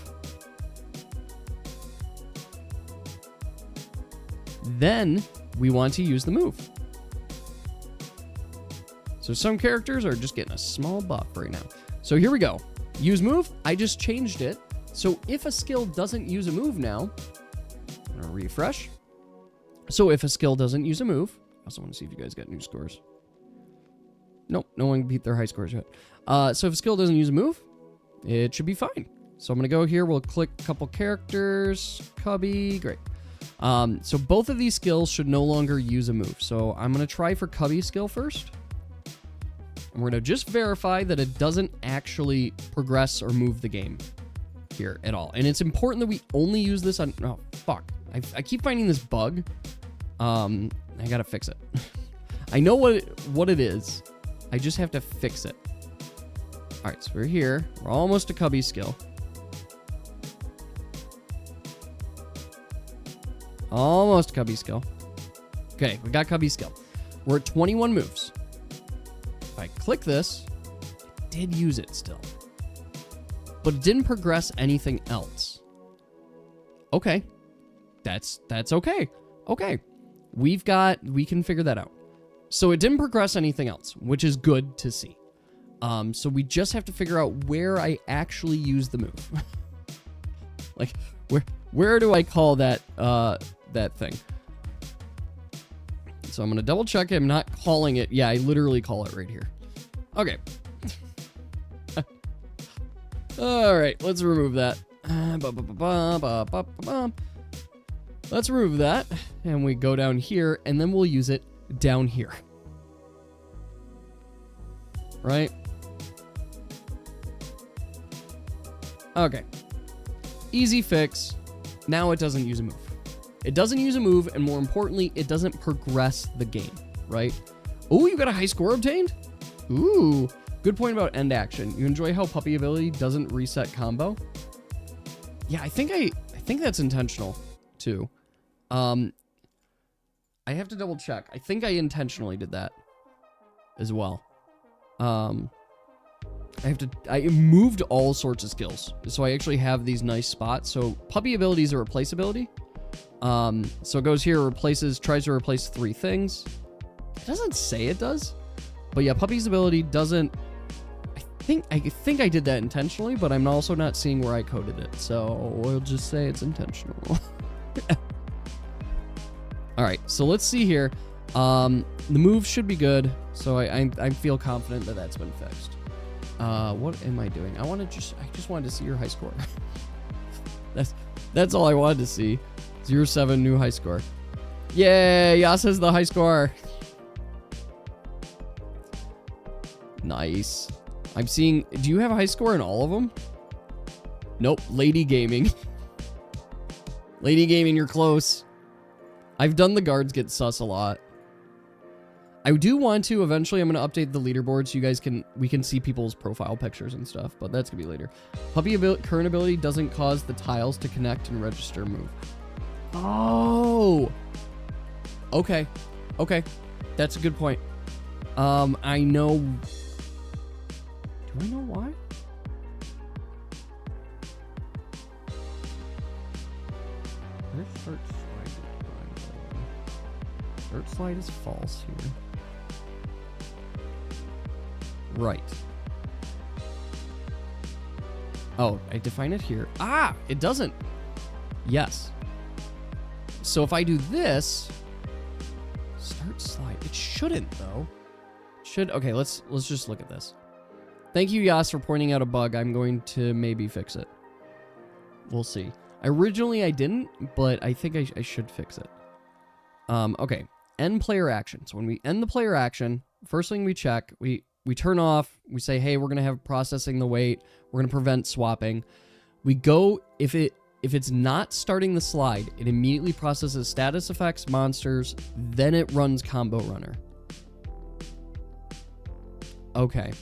then we want to use the move. So some characters are just getting a small buff right now. So here we go. Use move. I just changed it. So if a skill doesn't use a move now, I'm gonna refresh. So if a skill doesn't use a move, I also want to see if you guys got new scores. Nope, no one beat their high scores yet. So if a skill doesn't use a move, it should be fine. So I'm gonna go here. We'll click a couple characters. Cubby, great. So both of these skills should no longer use a move. So I'm gonna try for Cubby skill first. And we're gonna just verify that it doesn't actually progress or move the game here at all. And it's important that we only use this on, oh, fuck. I keep finding this bug. I gotta fix it. I know what it is. I just have to fix it. All right, so we're here. We're almost to Cubby skill. Almost Cubby skill. Okay, we got Cubby skill. We're at 21 moves. If I click this, it did use it still. But it didn't progress anything else. Okay. That's okay. Okay. We can figure that out. So it didn't progress anything else, which is good to see. So we just have to figure out where I actually use the move. Like, where do I call that thing? So I'm gonna double check. I'm not calling it. Yeah, I literally call it right here. Okay. All right, let's remove that. Let's remove that, and we go down here, and then we'll use it down here. Right? Okay. Easy fix. Now it doesn't use a move. It doesn't use a move, and more importantly, it doesn't progress the game, right? Oh, you got a high score obtained? Ooh. Good point about end action. You enjoy how puppy ability doesn't reset combo? Yeah, I think that's intentional, too. I have to double check. I think I intentionally did that as well. I moved all sorts of skills. So I actually have these nice spots. So puppy ability is a replace ability. So it goes here, tries to replace 3 things. It doesn't say it does. But yeah, puppy's ability doesn't... I think I did that intentionally, but I'm also not seeing where I coded it. So we'll just say it's intentional. All right, so let's see here. The move should be good. So I feel confident that that's been fixed. What am I doing? I just wanted to see your high score. That's all I wanted to see. 0-7 new high score. Yay, Yas has the high score. Nice. I'm seeing, do you have a high score in all of them? Nope, Lady Gaming. Lady Gaming, you're close. I've done the guards get sus a lot. I do want to, eventually I'm going to update the leaderboard so you guys we can see people's profile pictures and stuff, but that's going to be later. Puppy current ability doesn't cause the tiles to connect and register move. Oh! Okay. Okay. That's a good point. I know... Do I know why? Where's start slide? Start slide is false here. Right. Oh, I define it here. Ah, it doesn't. Yes. So if I do this, start slide. It shouldn't though. Should. Okay, let's just look at this. Thank you, Yas, for pointing out a bug. I'm going to maybe fix it. We'll see. Originally, I didn't, but I think I should fix it. Okay. End player action. So when we end the player action, first thing we check, we turn off, we say, hey, we're going to have processing the wait. We're going to prevent swapping. We go, if it's not starting the slide, it immediately processes status effects, monsters, then it runs combo runner. Okay.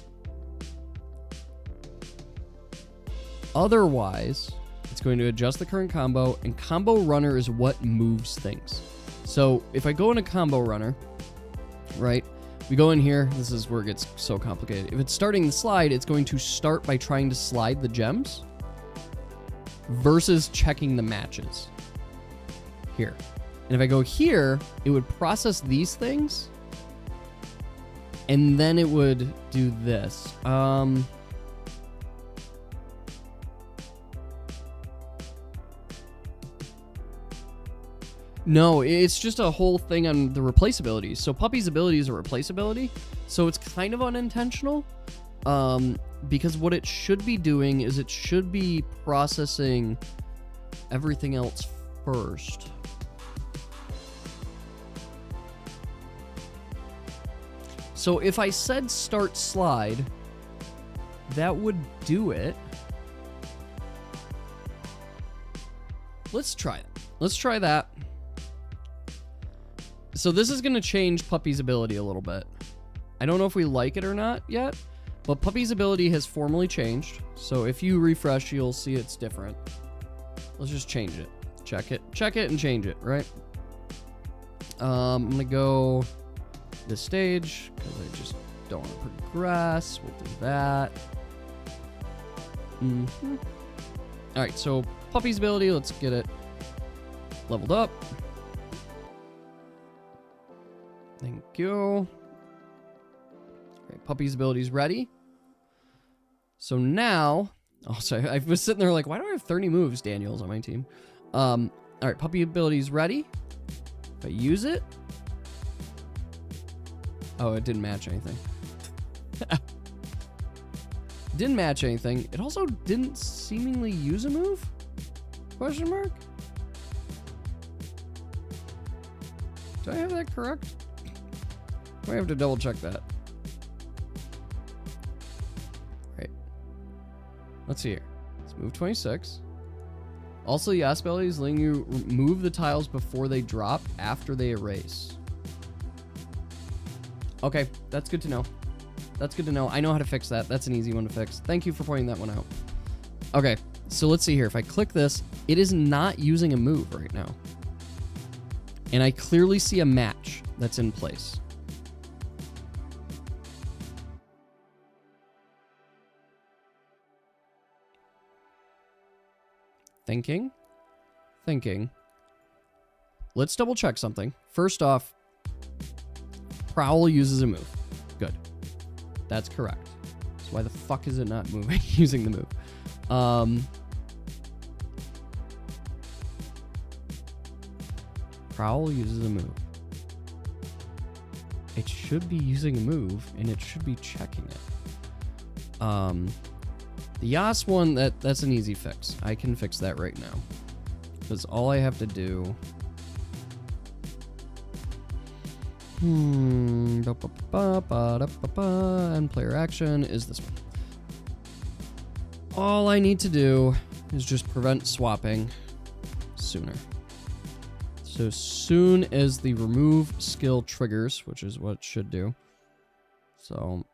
Otherwise, it's going to adjust the current combo, and combo runner is what moves things. So if I go into combo runner, right, we go in here, this is where it gets so complicated. If it's starting the slide, it's going to start by trying to slide the gems versus checking the matches here. And if I go here, it would process these things, and then it would do this. No, it's just a whole thing on the replaceability. So Puppy's ability is a replaceability, so it's kind of unintentional. Because what it should be doing is it should be processing everything else first. So if I said start slide, that would do it. Let's try it. Let's try that. So this is going to change Puppy's ability a little bit. I don't know if we like it or not yet, but Puppy's ability has formally changed. So if you refresh, you'll see it's different. Let's just change it. Check it and change it, right? I'm going to go this stage because I just don't want to progress. We'll do that. All right, so Puppy's ability, let's get it leveled up. Thank you. All right, Puppy's ability is ready. So now, oh, sorry, I was sitting there like, why do I have 30 moves, Daniel's on my team? All right, Puppy ability is ready. If I use it, oh, it didn't match anything. Didn't match anything. It also didn't seemingly use a move? Question mark? Do I have that correct? I have to double check that. Right. Let's see here. Let's move 26. Also, the Yas ability is letting you move the tiles before they drop after they erase. Okay, that's good to know. That's good to know. I know how to fix that. That's an easy one to fix. Thank you for pointing that one out. Okay, so let's see here. If I click this, it is not using a move right now. And I clearly see a match that's in place. Thinking. Let's double check something. First off, Prowl uses a move. Good. That's correct. So why the fuck is it not moving using the move? Prowl uses a move. It should be using a move, and it should be checking it. The Yas one, that's an easy fix. I can fix that right now. Because all I have to do... And player action is this one. All I need to do is just prevent swapping sooner. So soon as the remove skill triggers, which is what it should do. So...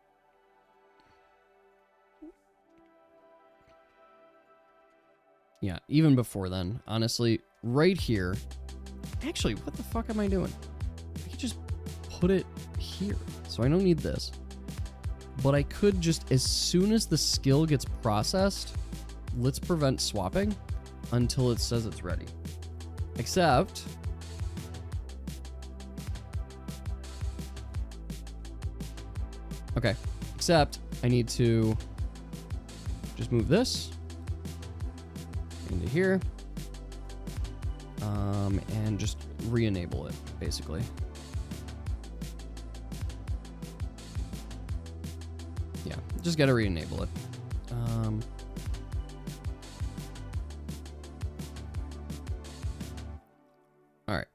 yeah, even before then, honestly, right here. Actually, what the fuck am I doing? I could just put it here. So I don't need this. But I could just, as soon as the skill gets processed, let's prevent swapping until it says it's ready. Except... okay, except I need to just move this into here, and just re-enable it, basically. Yeah, Just gotta re-enable it. All right.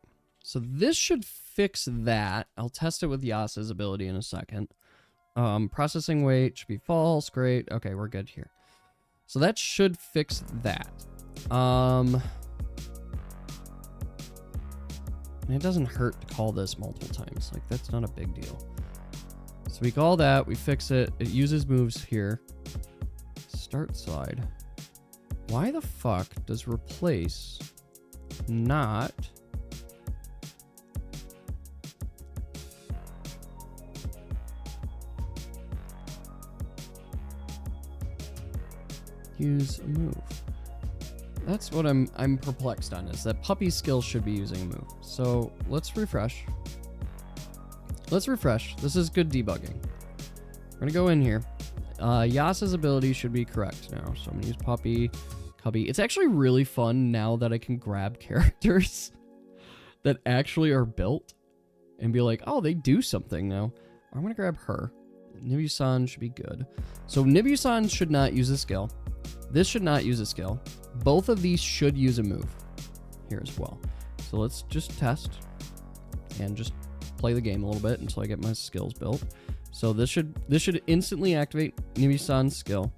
So this should fix that. I'll test it with Yasa's ability in a second. Processing weight should be false. Great. Okay, we're good here. So that should fix that. And it doesn't hurt to call this multiple times. Like, that's not a big deal. So we call that, we fix it. It uses moves here. Start slide. Why the fuck does replace not... use a move? That's what I'm perplexed on, is that puppy skill should be using a move. So let's refresh. Let's refresh. This is good debugging. We're gonna go in here. Yasa's ability should be correct now. So I'm gonna use puppy, cubby. It's actually really fun now that I can grab characters that actually are built and be like, oh, they do something now. I'm gonna grab her. Nibu-san should be good. So Nibu-san should not use a skill. This should not use a skill. Both of these should use a move here as well. So let's just test and just play the game a little bit until I get my skills built. So this should instantly activate Nibu-san's skill.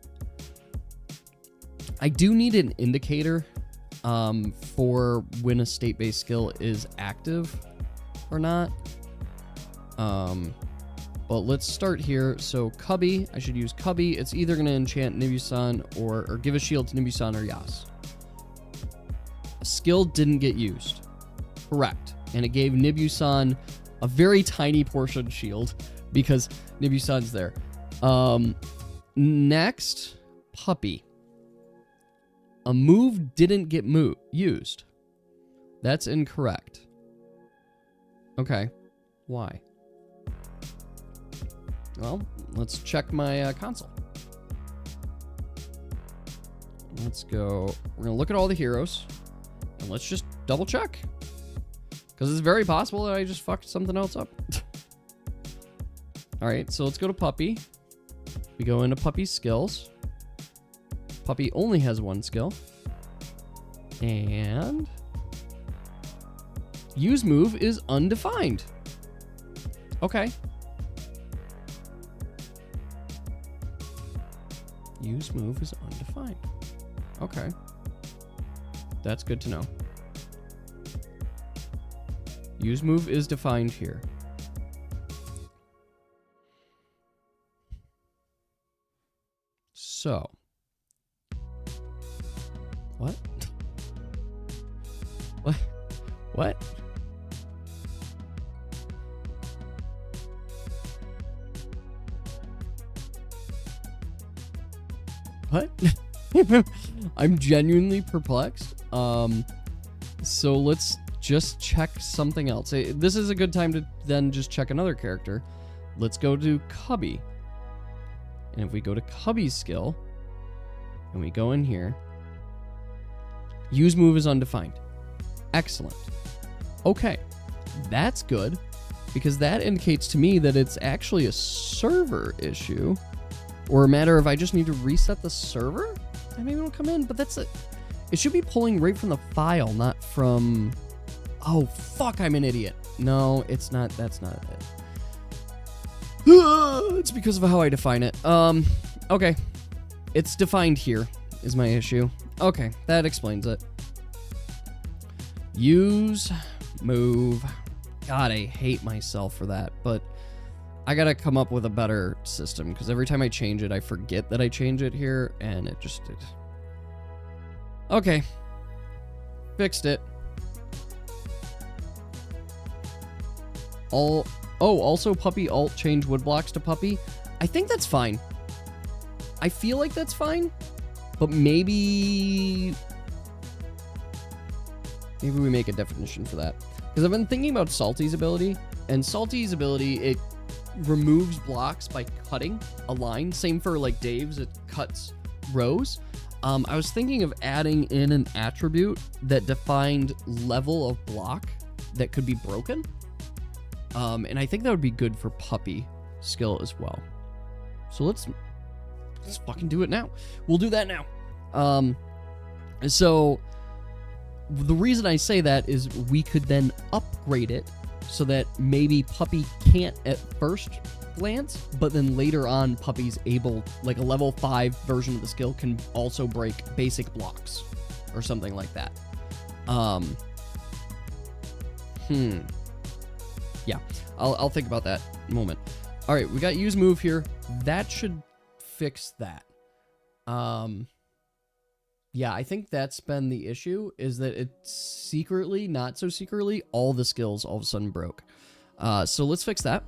I do need an indicator for when a state-based skill is active or not. But let's start here. So Cubby, I should use Cubby. It's either going to enchant Nibu-san or give a shield to Nibu-san or Yas. A skill didn't get used. Correct. And it gave Nibu-san a very tiny portion shield because Nibu-san's there. Next, Puppy. A move didn't get used. That's incorrect. Okay. Why? Well, let's check my console. Let's go. We're going to look at all the heroes. And let's just double check. Because it's very possible that I just fucked something else up. Alright, so let's go to Puppy. We go into Puppy's skills. Puppy only has one skill. And... use move is undefined. Okay. Use move is undefined. Okay. That's good to know. Use move is defined here. So. What? What? What? What? I'm genuinely perplexed. So let's just check something else. This is a good time to then just check another character. Let's go to Cubby. And if we go to Cubby's skill, and we go in here, use move is undefined. Excellent. Okay, that's good, because that indicates to me that it's actually a server issue, or a matter of I just need to reset the server, and maybe it'll come in, but that's it. It should be pulling right from the file, not from... Oh, fuck, I'm an idiot. No, it's not. That's not it. It's because of how I define it. Okay. It's defined here, is my issue. Okay, that explains it. Use, move. God, I hate myself for that, but I gotta come up with a better system, because every time I change it, I forget that I change it here, and it just... Okay. Fixed it. Also Puppy alt change wood blocks to Puppy. I think that's fine. I feel like that's fine, but maybe we make a definition for that. Because I've been thinking about Salty's ability, and Salty's ability, it removes blocks by cutting a line. Same for like Dave's, it cuts rows. I was thinking of adding in an attribute that defined level of block that could be broken. And I think that would be good for Puppy skill as well. So let's let's fucking do it now. We'll do that now. So the reason I say that is we could then upgrade it so that maybe Puppy can't at first glance, but then later on Puppy's able, like a level 5 version of the skill can also break basic blocks or something like that. Yeah, I'll think about that in a moment. All right, we got use move here. That should fix that. Yeah, I think that's been the issue, is that it's secretly, not so secretly, all the skills all of a sudden broke. So let's fix that.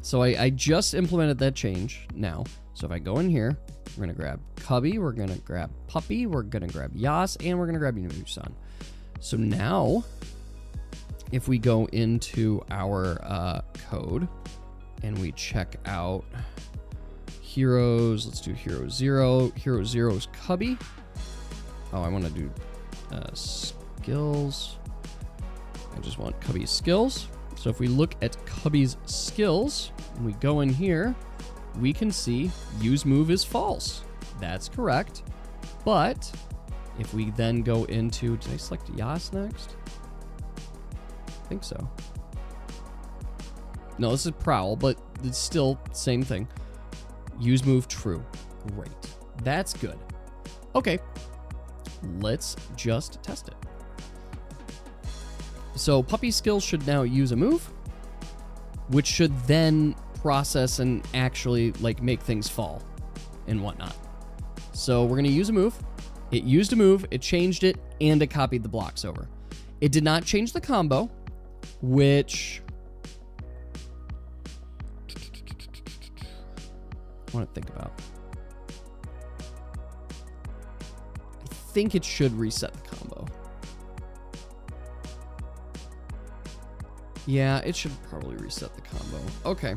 So I just implemented that change now. So if I go in here, we're going to grab Cubby, we're going to grab Puppy, we're going to grab Yas, and we're going to grab Yunusan. So now, if we go into our code and we check out heroes, let's do hero 0. Hero 0 is Cubby. Oh, I want to do skills. I just want Cubby's skills. So if we look at Cubby's skills, and we go in here, we can see use move is false. That's correct. But if we then go into, did I select Yas next? I think so. No, this is Prowl, but it's still same thing. Use move true. Great. That's good. Okay. Let's just test it. So Puppy's skills should now use a move, which should then process and actually like make things fall and whatnot. So we're going to use a move. It used a move, it changed it, and it copied the blocks over. It did not change the combo, which I want to think about. I think it should reset the combo. Yeah, it should probably reset the combo. Okay.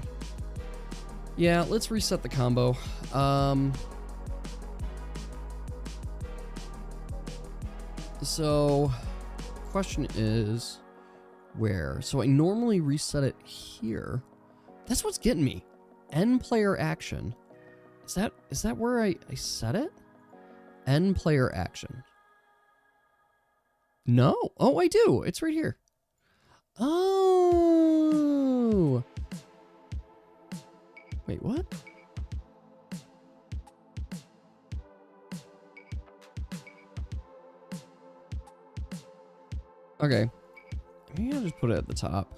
Yeah, let's reset the combo. So, question is where? So I normally reset it here. That's what's getting me. End player action. Is that where I set it? End player action. No. Oh, I do. It's right here. Oh. Wait, what? Okay. Maybe I'll just put it at the top.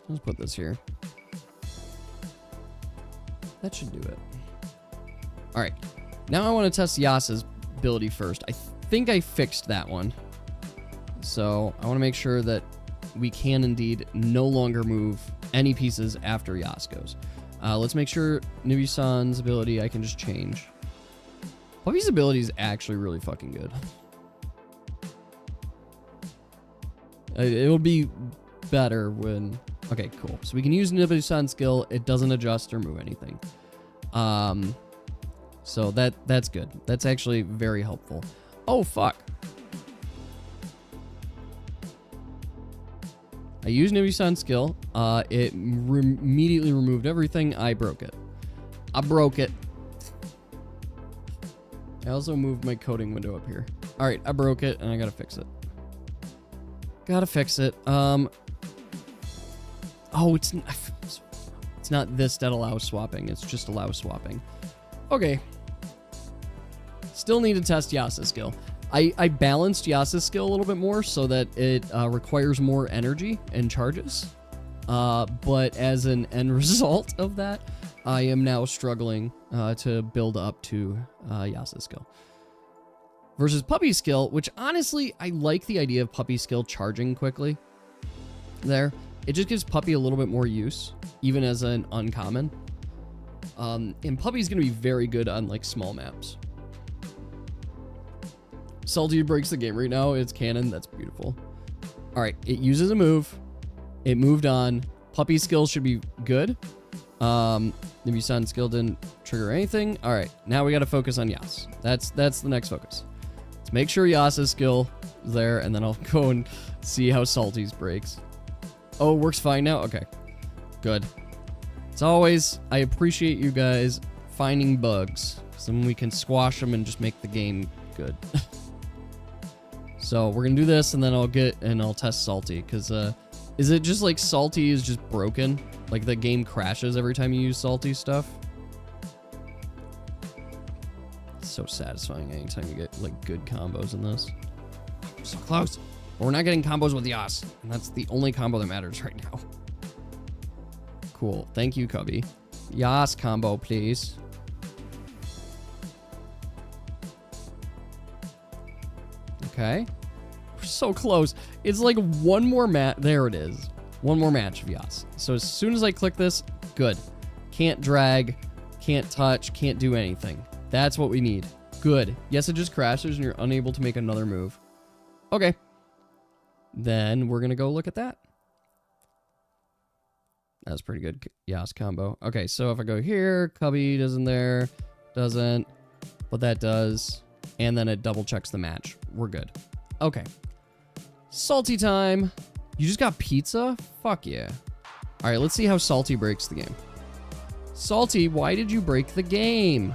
Let's put this here. That should do it. All right. Now I want to test Yas's ability first. I think I fixed that one. So I want to make sure that we can indeed no longer move any pieces after Yas goes. Let's make sure Nibisan's ability I can just change. Puppy's ability is actually really fucking good. It'll be better when... Okay, cool. So we can use Nibisan's skill. It doesn't adjust or move anything. So that's good. That's actually very helpful. Oh, fuck. I used Nibisan's skill. It immediately removed everything. I broke it. I broke it. I also moved my coding window up here. All right, I broke it, and I gotta fix it. Gotta fix it. Oh, it's not this that allows swapping. It's just allow swapping. Okay. Still need to test Yas's skill. I balanced Yas's skill a little bit more so that it requires more energy and charges. But as an end result of that, I am now struggling to build up to Yas's skill. Versus Puppy's skill, which honestly, I like the idea of Puppy's skill charging quickly. There. It just gives Puppy a little bit more use, even as an uncommon. And Puppy's going to be very good on like small maps. Salty breaks the game right now. It's canon. That's beautiful. All right. It uses a move. It moved on. Puppy's skill should be good. Nibisan's skill didn't trigger anything. All right. Now we got to focus on Yas. That's the next focus. Let's make sure Yas's skill is there, and then I'll go and see how Salty's breaks. Oh, it works fine now? Okay. Good. As always, I appreciate you guys finding bugs. So then we can squash them and just make the game good. So we're gonna do this, and then I'll test Salty, because is it just like Salty is just broken? Like the game crashes every time you use Salty stuff? It's so satisfying anytime you get like good combos in this. So close. But we're not getting combos with Yas, and that's the only combo that matters right now. Cool. Thank you, Cubby. Yas combo, please. Okay. We're so close. It's like one more match. There it is. One more match of Yas. So as soon as I click this, good. Can't drag, can't touch, can't do anything. That's what we need. Good. Yes, it just crashes and you're unable to make another move. Okay. Then we're going to go look at that. That's pretty good Yas combo. Okay, so if I go here, Cubby doesn't there, doesn't, but that does. And then it double checks the match. We're good. Okay. Salty time. You just got pizza? Fuck yeah. All right, let's see how Salty breaks the game. Salty, why did you break the game?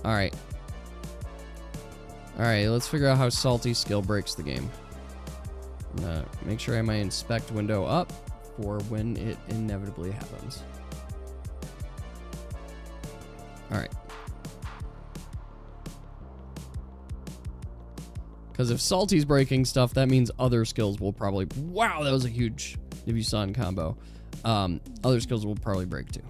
All right. All right, let's figure out how Salty's skill breaks the game. I'm gonna make sure I have my inspect window up for when it inevitably happens. All right. Because if Salty's breaking stuff, that means other skills will probably... Wow, that was a huge if you saw in combo. Other skills will probably break too.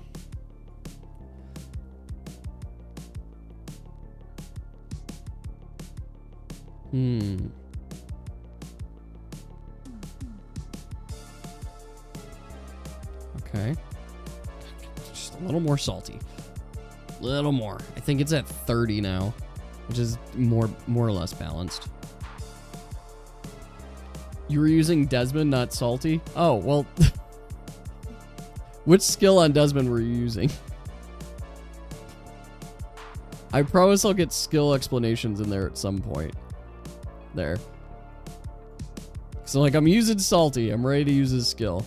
Okay. Just a little more Salty. Little more. I think it's at 30 now, which is more or less balanced. You were using Desmond, not Salty? Oh, well... Which skill on Desmond were you using? I promise I'll get skill explanations in there at some point. There. So, like, I'm using Salty. I'm ready to use his skill.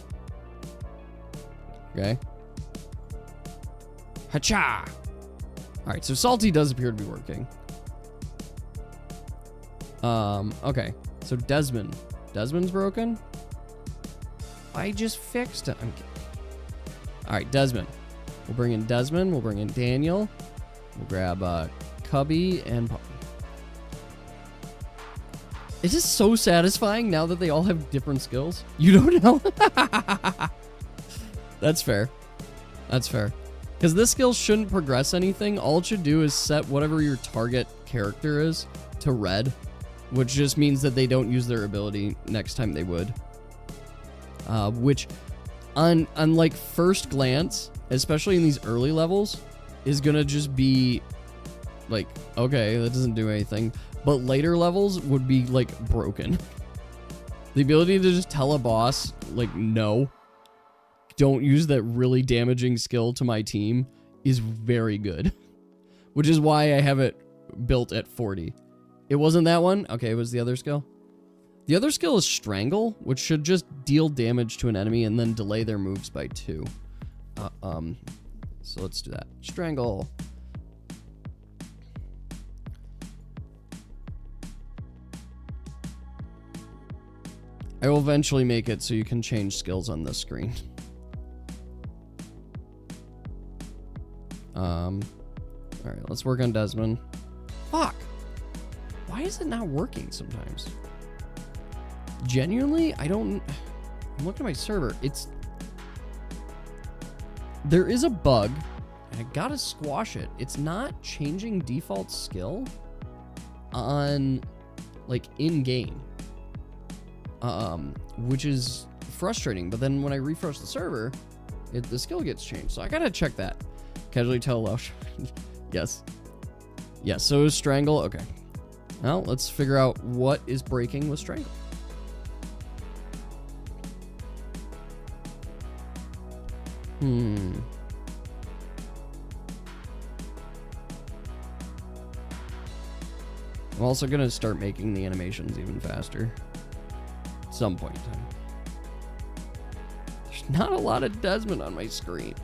Okay. Hacha! Alright, so Salty does appear to be working. Okay. So Desmond. Desmond's broken? I just fixed it. Alright, Desmond. We'll bring in Desmond. We'll bring in Daniel. We'll grab Cubby and Puppy. It's just so satisfying now that they all have different skills. You don't know? That's fair. That's fair. Because this skill shouldn't progress anything. All it should do is set whatever your target character is to red, which just means that they don't use their ability next time they would. Which, on like first glance, especially in these early levels, is gonna just be like, okay, that doesn't do anything. But later levels would be like broken. The ability to just tell a boss, like, no, don't use that really damaging skill to my team is very good. Which is why I have it built at 40. It wasn't that one? Okay, it was the other skill. The other skill is Strangle, which should just deal damage to an enemy and then delay their moves by 2. So let's do that. Strangle. I will eventually make it so you can change skills on this screen. Alright, let's work on Desmond. Fuck! Why is it not working sometimes? Genuinely, I don't... I'm looking at my server. There is a bug, and I gotta squash it. It's not changing default skill on, like, in-game. Which is frustrating, but then when I refresh the server, the skill gets changed. So I gotta check that. Casually tell Lush. Yes. Yes, so is Strangle. Okay. Well, let's figure out what is breaking with Strangle. I'm also gonna start making the animations even faster. At some point in time. There's not a lot of Desmond on my screen.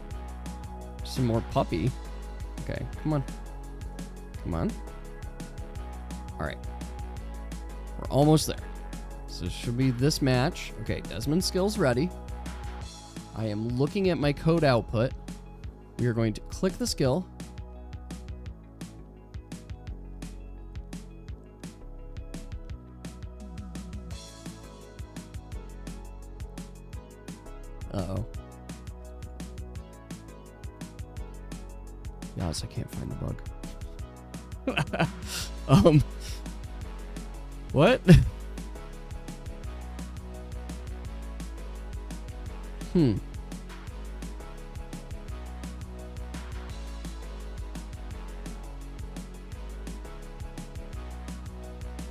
Some more puppy. Okay, come on. Come on. All right. We're almost there. So it should be this match. Okay, Desmond's skill's ready. I am looking at my code output. We are going to click the skill. Uh-oh. Yes, I can't find the bug. What?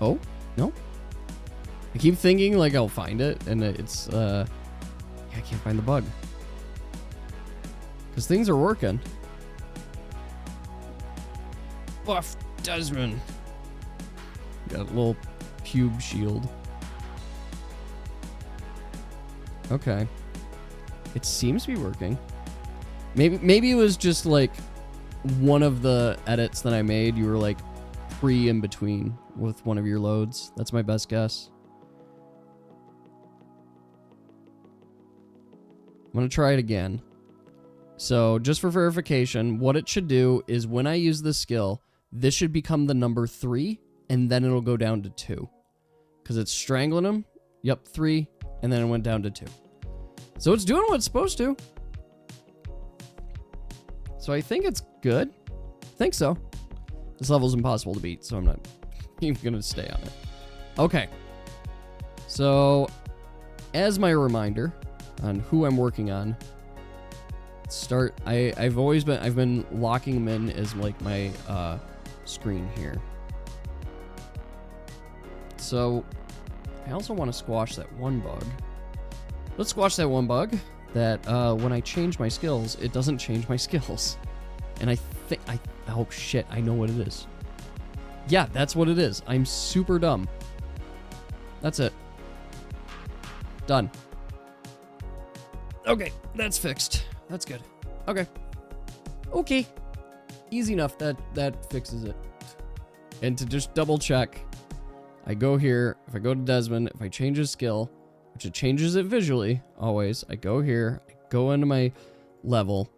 Oh, no. I keep thinking like I'll find it, and it's I can't find the bug. Because things are working. Buff Desmond. Got a little pube shield. Okay. It seems to be working. Maybe it was just like one of the edits that I made. You were like pre in between with one of your loads. That's my best guess. I'm going to try it again. So just for verification, what it should do is when I use this skill, this should become the number 3, and then it'll go down to 2. Because it's strangling him. Yep, 3, and then it went down to 2. So it's doing what it's supposed to. So I think it's good. I think so. This level's impossible to beat, so I'm not even going to stay on it. Okay. So, as my reminder on who I'm working on, I've been locking them in as like my screen here. So, I also want to squash that one bug. Let's squash that one bug that when I change my skills, it doesn't change my skills. And oh shit, I know what it is. Yeah, that's what it is. I'm super dumb. That's it. Done. Okay, that's fixed. That's good. Okay. Okay. Easy enough. That fixes it. And to just double check, I go here. If I go to Desmond, if I change his skill, which it changes it visually, always, I go here, I go into my level,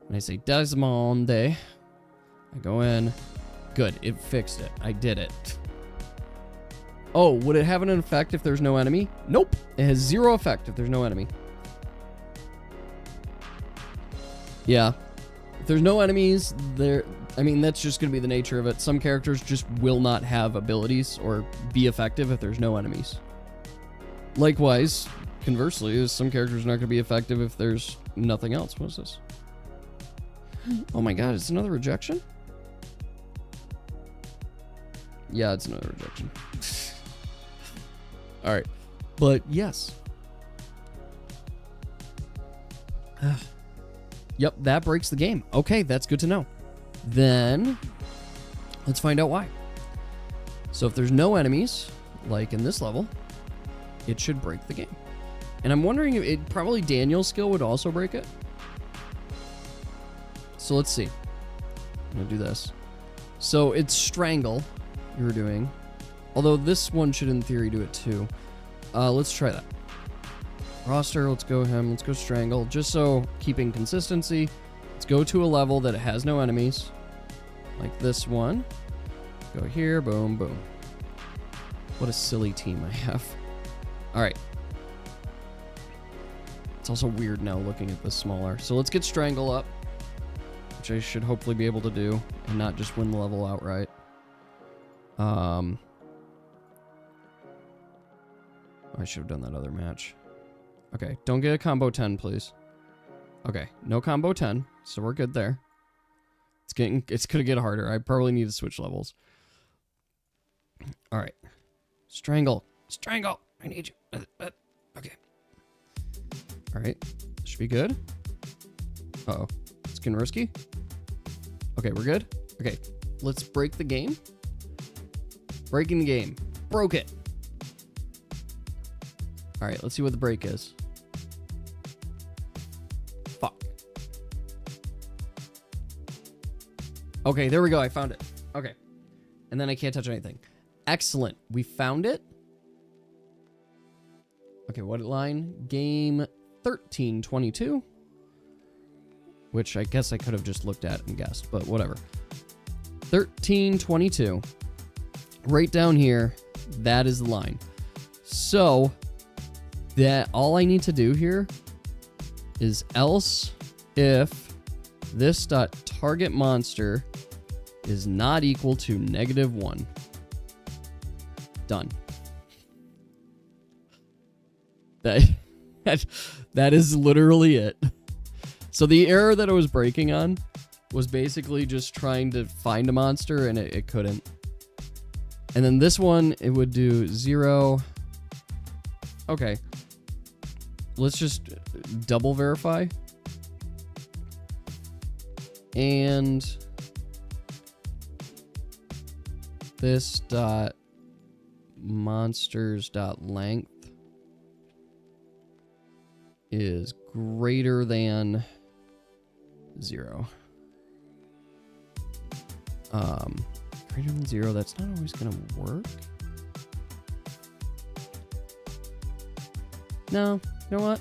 and I say Desmond. I go in. Good, it fixed it. I did it. Oh, would it have an effect if there's no enemy? Nope. It has 0 effect if there's no enemy. Yeah. If there's no enemies, that's just going to be the nature of it. Some characters just will not have abilities or be effective if there's no enemies. Likewise, conversely, some characters are not going to be effective if there's nothing else. What is this? Oh my god, it's another rejection? Yeah, it's another rejection. Alright. But yes. Yep, that breaks the game. Okay, that's good to know. Then, let's find out why. So if there's no enemies, like in this level, it should break the game. And I'm wondering if probably Daniel's skill would also break it. So let's see. I'm going to do this. So it's Strangle you were doing. Although this one should in theory do it too. Let's try that. Roster, let's go him. Let's go Strangle. Just so keeping consistency. Let's go to a level that has no enemies. Like this one. Go here. Boom, boom. What a silly team I have. Alright. It's also weird now looking at this smaller. So let's get Strangle up. Which I should hopefully be able to do. And not just win the level outright. I should have done that other match. Okay, don't get a combo 10, please. Okay, no combo 10, so we're good there. It's gonna get harder. I probably need to switch levels. All right, Strangle, I need you. Okay. All right, should be good. Uh-oh, it's getting risky. Okay, we're good. Okay, let's break the game. Breaking the game. Broke it. All right, let's see what the break is. Okay, there we go. I found it. Okay. And then I can't touch anything. Excellent. We found it. Okay, what line? Game 1322. Which I guess I could have just looked at and guessed, but whatever. 1322. Right down here, that is the line. So, that all I need to do here is else if this dot target monster is not equal to -1. Done. That is literally it. So the error that I was breaking on was basically just trying to find a monster and it couldn't. And then this one, it would do 0. Okay. Let's just double verify. And this dot monsters dot length is greater than 0. Greater than 0, that's not always gonna work. No, you know what?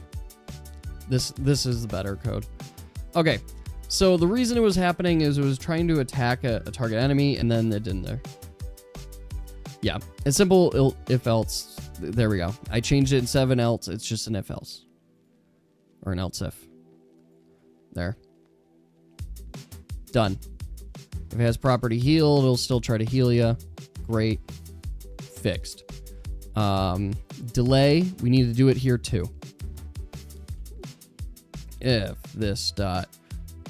This is the better code. Okay, so the reason it was happening is it was trying to attack a target enemy, and then it didn't there. Yeah, a simple if else. There we go. I changed it instead of an else. It's just an if else. Or an else if. There. Done. If it has property heal, it'll still try to heal you. Great. Fixed. Delay, we need to do it here too. If this dot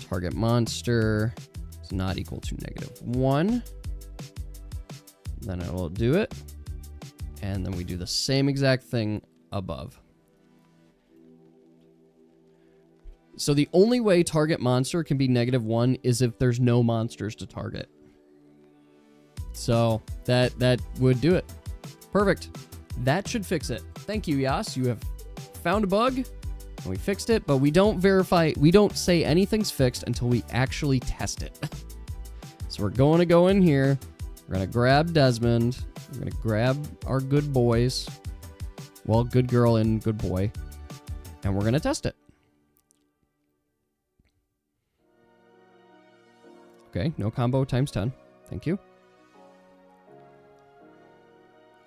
target monster is not equal to -1, then it will do it. And then we do the same exact thing above. So the only way target monster can be -1 is if there's no monsters to target. So that would do it. Perfect. That should fix it. Thank you, Yas. You have found a bug, and we fixed it, but we don't verify, we don't say anything's fixed until we actually test it. So we're going to go in here. We're going to grab Desmond. We're going to grab our good boys. Well, good girl and good boy. And we're going to test it. Okay, no combo times 10. Thank you.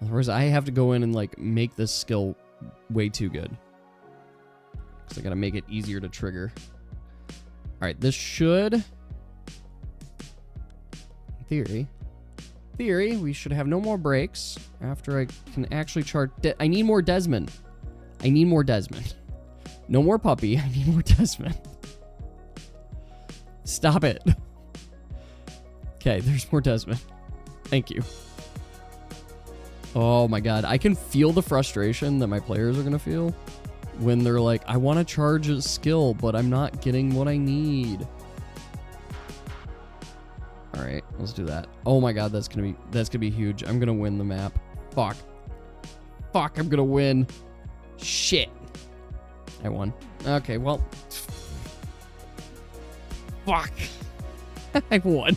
Otherwise, I have to go in and, like, make this skill way too good. Because I gotta make it easier to trigger. Alright, this should... Theory, we should have no more breaks after I can actually charge... I need more Desmond. I need more Desmond. No more puppy. I need more Desmond. Stop it. Okay, there's more Desmond. Thank you. Oh my god, I can feel the frustration that my players are gonna feel when they're like, I want to charge a skill, but I'm not getting what I need. Alright, let's do that. Oh my god, that's gonna be huge. I'm gonna win the map. Fuck, I'm gonna win. Shit. I won. Okay, well. Fuck. I won.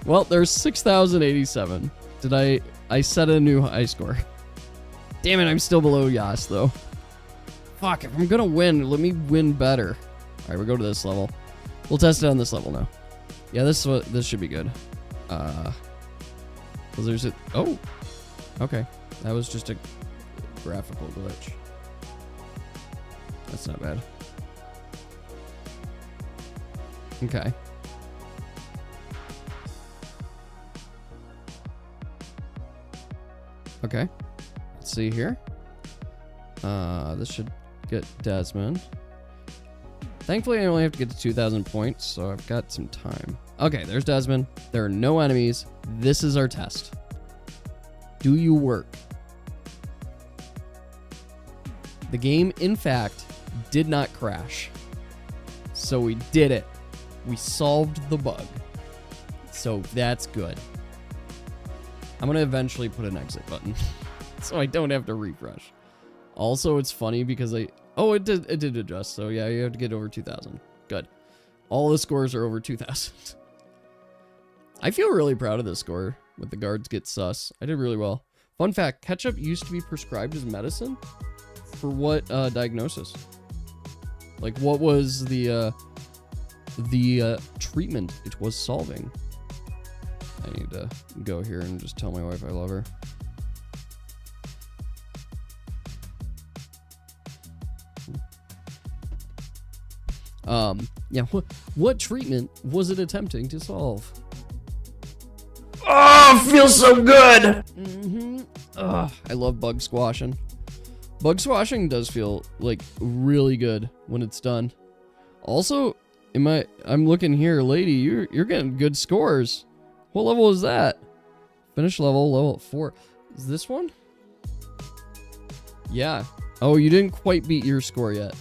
Well, there's 6,087. Did I set a new high score. Damn it, I'm still below Yas, though. Fuck, if I'm gonna win, let me win better. Alright, we go to this level. We'll test it on this level now. Yeah, this should be good. Cause there's a... Oh! Okay. That was just a graphical glitch. That's not bad. Okay. Okay, let's see here. This should get Desmond. Thankfully, I only have to get to 2,000 points, so I've got some time. Okay, there's Desmond. There are no enemies. This is our test. Do you work? The game, in fact, did not crash. So we did it. We solved the bug. So that's good. I'm going to eventually put an exit button so I don't have to refresh. Also, it's funny because oh, it did adjust. So yeah, you have to get over 2,000. Good. All the scores are over 2,000. I feel really proud of this score with the guards get sus. I did really well. Fun fact, ketchup used to be prescribed as medicine. For what diagnosis? Like, what was the treatment it was solving? I need to go here and just tell my wife I love her. Yeah, what treatment was it attempting to solve? Oh, feels so good! I love bug squashing. Bug squashing does feel like really good when it's done. Also, I'm looking here, lady, you're getting good scores. What level is that? Finish level 4. Is this one? Yeah. Oh, you didn't quite beat your score yet.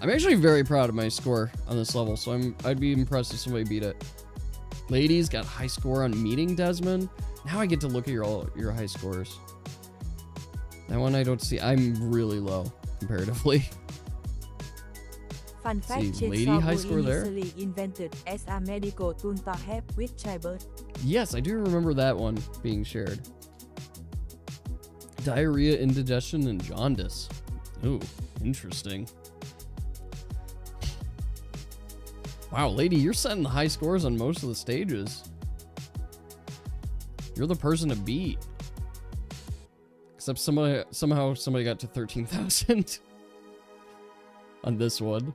I'm actually very proud of my score on this level, so I'd be impressed if somebody beat it. Ladies got high score on meeting Desmond. Now I get to look at your high scores. That one I don't see. I'm really low comparatively. Fun fact, See, lady high score there? initially invented as a medical tool to help with childbirth. Yes, I do remember that one being shared. Diarrhea, indigestion, and jaundice. Ooh, interesting. Wow, lady, you're setting the high scores on most of the stages. You're the person to beat. Except somehow somebody got to 13,000 on this one.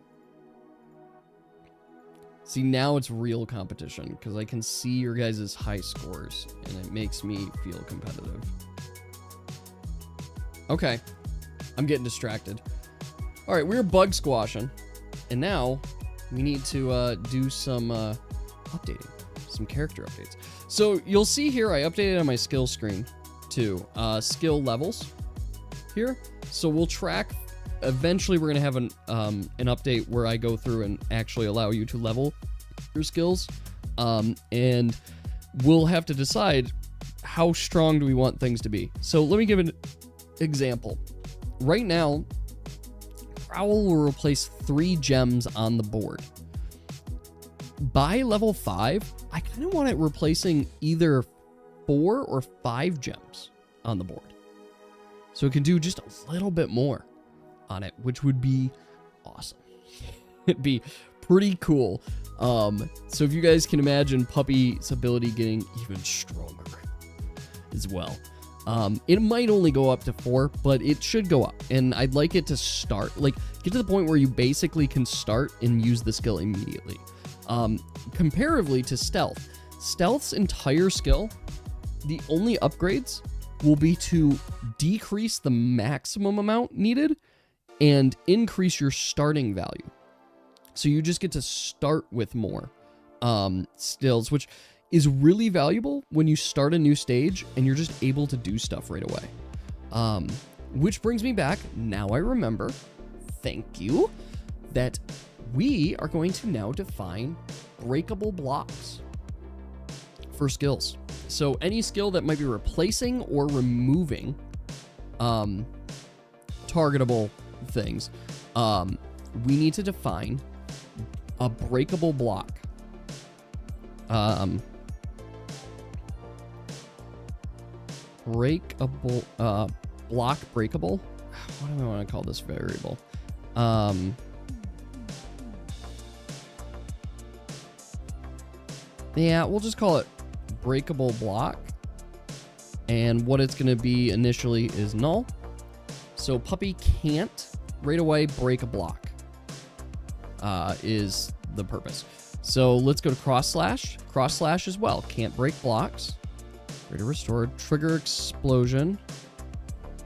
See, now it's real competition because I can see your guys' high scores and it makes me feel competitive. Okay, I'm getting distracted. All right, we're bug squashing, and now we need to do some updating, some character updates. So you'll see here, I updated on my skill screen too, skill levels here. So we'll track, eventually we're gonna have an update where I go through and actually allow you to level your skills. And we'll have to decide how strong do we want things to be. So let me give an example. Right now, Prowl will replace 3 gems on the board. By level 5, I kind of want it replacing either 4 or 5 gems on the board. So it can do just a little bit more on it, which would be awesome. It'd be pretty cool. So if you guys can imagine Puppy's ability getting even stronger as well. It might only go up to 4, but it should go up. And I'd like it to start, like, get to the point where you basically can start and use the skill immediately. Comparatively to Stealth. Stealth's entire skill, the only upgrades will be to decrease the maximum amount needed and increase your starting value. So you just get to start with more skills, which is really valuable when you start a new stage and you're just able to do stuff right away. Which brings me back, now I remember, thank you, that we are going to now define breakable blocks for skills. So any skill that might be replacing or removing targetable things, we need to define a breakable block. Breakable, block breakable. What do I want to call this variable? Yeah, we'll just call it breakable block. And what it's going to be initially is null. So Puppy can't right away break a block, is the purpose. So let's go to cross slash. Cross slash as well. Can't break blocks. Ready to restore. Trigger explosion.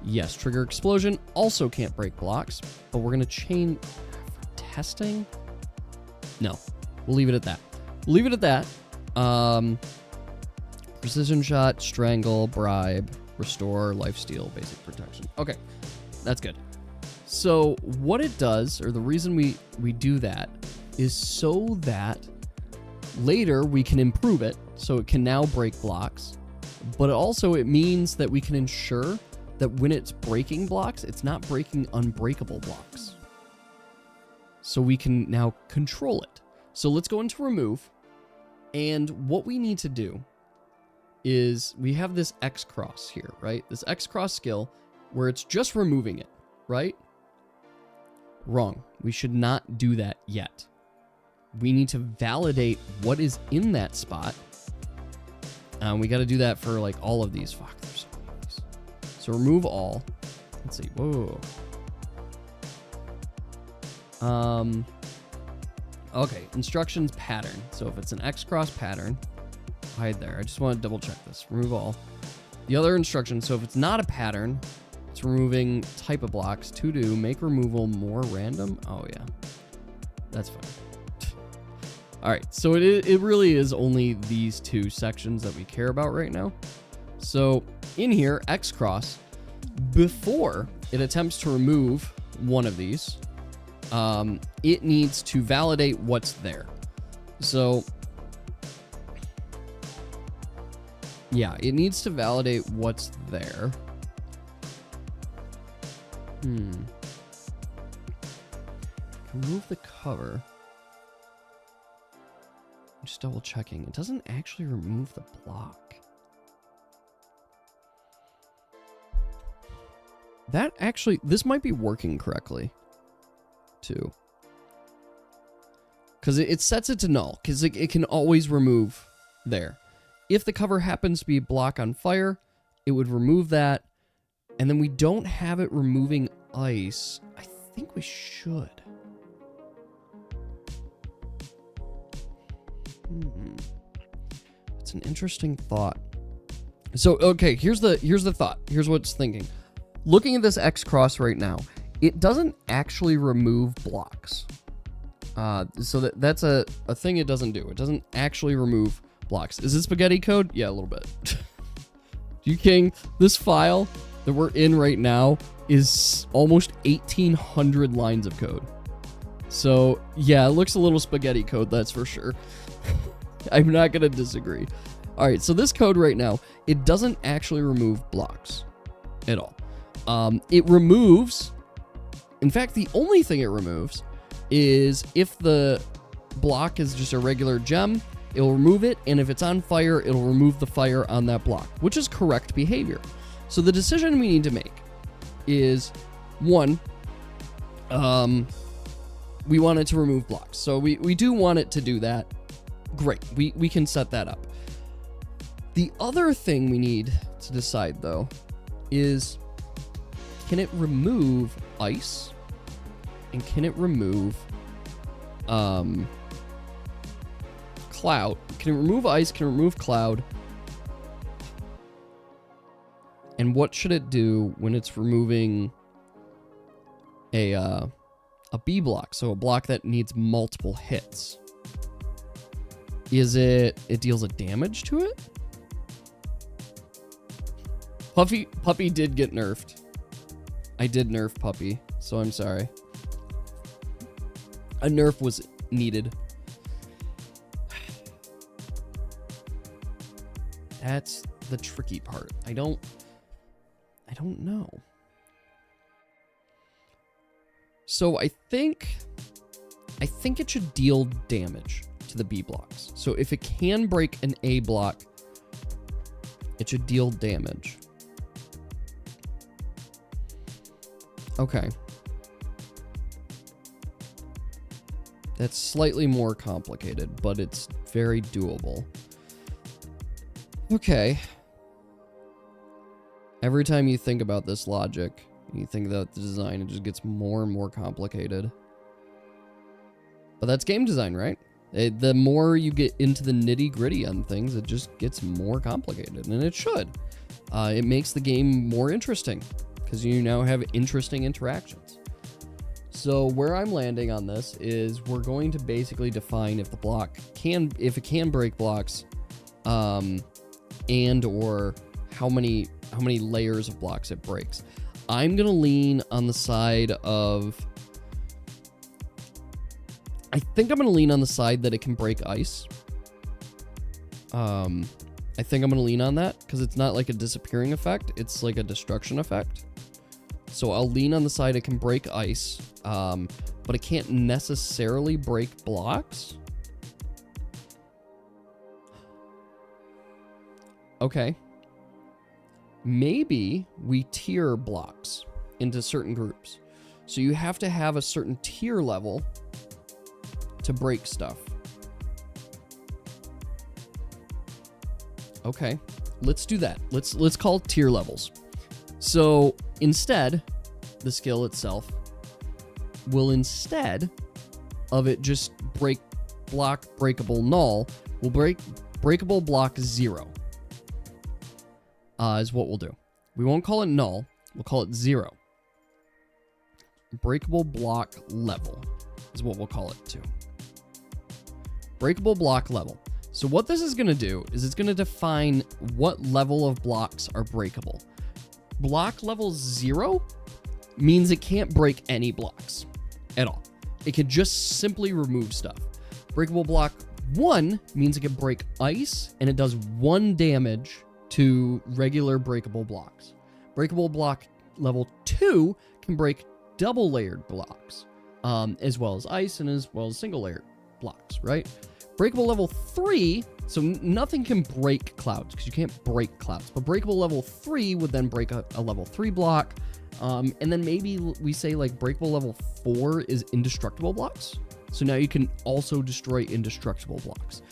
Yes, trigger explosion also can't break blocks, but we're going to chain for testing. No, we'll leave it at that. We'll leave it at that. Precision shot, strangle, bribe, restore, lifesteal, basic protection. Okay, that's good. So what it does, or the reason we do that, is so that later we can improve it, so it can now break blocks, but also it means that we can ensure that when it's breaking blocks, it's not breaking unbreakable blocks. So we can now control it. So let's go into remove. And what we need to do is we have this X cross here, right? This X cross skill where it's just removing it, right? Wrong. We should not do that yet. We need to validate what is in that spot. We got to do that for like all of these. Fuck, there's so many of these. So remove all. Let's see. Whoa. Okay, instructions pattern. So if it's an X cross pattern, hide there. I just want to double check this. Remove all. The other instructions, so if it's not a pattern, it's removing type of blocks. To do, make removal more random. Oh yeah, that's fine. All right, so it really is only these two sections that we care about right now. So in here, X cross, before it attempts to remove one of these, it needs to validate what's there. So yeah, it needs to validate what's there. Remove the cover. I'm just double checking. It doesn't actually remove the block. That actually, this might be working correctly too. Because it sets it to null, because it can always remove there. If the cover happens to be block on fire, it would remove that. And then we don't have it removing ice. I think we should. It's an interesting thought. So, okay, here's the thought. Here's what's thinking. Looking at this X cross right now, it doesn't actually remove blocks. So that's a thing it doesn't do. It doesn't actually remove blocks. Is it spaghetti code? Yeah, a little bit. You king, this file that we're in right now is almost 1,800 lines of code. So yeah, it looks a little spaghetti code, that's for sure. I'm not going to disagree. All right, so this code right now, it doesn't actually remove blocks at all. It removes, in fact, the only thing it removes is if the block is just a regular gem, it'll remove it, and if it's on fire, it'll remove the fire on that block, which is correct behavior. So the decision we need to make is, one, we want it to remove blocks. So we do want it to do that. Great, we can set that up. The other thing we need to decide, though, is can it remove ice? And can it remove cloud? Can it remove ice? Can it remove cloud? And what should it do when it's removing a B block? So a block that needs multiple hits. Is it deals a damage to it? Puppy did get nerfed. I did nerf Puppy, so I'm sorry. A nerf was needed. That's the tricky part. I don't know. So I think it should deal damage to the B blocks. So if it can break an A block, it should deal damage. Okay. That's slightly more complicated, but it's very doable. Okay. Every time you think about this logic, you think about the design, it just gets more and more complicated. But that's game design, right? The more you get into the nitty-gritty on things, it just gets more complicated, and it should. It makes the game more interesting, because you now have interesting interactions. So where I'm landing on this is we're going to basically define if the block if it can break blocks, and or how many layers of blocks it breaks. I'm gonna lean on the side of, I think I'm gonna lean on the side that it can break ice. I think I'm gonna lean on that because it's not like a disappearing effect, it's like a destruction effect. So I'll lean on the side it can break ice, but it can't necessarily break blocks. Okay. Maybe we tier blocks into certain groups. So you have to have a certain tier level to break stuff. Okay, let's do that. Let's call it tier levels. So instead, the skill itself will, instead of it just break block breakable null, will break breakable block 0. Is what we'll do. We won't call it null. We'll call it 0. Breakable block level is what we'll call it too. Breakable block level. So what this is going to do is it's going to define what level of blocks are breakable. Block level 0 means it can't break any blocks at all. It can just simply remove stuff. Breakable block 1 means it can break ice, and it does 1 damage to regular breakable blocks. Breakable block level 2 can break double layered blocks, as well as ice and as well as single layered blocks, right? Breakable level 3, so nothing can break clouds because you can't break clouds, but breakable level 3 would then break a level 3 block. And then maybe we say like breakable level 4 is indestructible blocks. So now you can also destroy indestructible blocks.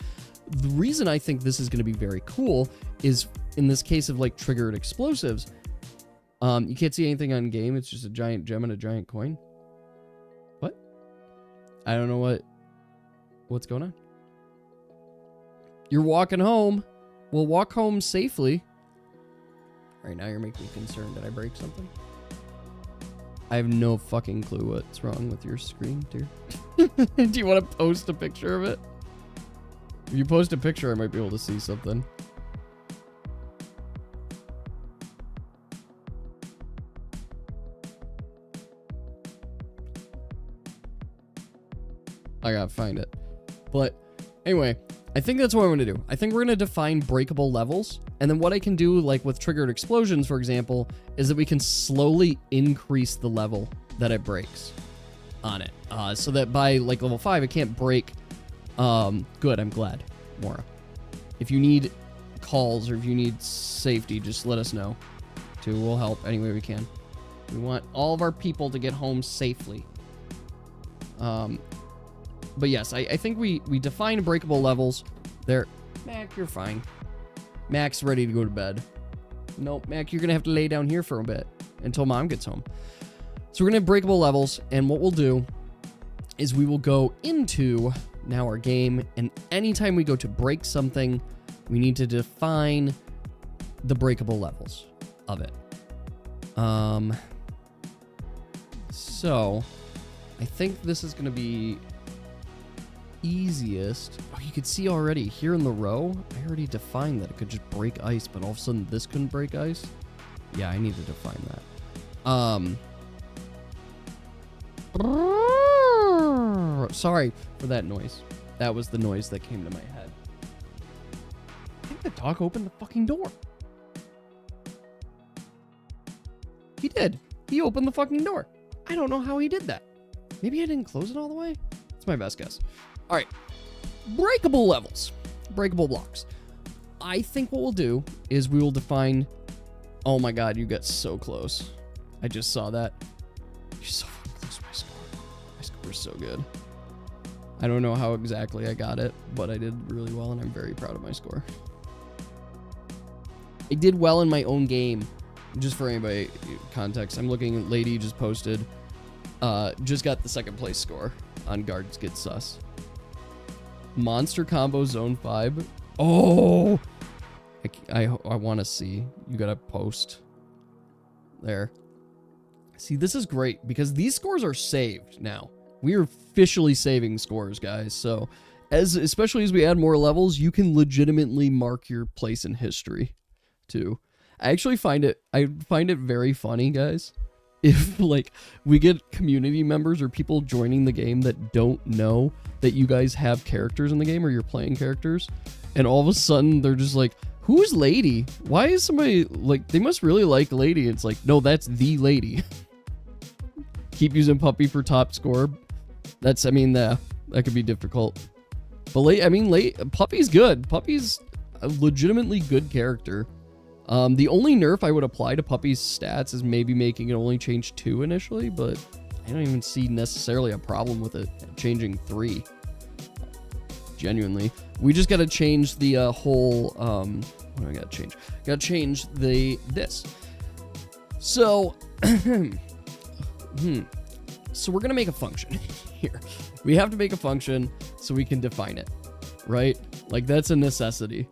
The reason I think this is going to be very cool is in this case of like triggered explosives, you can't see anything on game. It's just a giant gem and a giant coin. What? I don't know what's going on. You're walking home. We'll walk home safely. All right, now you're making me concerned. Did I break something? I have no fucking clue what's wrong with your screen, dear. Do you want to post a picture of it? If you post a picture, I might be able to see something. I gotta find it. But anyway, I think that's what I'm gonna do. I think we're gonna define breakable levels. And then what I can do, like with triggered explosions, for example, is that we can slowly increase the level that it breaks on it. So that by like level 5, it can't break. Good, I'm glad, Mora. If you need calls or if you need safety, just let us know. Too, we'll help any way we can. We want all of our people to get home safely. But yes, I think we define breakable levels. There, Mac, you're fine. Mac's ready to go to bed. Nope, Mac, you're gonna have to lay down here for a bit until Mom gets home. So we're gonna have breakable levels, and what we'll do is we will go into now our game, and anytime we go to break something, we need to define the breakable levels of it. So I think this is gonna be easiest. Oh, you could see already here in the row, I already defined that it could just break ice, but all of a sudden this couldn't break ice. Yeah, I need to define that. Sorry for that noise. That was the noise that came to my head. I think the dog opened the fucking door. He did. He opened the fucking door. I don't know how he did that. Maybe I didn't close it all the way. That's my best guess. All right, breakable levels, breakable blocks. I think what we'll do is we will define, oh my God, you got so close. I just saw that. You're so fucking close to my score. My score is so good. I don't know how exactly I got it, but I did really well and I'm very proud of my score. I did well in my own game. Just for anybody context, I'm looking at Lady just posted, just got the 2nd place score on Guards Get Sus. Monster Combo Zone 5. Oh! I want to see. You got to post. There. See, this is great because these scores are saved now. We are officially saving scores, guys. So, especially as we add more levels, you can legitimately mark your place in history, too. I actually find it very funny, guys, if like we get community members or people joining the game that don't know that you guys have characters in the game or you're playing characters, and all of a sudden they're just like, who's Lady? Why is somebody like, they must really like Lady? It's like, no, that's the Lady. Keep using Puppy for top score. That's, I mean, that could be difficult. But Puppy's good. Puppy's, a legitimately good character. The only nerf I would apply to Puppy's stats is maybe making it only change 2 initially, but I don't even see necessarily a problem with it changing 3. Genuinely. We just gotta change the whole, what do I gotta change? Gotta change this. So, so we're gonna make a function here. We have to make a function so we can define it, right? Like, that's a necessity.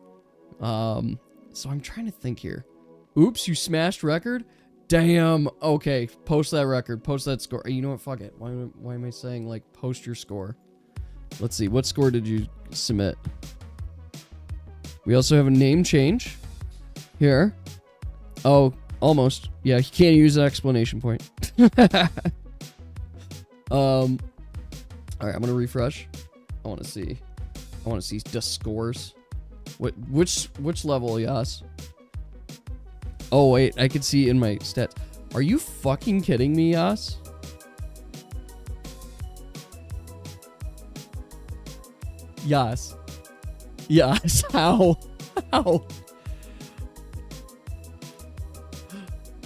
So I'm trying to think here. Oops, you smashed record? Damn. Okay, post that record. Post that score. You know what? Fuck it. Why am I saying, like, post your score? Let's see. What score did you submit? We also have a name change here. Oh, almost. Yeah, you can't use an explanation point. All right, I'm going to refresh. I want to see the scores. Which level, Yas? Oh, wait, I can see in my stats. Are you fucking kidding me, Yas? Yas. Yas, how? How?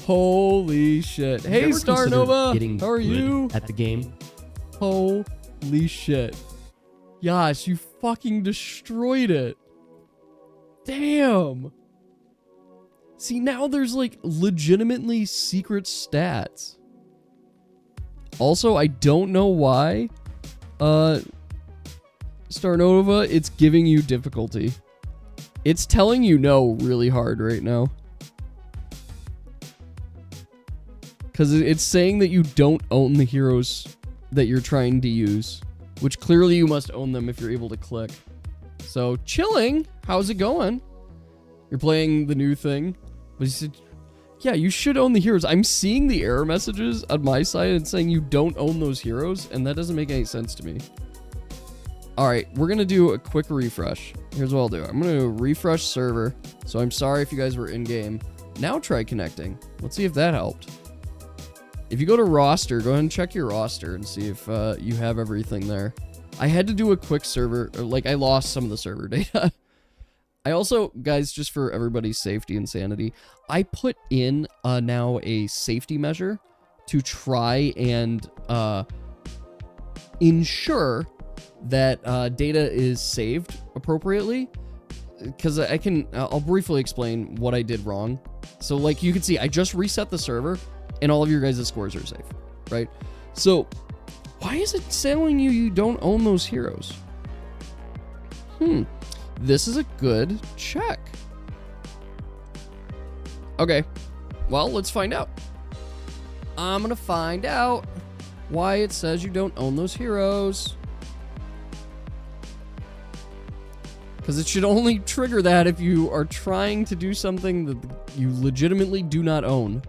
Holy shit. Hey, Star Nova! How are you? At the game. Holy shit. Yas, you fucking destroyed it. Damn. See, now there's like legitimately secret stats. Also, I don't know why Star Nova, it's giving you difficulty. It's telling you no really hard right now. Because it's saying that you don't own the heroes that you're trying to use. Which clearly you must own them if you're able to click. So, chilling. How's it going? You're playing the new thing. But he said, yeah, you should own the heroes. I'm seeing the error messages on my side and saying you don't own those heroes. And that doesn't make any sense to me. Alright, we're going to do a quick refresh. Here's what I'll do. I'm going to refresh server. So I'm sorry if you guys were in-game. Now try connecting. Let's see if that helped. If you go to roster, go ahead and check your roster and see if you have everything there. I had to do a quick server, like I lost some of the server data. I also, guys, just for everybody's safety and sanity, I put in now a safety measure to try and ensure that data is saved appropriately. Because I'll briefly explain what I did wrong. So like you can see, I just reset the server and all of your guys' scores are safe, right? So why is it telling you don't own those heroes? This is a good check. Okay, well, let's find out. I'm gonna find out why it says you don't own those heroes. Because it should only trigger that if you are trying to do something that you legitimately do not own.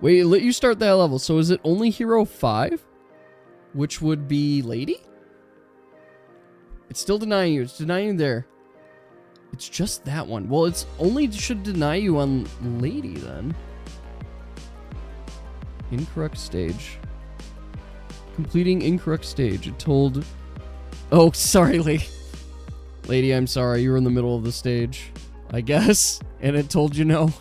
Wait, it let you start that level. So is it only Hero 5? Which would be Lady? It's still denying you. It's denying you there. It's just that one. Well, it's only should deny you on Lady then. Incorrect stage. Completing incorrect stage. It told... Oh, sorry, Lady. Lady, I'm sorry. You were in the middle of the stage, I guess. And it told you no.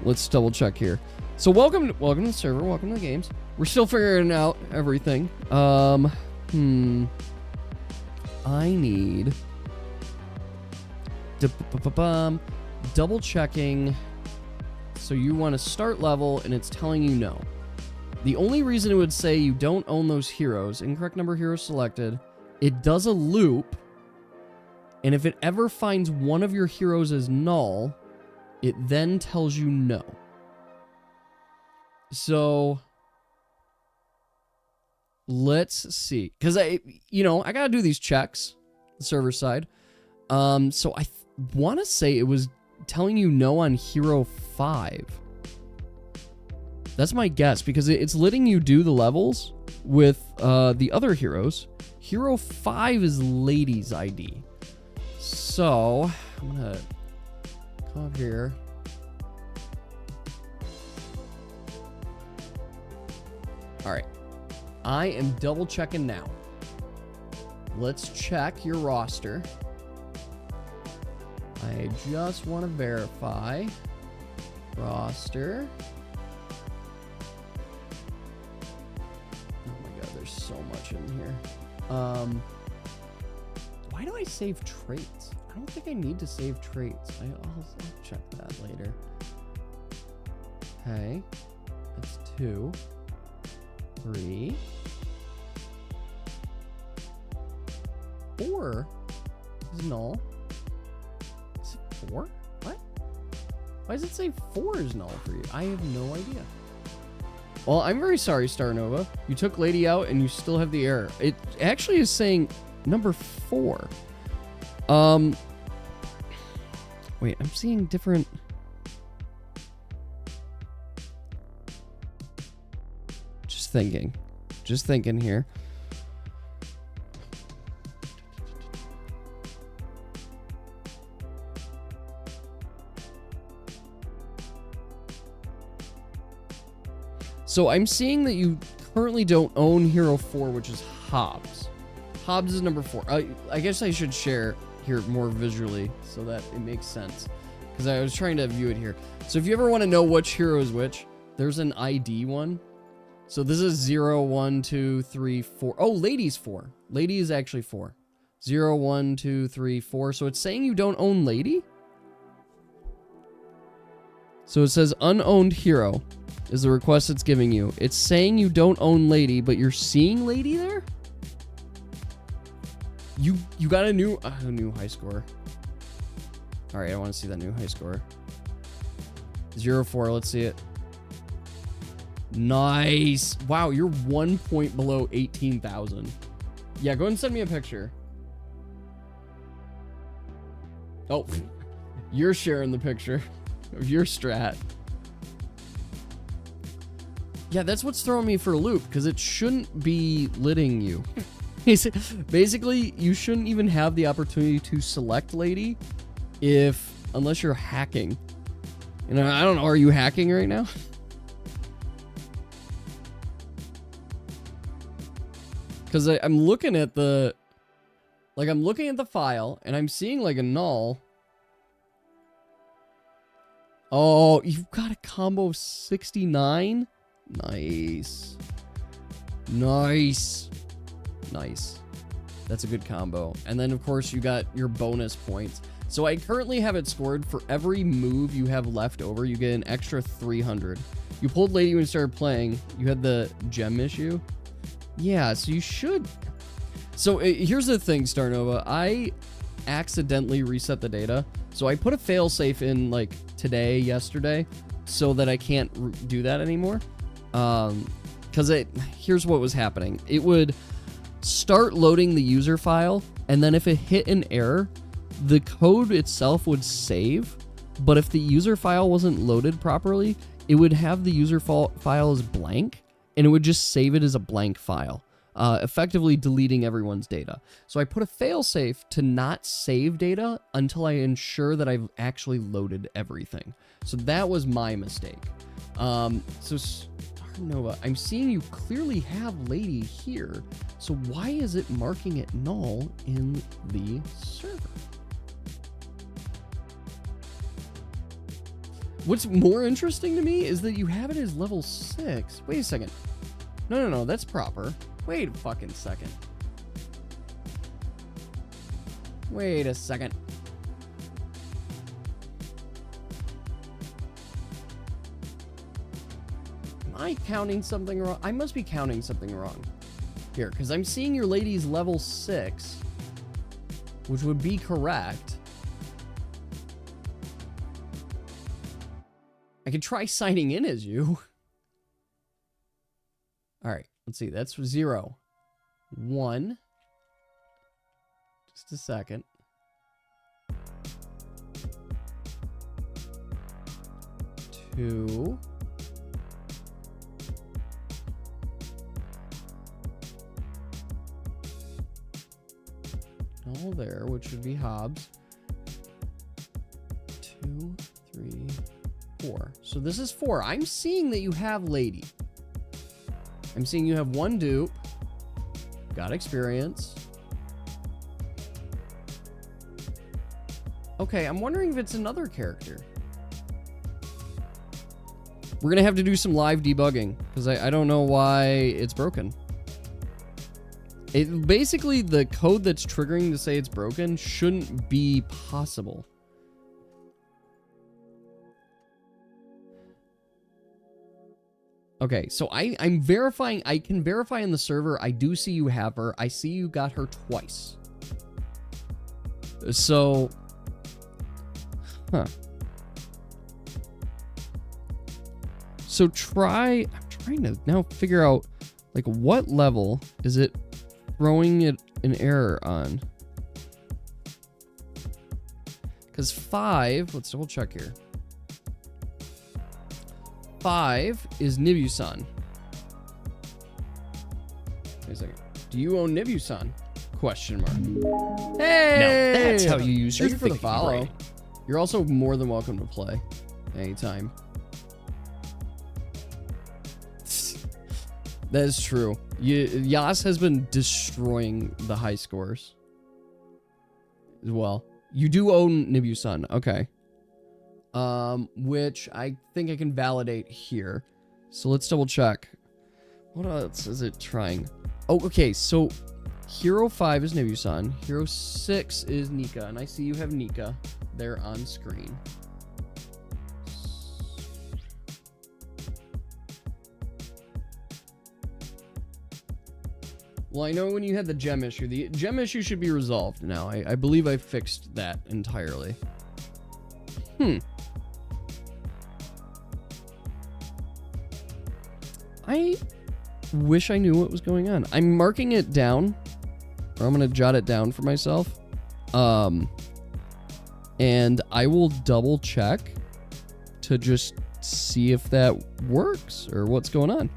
Let's double check here. So welcome to the server. Welcome to the games. We're still figuring out everything. I need... double checking... So you want to start level, and it's telling you no. The only reason it would say you don't own those heroes, incorrect number of heroes selected, it does a loop, and if it ever finds one of your heroes as null, it then tells you no. So, let's see. Because I gotta do these checks, the server side. So I want to say it was telling you no on Hero 5. That's my guess, because it's letting you do the levels with the other heroes. Hero 5 is Lady's ID. So, I'm gonna come up here. All right. I am double checking now. Let's check your roster. I just want to verify. Roster. Oh my god, there's so much in here. Why do I save traits? I don't think I need to save traits. I'll check that later. Okay. That's 2. 3. 4 is null. Is it 4? What? Why does it say 4 is null for you? I have no idea. Well, I'm very sorry, Starnova. You took Lady out and you still have the error. It actually is saying number 4. Wait, I'm seeing different... Just thinking here. So I'm seeing that you currently don't own Hero 4, which is Hobbs. Hobbs is number 4. I guess I should share here more visually so that it makes sense, because I was trying to view it here. So if you ever want to know which hero is which, there's an ID one. So this is 0, 1, 2, 3, 4. Oh, Lady's 4. Lady is actually 4. 0, 1, 2, 3, 4. So it's saying you don't own Lady? So it says unowned hero is the request it's giving you. It's saying you don't own Lady, but you're seeing Lady there? You got a new high score. All right, I want to see that new high score. 0, 4, let's see it. Nice. Wow, you're 1 point below 18,000. Yeah, go ahead and send me a picture. Oh, you're sharing the picture of your strat. Yeah, that's what's throwing me for a loop, because it shouldn't be litting you. Basically, you shouldn't even have the opportunity to select Lady unless you're hacking. You know, I don't know, are you hacking right now? Because I'm looking at the file, and I'm seeing like a null. Oh, you've got a combo of 69? Nice. Nice. Nice. That's a good combo. And then, of course, you got your bonus points. So I currently have it scored for every move you have left over, you get an extra 300. You pulled Lady when you started playing. You had the gem issue. Yeah, so you should. So here's the thing, Starnova. I accidentally reset the data. So I put a failsafe in like yesterday, so that I can't do that anymore. Because here's what was happening. It would start loading the user file, and then if it hit an error, the code itself would save. But if the user file wasn't loaded properly, it would have the user file as blank, and it would just save it as a blank file, effectively deleting everyone's data. So I put a failsafe to not save data until I ensure that I've actually loaded everything. So that was my mistake. So Starnova, I'm seeing you clearly have Lady here. So why is it marking it null in the server? What's more interesting to me is that you have it as level 6. Wait a second. No, that's proper. Wait a fucking second. Wait a second. Am I counting something wrong? I must be counting something wrong here, because I'm seeing your Lady's level 6, which would be correct. I could try signing in as you. All right, let's see. That's 0, 1. Just a second. 2. All there, which would be Hobbs. 2, 3, 4. So this is 4. I'm seeing that you have Lady. I'm seeing you have 1 dupe. Got experience. Okay, I'm wondering if it's another character. We're gonna have to do some live debugging, because I don't know why it's broken. Basically, the code that's triggering to say it's broken shouldn't be possible. Okay, so I'm verifying. I can verify in the server. I do see you have her. I see you got her twice. So, huh. So I'm trying to now figure out, like, what level is it throwing it an error on? Because 5, let's double check here. 5 is Nibusan. Wait a second. Do you own Nibusan? Question mark. Hey! Now that's how you use your Thank you for the thinking follow. brain. You're also more than welcome to play anytime. That is true. Yas has been destroying the high scores as well. You do own Nibusan. Okay. Which I think I can validate here. So let's double check. What else is it trying? Oh, okay. So Hero 5 is Nibusan. Hero 6 is Nika. And I see you have Nika there on screen. Well, I know when you had the gem issue. The gem issue should be resolved now. I believe I fixed that entirely. I wish I knew what was going on. I'm marking it down. Or I'm going to jot it down for myself. And I will double check to just see if that works or what's going on.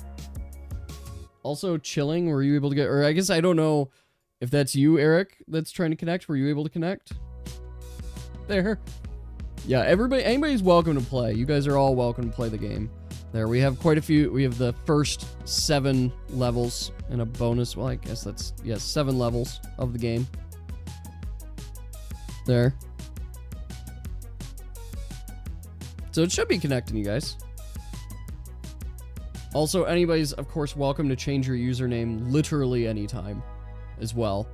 Also, chilling, were you able to get, or I guess I don't know if that's you, Eric, that's trying to connect. Were you able to connect? There. Yeah, anybody's welcome to play. You guys are all welcome to play the game. There, we have quite a few. We have the first 7 levels and a bonus. Well, I guess that's, yes, 7 levels of the game. There. So it should be connecting, you guys. Also, anybody's, of course, welcome to change your username literally anytime as well.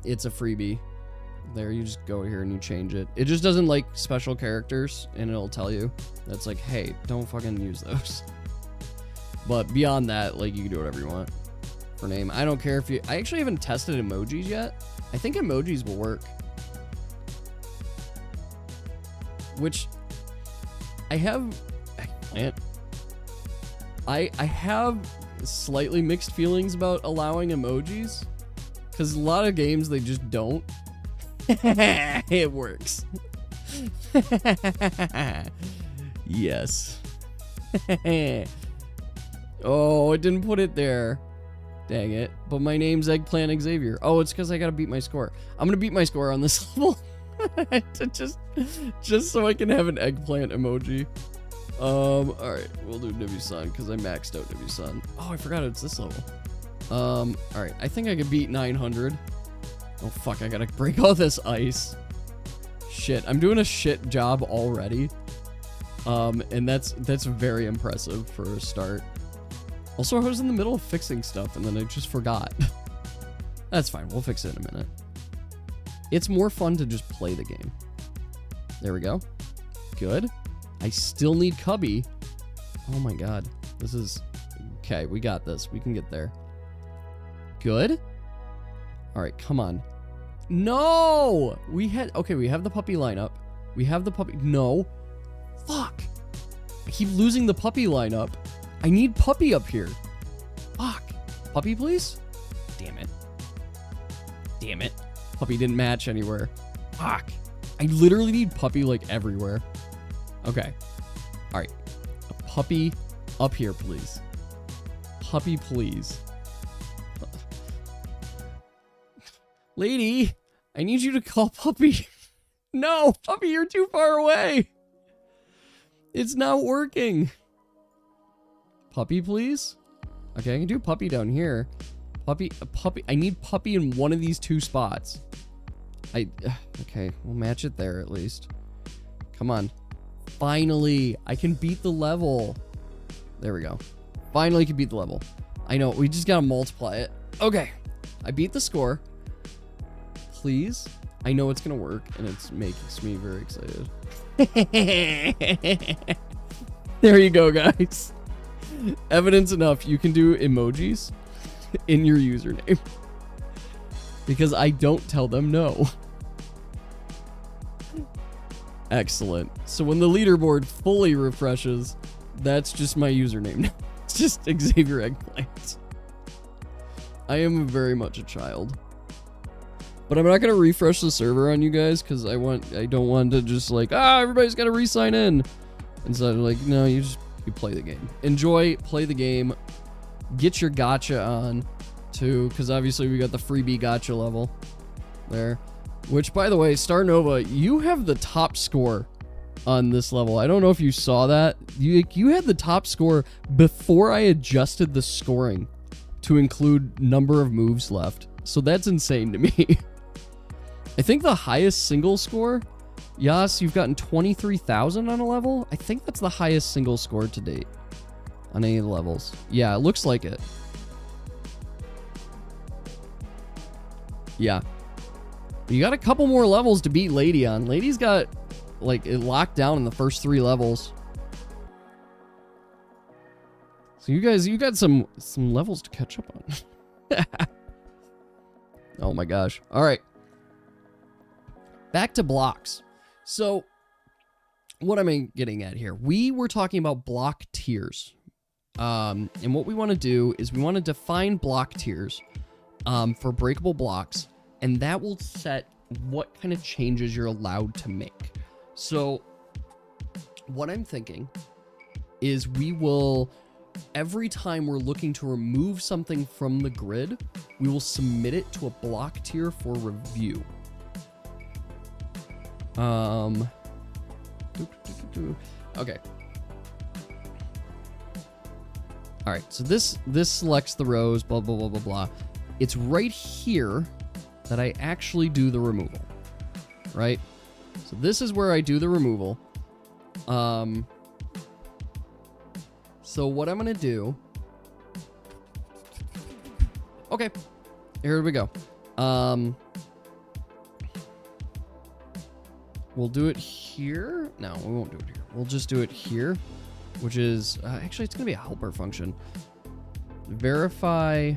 It's a freebie. There, you just go here and you change it. It just doesn't like special characters, and it'll tell you. That's like, hey, don't fucking use those. But beyond that, like, you can do whatever you want for name. I don't care if you... I actually haven't tested emojis yet. I think emojis will work. Which... I have... I have slightly mixed feelings about allowing emojis, because a lot of games, they just don't. It works. Yes. Oh, it didn't put it there. Dang it. But my name's Eggplant Xavier. Oh, it's because I gotta beat my score. I'm gonna beat my score on this level. just so I can have an eggplant emoji. Alright, we'll do Nibusan because I maxed out Nibusan. Oh, I forgot it's this level. Alright, I think I could beat 900. Oh fuck, I gotta break all this ice. Shit, I'm doing a shit job already. And that's very impressive for a start. Also, I was in the middle of fixing stuff and then I just forgot. That's fine, we'll fix it in a minute. It's more fun to just play the game. There we go. Good. I still need Cubby. Oh my god. This is... Okay, we got this. We can get there. Good. Alright, come on. No! We have the puppy lineup. We have the puppy... No. Fuck. I keep losing the puppy lineup. I need puppy up here. Fuck. Puppy, please? Damn it. Damn it. Puppy didn't match anywhere. Fuck. I literally need puppy, like, everywhere. Okay. Alright. A puppy up here, please. Puppy, please. Lady, I need you to call Puppy. No, Puppy, you're too far away. It's not working. Puppy, please? Okay, I can do puppy down here. Puppy. I need puppy in one of these 2 spots. Okay, we'll match it there at least. Come on. Finally, I can beat the level. There we go. Finally can beat the level. I know, we just gotta multiply it. Okay, I beat the score. Please. I know it's gonna work, and it makes me very excited. There you go, guys. Evidence enough. You can do emojis in your username. Because I don't tell them no. Excellent. So when the leaderboard fully refreshes, that's just my username. It's just Xavier Eggplant. I am very much a child. But I'm not going to refresh the server on you guys because I don't want to just like, everybody's got to re-sign in. Instead of like, no, you play the game. Enjoy, play the game. Get your gacha on too, because obviously we got the freebie gacha level there. Which, by the way, Star Nova, you have the top score on this level. I don't know if you saw that. You had the top score before I adjusted the scoring to include number of moves left. So that's insane to me. I think the highest single score, Yas, you've gotten 23,000 on a level. I think that's the highest single score to date on any of the levels. Yeah, it looks like it. Yeah. You got a couple more levels to beat Lady on. Lady's got like it locked down in the first 3 levels. So you got some levels to catch up on. Oh my gosh. All right. Back to blocks. So what am I getting at here? We were talking about block tiers. And what we want to do is we want to define block tiers for breakable blocks, and that will set what kind of changes you're allowed to make. So what I'm thinking is we will, every time we're looking to remove something from the grid, we will submit it to a block tier for review. Okay. All right, so this selects the rows, blah, blah, blah, blah, blah. It's right here that I actually do the removal, right? So this is where I do the removal. So what I'm going to do... Okay, here we go. We'll do it here. No, we won't do it here. We'll just do it here, which is... actually, it's going to be a helper function. Verify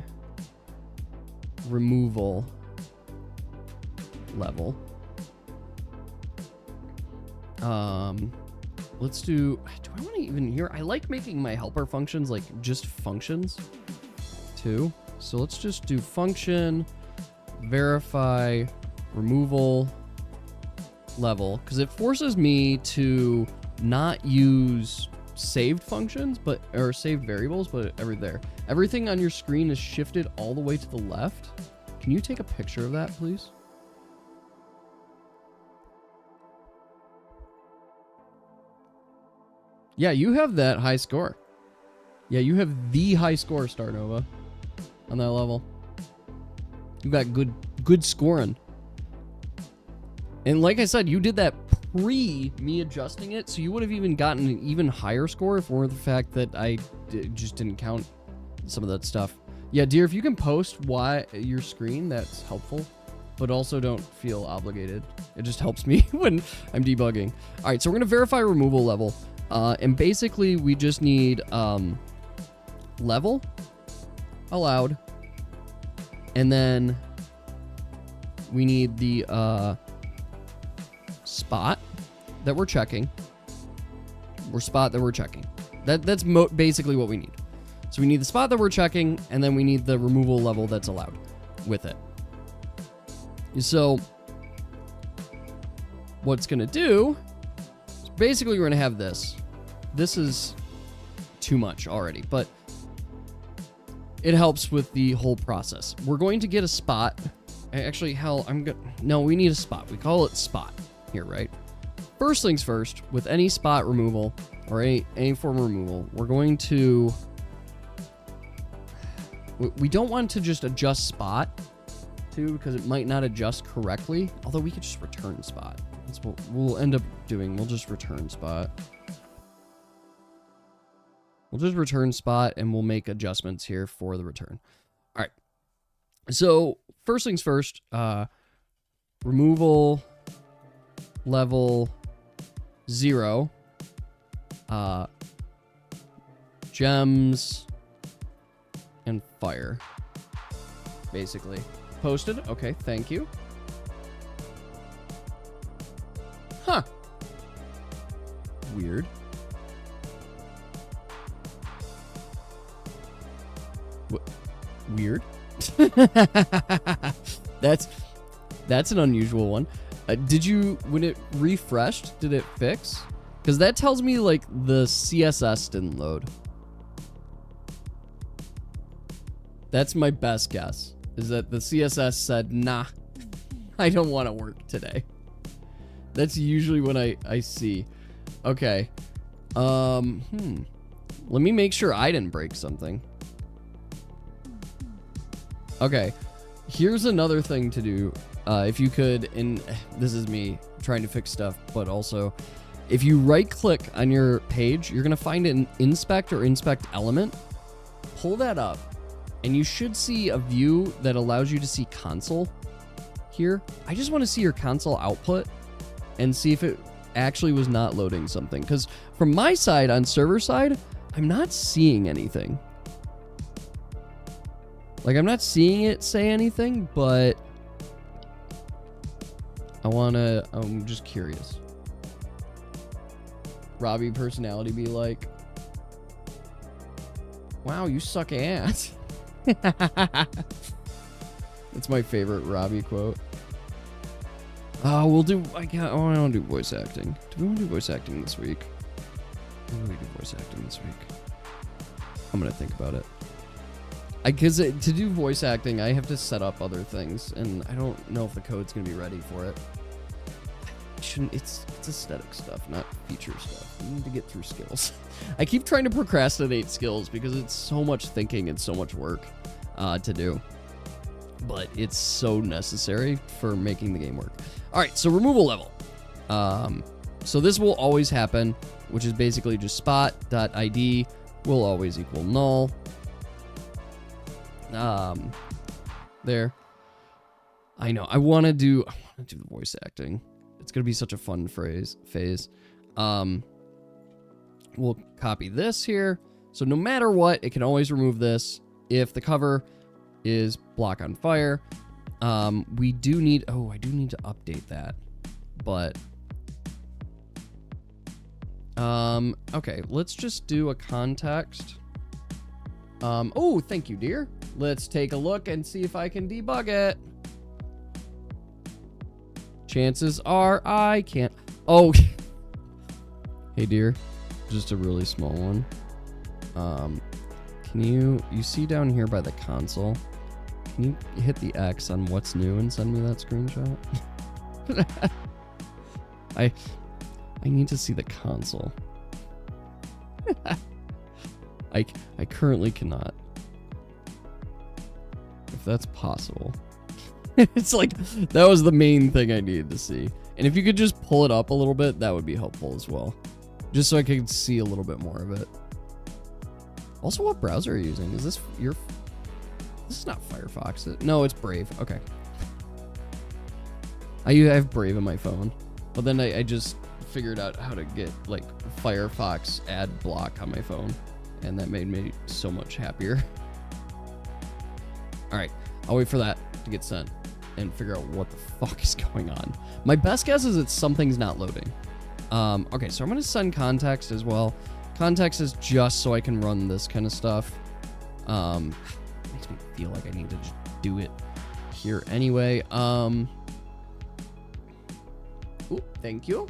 removal level. Let's do I want to even here? I like making my helper functions like just functions too. So let's just do function verify removal level, because it forces me to not use saved functions or saved variables, but everything on your screen is shifted all the way to the left. Can you take a picture of that, please? Yeah, you have that high score. Yeah, you have the high score, Star Nova, on that level. You got good scoring. And like I said, you did that pre me adjusting it, so you would have even gotten an even higher score if it weren't the fact that I just didn't count some of that stuff. Yeah, dear, if you can post your screen, that's helpful. But also don't feel obligated. It just helps me when I'm debugging. All right, so we're going to verify removal level. And basically, we just need level allowed. And then we need the spot that we're checking. Spot that we're checking. That's basically what we need. So we need the spot that we're checking, and then we need the removal level that's allowed with it. So what's going to do is basically we're going to have this. This is too much already, but it helps with the whole process. We're going to get a spot. Actually, no, we need a spot. We call it spot here, right? First things first, with any spot removal or any form of removal, we're going to We don't want to just adjust spot too, because it might not adjust correctly. Although we could just return spot. That's what we'll end up doing. We'll just return spot. We'll just return spot and we'll make adjustments here for the return. All right. So first things first, removal level 0, gems and fire, basically. Posted. Okay, thank you. Huh. Weird. Weird. That's an unusual one. Did you, when it refreshed, did it fix? Because that tells me like the CSS didn't load. That's my best guess, is that the CSS said, nah, I don't want to work today. That's usually what I see. Okay. Let me make sure I didn't break something. Okay. Here's another thing to do. If you could, and this is me trying to fix stuff, but also if you right click on your page, you're going to find an inspect or inspect element. Pull that up and you should see a view that allows you to see console here. I just want to see your console output and see if it actually was not loading something. Because from my side, on server side, I'm not seeing anything. Like, I'm not seeing it say anything, but I'm just curious. Robbie personality be like, wow, you suck ass. That's my favorite Robbie quote. I don't do voice acting. Do we want to do voice acting this week? When do we do voice acting this week? I'm going to think about it. Because to do voice acting, I have to set up other things, and I don't know if the code's going to be ready for it. It's aesthetic stuff, not feature stuff. We need to get through skills. I keep trying to procrastinate skills because it's so much thinking and so much work to do. But it's so necessary for making the game work. All right, so removal level. So this will always happen, which is basically just spot.id will always equal null. There. I know. I want to do the voice acting. It's going to be such a fun phase. We'll copy this here. So no matter what, it can always remove this if the cover is block on fire. We do need, I do need to update that, but okay, let's just do a context. Oh, thank you, dear. Let's take a look and see if I can debug it. Chances are I can't. Oh, hey, dear. Just a really small one. Can you see down here by the console? Can you hit the X on what's new and send me that screenshot? I need to see the console. I currently cannot. If that's possible. It's like, that was the main thing I needed to see. And if you could just pull it up a little bit, that would be helpful as well. Just so I could see a little bit more of it. Also, what browser are you using? Is this your... This is not Firefox. No, it's Brave. Okay. I have Brave on my phone. But then I just figured out how to get, like, Firefox ad block on my phone. And that made me so much happier. Alright, I'll wait for that to get sent and figure out what the fuck is going on. My best guess is that something's not loading. Okay, so I'm going to send context as well. Context is just so I can run this kind of stuff. Makes me feel like I need to just do it here anyway. Ooh, thank you.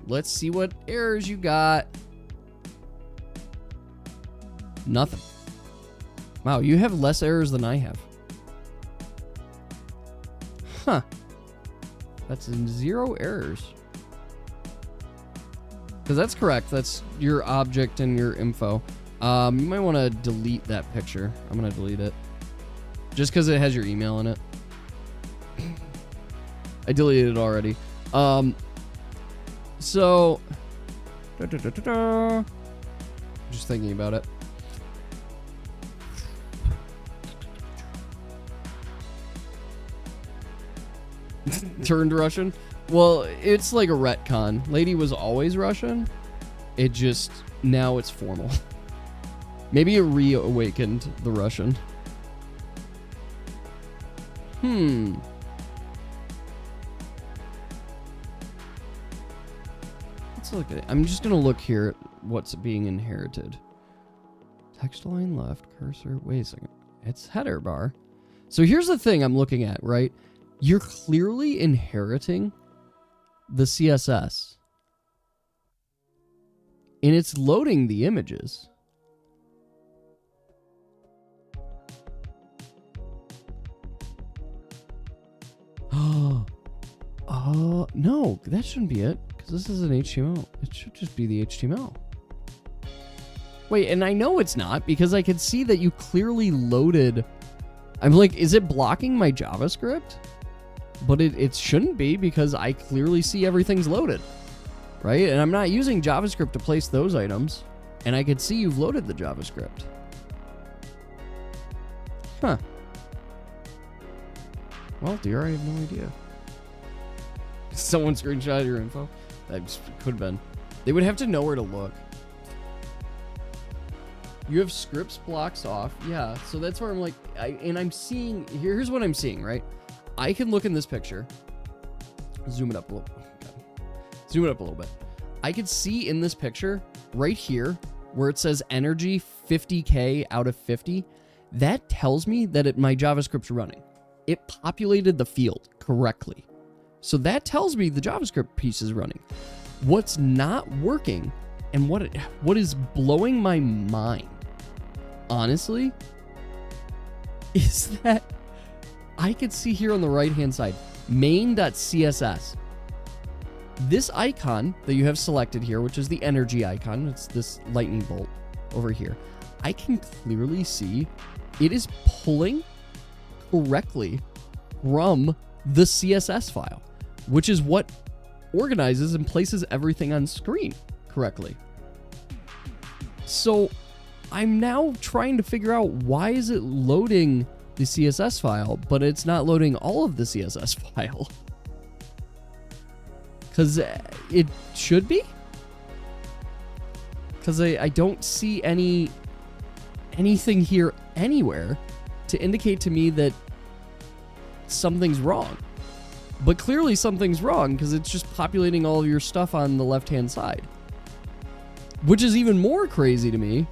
Let's see what errors you got. Nothing. Wow, you have less errors than I have. Huh. That's 0 errors. Because that's correct. That's your object and your info. You might want to delete that picture. I'm going to delete it. Just because it has your email in it. I deleted it already. So... Just thinking about it. Turned Russian? Well, it's like a retcon. Lady was always Russian. It just... Now it's formal. Maybe it reawakened the Russian. Let's look at it. I'm just going to look here at what's being inherited. Text line left, cursor. Wait a second. It's header bar. So here's the thing I'm looking at, right? You're clearly inheriting the CSS. And it's loading the images. No, that shouldn't be it, because this is an HTML. It should just be the HTML. Wait, and I know it's not, because I can see that you clearly loaded... I'm like, is it blocking my JavaScript? But it shouldn't be, because I clearly see everything's loaded. Right? And I'm not using JavaScript to place those items. And I can see you've loaded the JavaScript. Huh. Well, dear, I have no idea. Someone screenshotted your info? That could have been. They would have to know where to look. You have scripts blocks off. Yeah, so that's where I'm like... I'm seeing... Here's what I'm seeing, right? I can look in this picture. Zoom it up a little. Okay. Zoom it up a little bit. I can see in this picture, right here, where it says energy 50K out of 50. That tells me that my JavaScript's running. It populated the field correctly. So that tells me the JavaScript piece is running. What's not working and what is blowing my mind, honestly, is that I could see here on the right-hand side, main.css. This icon that you have selected here, which is the energy icon, it's this lightning bolt over here. I can clearly see it is pulling correctly from the CSS file, which is what organizes and places everything on screen correctly. So I'm now trying to figure out, why is it loading the CSS file, but it's not loading all of the CSS file? Because it should be? Because I don't see anything here anywhere to indicate to me that something's wrong. But clearly something's wrong, because it's just populating all of your stuff on the left-hand side. Which is even more crazy to me,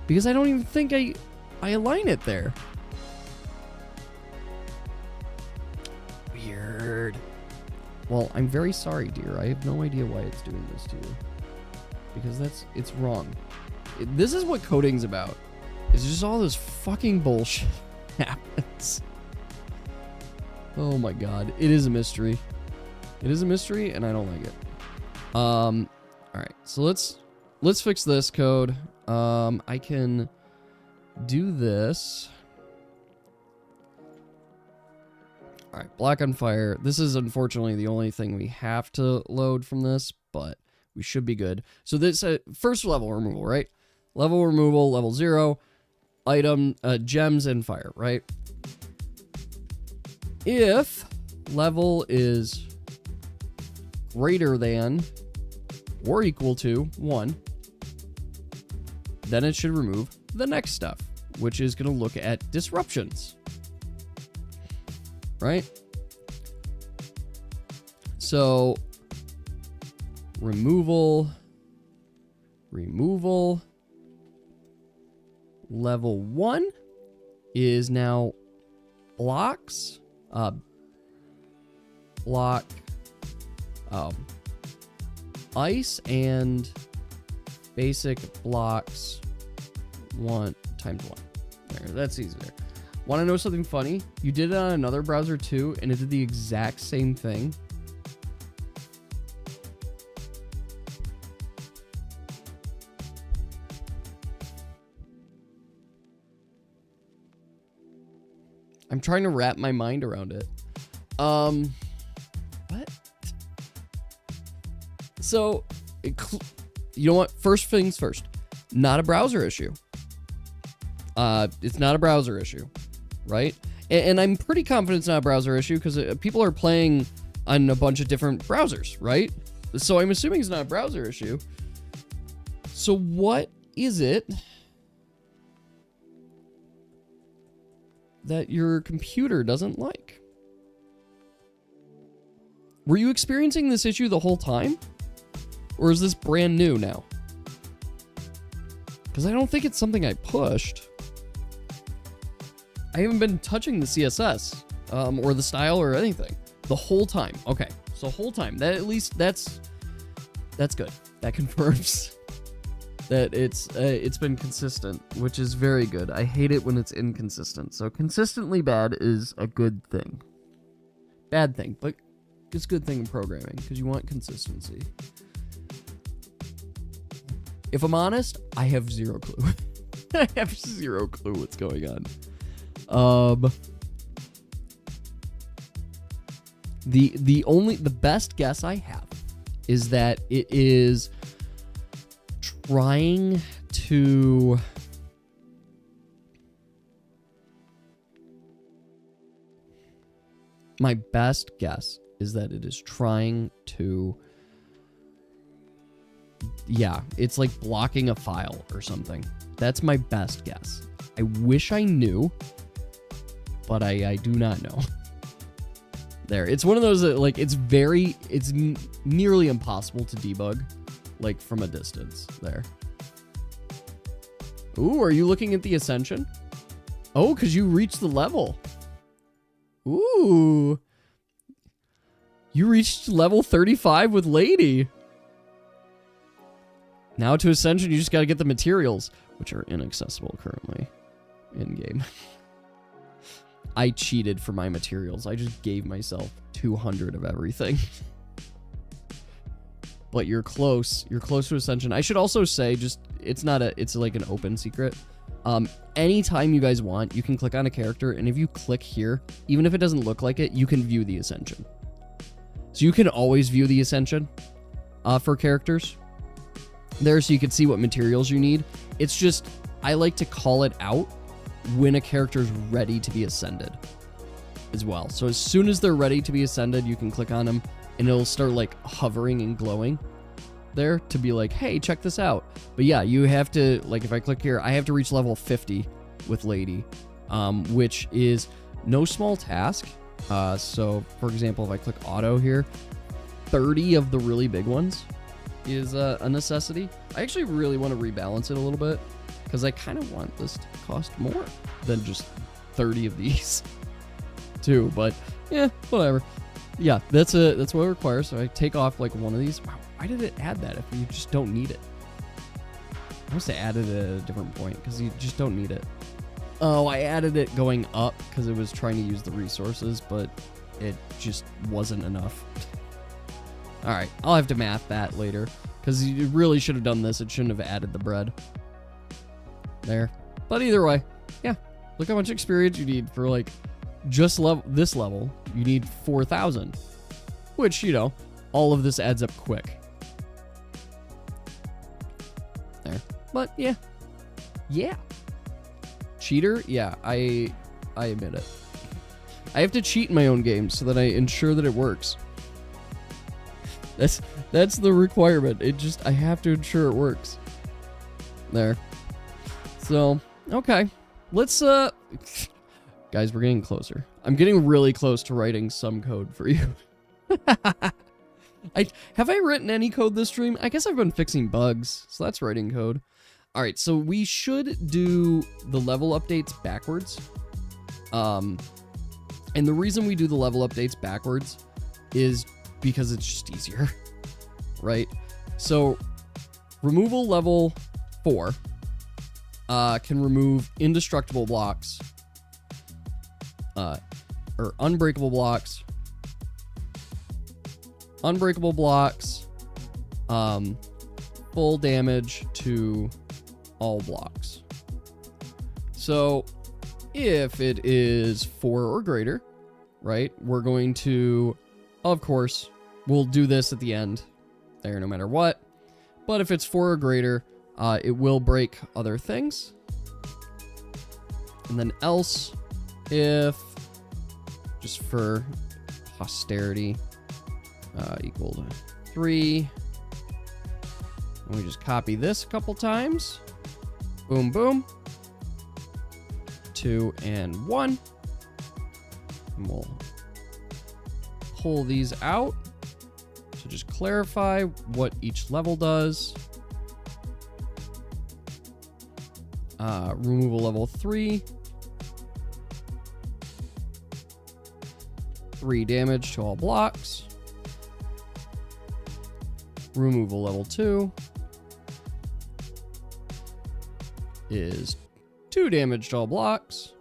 because I don't even think I align it there. Weird. Well, I'm very sorry, dear. I have no idea why it's doing this to you. Because it's wrong. This is what coding's about. It's just all this fucking bullshit happens. Oh my god. It is a mystery. It is a mystery, and I don't like it. Alright, so let's fix this code. I can do this. Alright, Black on Fire. This is unfortunately the only thing we have to load from this, but we should be good. So this first level removal, right? Level removal, level 0, item, gems, and fire, right? If level is greater than or equal to 1, then it should remove the next stuff, which is going to look at disruptions. Right? So, removal, level 1 is now blocks, block, ice and basic blocks 1 times 1. There, that's easier. Want to know something funny? You did it on another browser too, and it did the exact same thing. I'm trying to wrap my mind around it. What? So, you know what? First things first. Not a browser issue. It's not a browser issue, right? And I'm pretty confident it's not a browser issue because people are playing on a bunch of different browsers, right? So I'm assuming it's not a browser issue. So what is it that your computer doesn't like? Were you experiencing this issue the whole time? Or is this brand new now? Because I don't think it's something I pushed. I haven't been touching the CSS or the style or anything the whole time. Okay, so whole time. That at least that's good. That confirms that it's been consistent, which is very good. I hate it when it's inconsistent. So consistently bad is a good thing. Bad thing, but it's a good thing in programming because you want consistency. If I'm honest, I have zero clue. I have zero clue what's going on. The best guess I have is that it is trying to my best guess is that it is trying to it's like blocking a file or something. That's my best guess. I wish I knew, but I do not know. There, it's one of those that like it's nearly impossible to debug, like from a distance. There. Ooh, are you looking at the Ascension? Oh, because you reached the level. Ooh, you reached level 35 with Lady. Now to Ascension, you just got to get the materials, which are inaccessible currently in game. I cheated for my materials. I just gave myself 200 of everything. But you're close. You're close to Ascension. I should also say, it's like an open secret. Anytime you guys want, you can click on a character, and if you click here, even if it doesn't look like it, you can view the Ascension. So you can always view the Ascension for characters. There, so you can see what materials you need. It's just, I like to call it out when a character is ready to be ascended as well. So as soon as they're ready to be ascended, you can click on them and it'll start like hovering and glowing there to be like, hey, check this out. But yeah, you have to, like, if I click here, I have to reach level 50 with Lady, which is no small task. So for example, if I click auto here, 30 of the really big ones is a necessity. I actually really want to rebalance it a little bit because I kind of want this to cost more than just 30 of these too, but yeah, whatever. Yeah, that's what it requires. So I take off like one of these. Wow, why did it add that if you just don't need it? I must have added it at a different point because you just don't need it. Oh, I added it going up because it was trying to use the resources, but it just wasn't enough. All right, I'll have to math that later because you really should have done this. It shouldn't have added the bread there. But either way, yeah, look how much experience you need for like just this level. You need 4,000, which, you know, all of this adds up quick there. But yeah, cheater. Yeah, I admit it. I have to cheat in my own games so that I ensure that it works. That's the requirement. I have to ensure it works. There. So, okay. Let's guys, we're getting closer. I'm getting really close to writing some code for you. Have I written any code this stream? I guess I've been fixing bugs, so that's writing code. All right, so we should do the level updates backwards. And the reason we do the level updates backwards is because it's just easier, right? So removal level 4 can remove indestructible blocks, or unbreakable blocks, full damage to all blocks. So If it is 4 or greater, right, we're going to, of course, we'll do this at the end there no matter what. But if it's 4 or greater, it will break other things. And then else, if, just for posterity, equal to 3. And we just copy this a couple times. Boom, boom. 2 and 1. And we'll pull these out to just clarify what each level does. Removal level 3. 3 damage to all blocks. Removal level 2 is 2 damage to all blocks.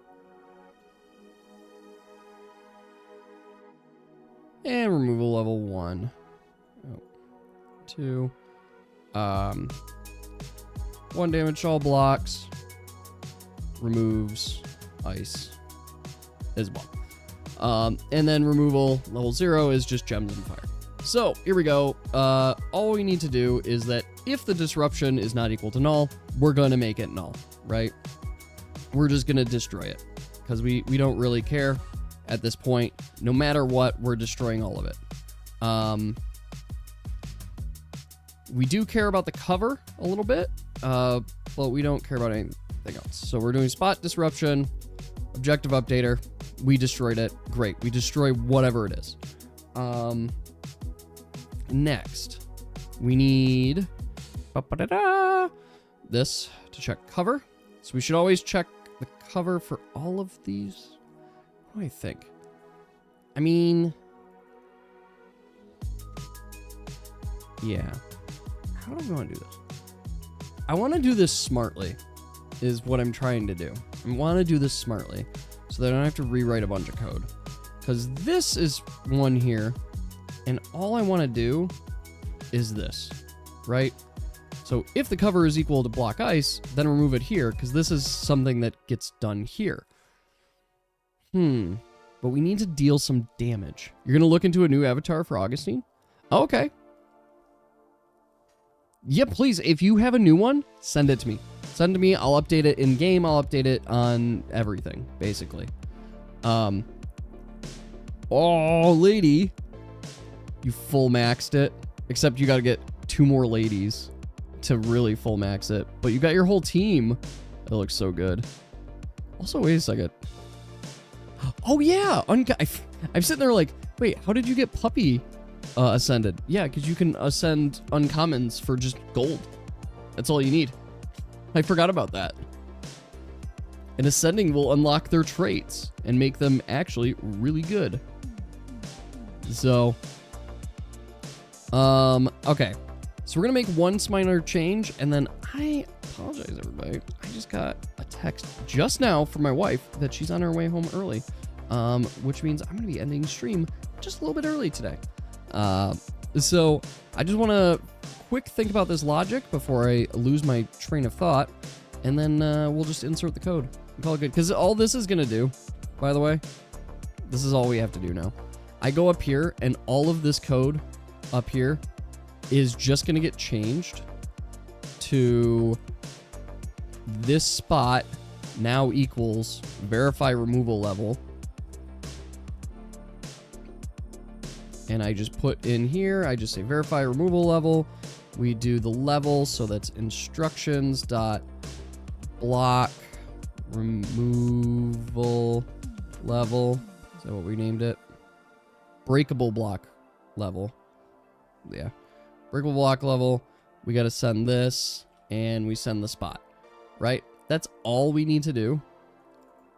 And removal level 1. 2. 1 damage to all blocks. Removes ice as well. And then removal level 0 is just gems and fire. So here we go. All we need to do is that if the disruption is not equal to null, we're going to make it null, right? We're just going to destroy it because we don't really care at this point. No matter what, we're destroying all of it. We do care about the cover a little bit, but we don't care about anything else. So we're doing spot disruption, objective updater. We destroyed it. Great. We destroy whatever it is. Next, we need this to check cover. So we should always check the cover for all of these. What do I think? I mean, yeah. How do we want to do this? I want to do this smartly, is what I'm trying to do. I want to do this smartly so that I don't have to rewrite a bunch of code. Because this is one here, and all I want to do is this, right? So if the cover is equal to block ice, then remove it here, because this is something that gets done here. But we need to deal some damage. You're going to look into a new avatar for Augustine? Oh, okay. Yeah, please, if you have a new one, send it to me. Send it to me. I'll update it in game. I'll update it on everything, basically. Oh, lady. You full maxed it. Except you got to get 2 more ladies to really full max it. But you got your whole team. It looks so good. Also, wait a second. Oh, yeah. I'm sitting there like, wait, how did you get Puppy ascended? Yeah, because you can ascend uncommons for just gold. That's all you need. I forgot about that. And ascending will unlock their traits and make them actually really good. So, okay. So we're going to make one minor change, and then I apologize, everybody. I just got a text just now from my wife that she's on her way home early, which means I'm going to be ending stream just a little bit early today. So I just want to quick think about this logic before I lose my train of thought, and then we'll just insert the code and call it good. Because all this is going to do, by the way, this is all we have to do now. I go up here, and all of this code up here is just going to get changed to this spot now equals verify removal level. And I just put in here, I just say verify removal level. We do the level, so that's instructions dot block removal level. Is that what we named it? Breakable block level. Yeah. Breakable block level. We got to send this, and we send the spot. Right? That's all we need to do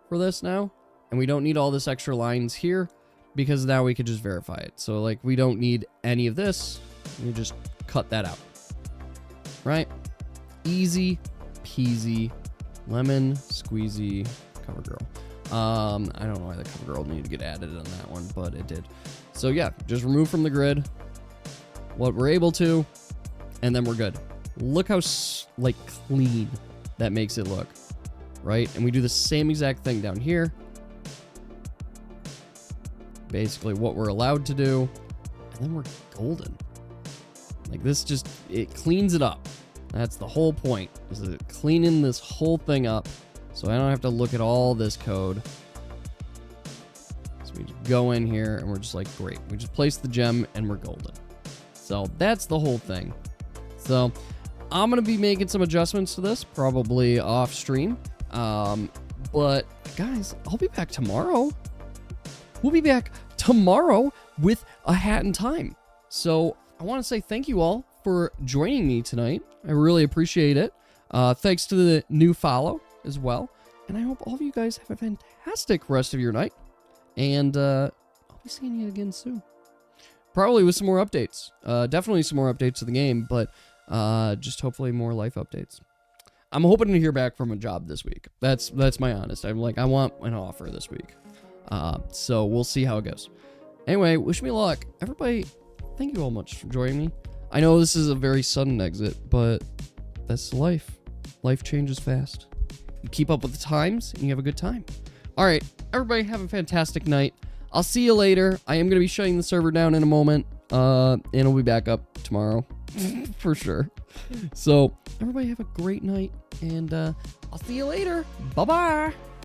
for this now. And we don't need all this extra lines here, because now we could just verify it. So, like, we don't need any of this. We just cut that out. Right? Easy peasy, lemon squeezy cover girl. I don't know why the cover girl needed to get added on that one, but it did. So, yeah, just remove from the grid what we're able to, and then we're good. Look how, like, clean that makes it look. right? And we do the same exact thing down here. Basically what we're allowed to do. And then we're golden. Like this just, it cleans it up. That's the whole point, is it cleaning this whole thing up so I don't have to look at all this code. So we just go in here and we're just like, great. We just place the gem and we're golden. So that's the whole thing. So I'm going to be making some adjustments to this, probably off stream. But guys, I'll be back tomorrow. We'll be back tomorrow with a hat in time. So I want to say thank you all for joining me tonight. I really appreciate it. Thanks to the new follow as well. And I hope all of you guys have a fantastic rest of your night. And I'll be seeing you again soon. Probably with some more updates. Definitely some more updates to the game, but just hopefully more life updates. I'm hoping to hear back from a job this week. That's my honest. I'm like, I want an offer this week. So we'll see how it goes. Anyway, wish me luck. Everybody, thank you all much for joining me. I know this is a very sudden exit, but that's life. Life changes fast. You keep up with the times, and you have a good time. All right, everybody have a fantastic night. I'll see you later. I am going to be shutting the server down in a moment, and it'll be back up tomorrow for sure. So everybody have a great night, and I'll see you later. Bye-bye.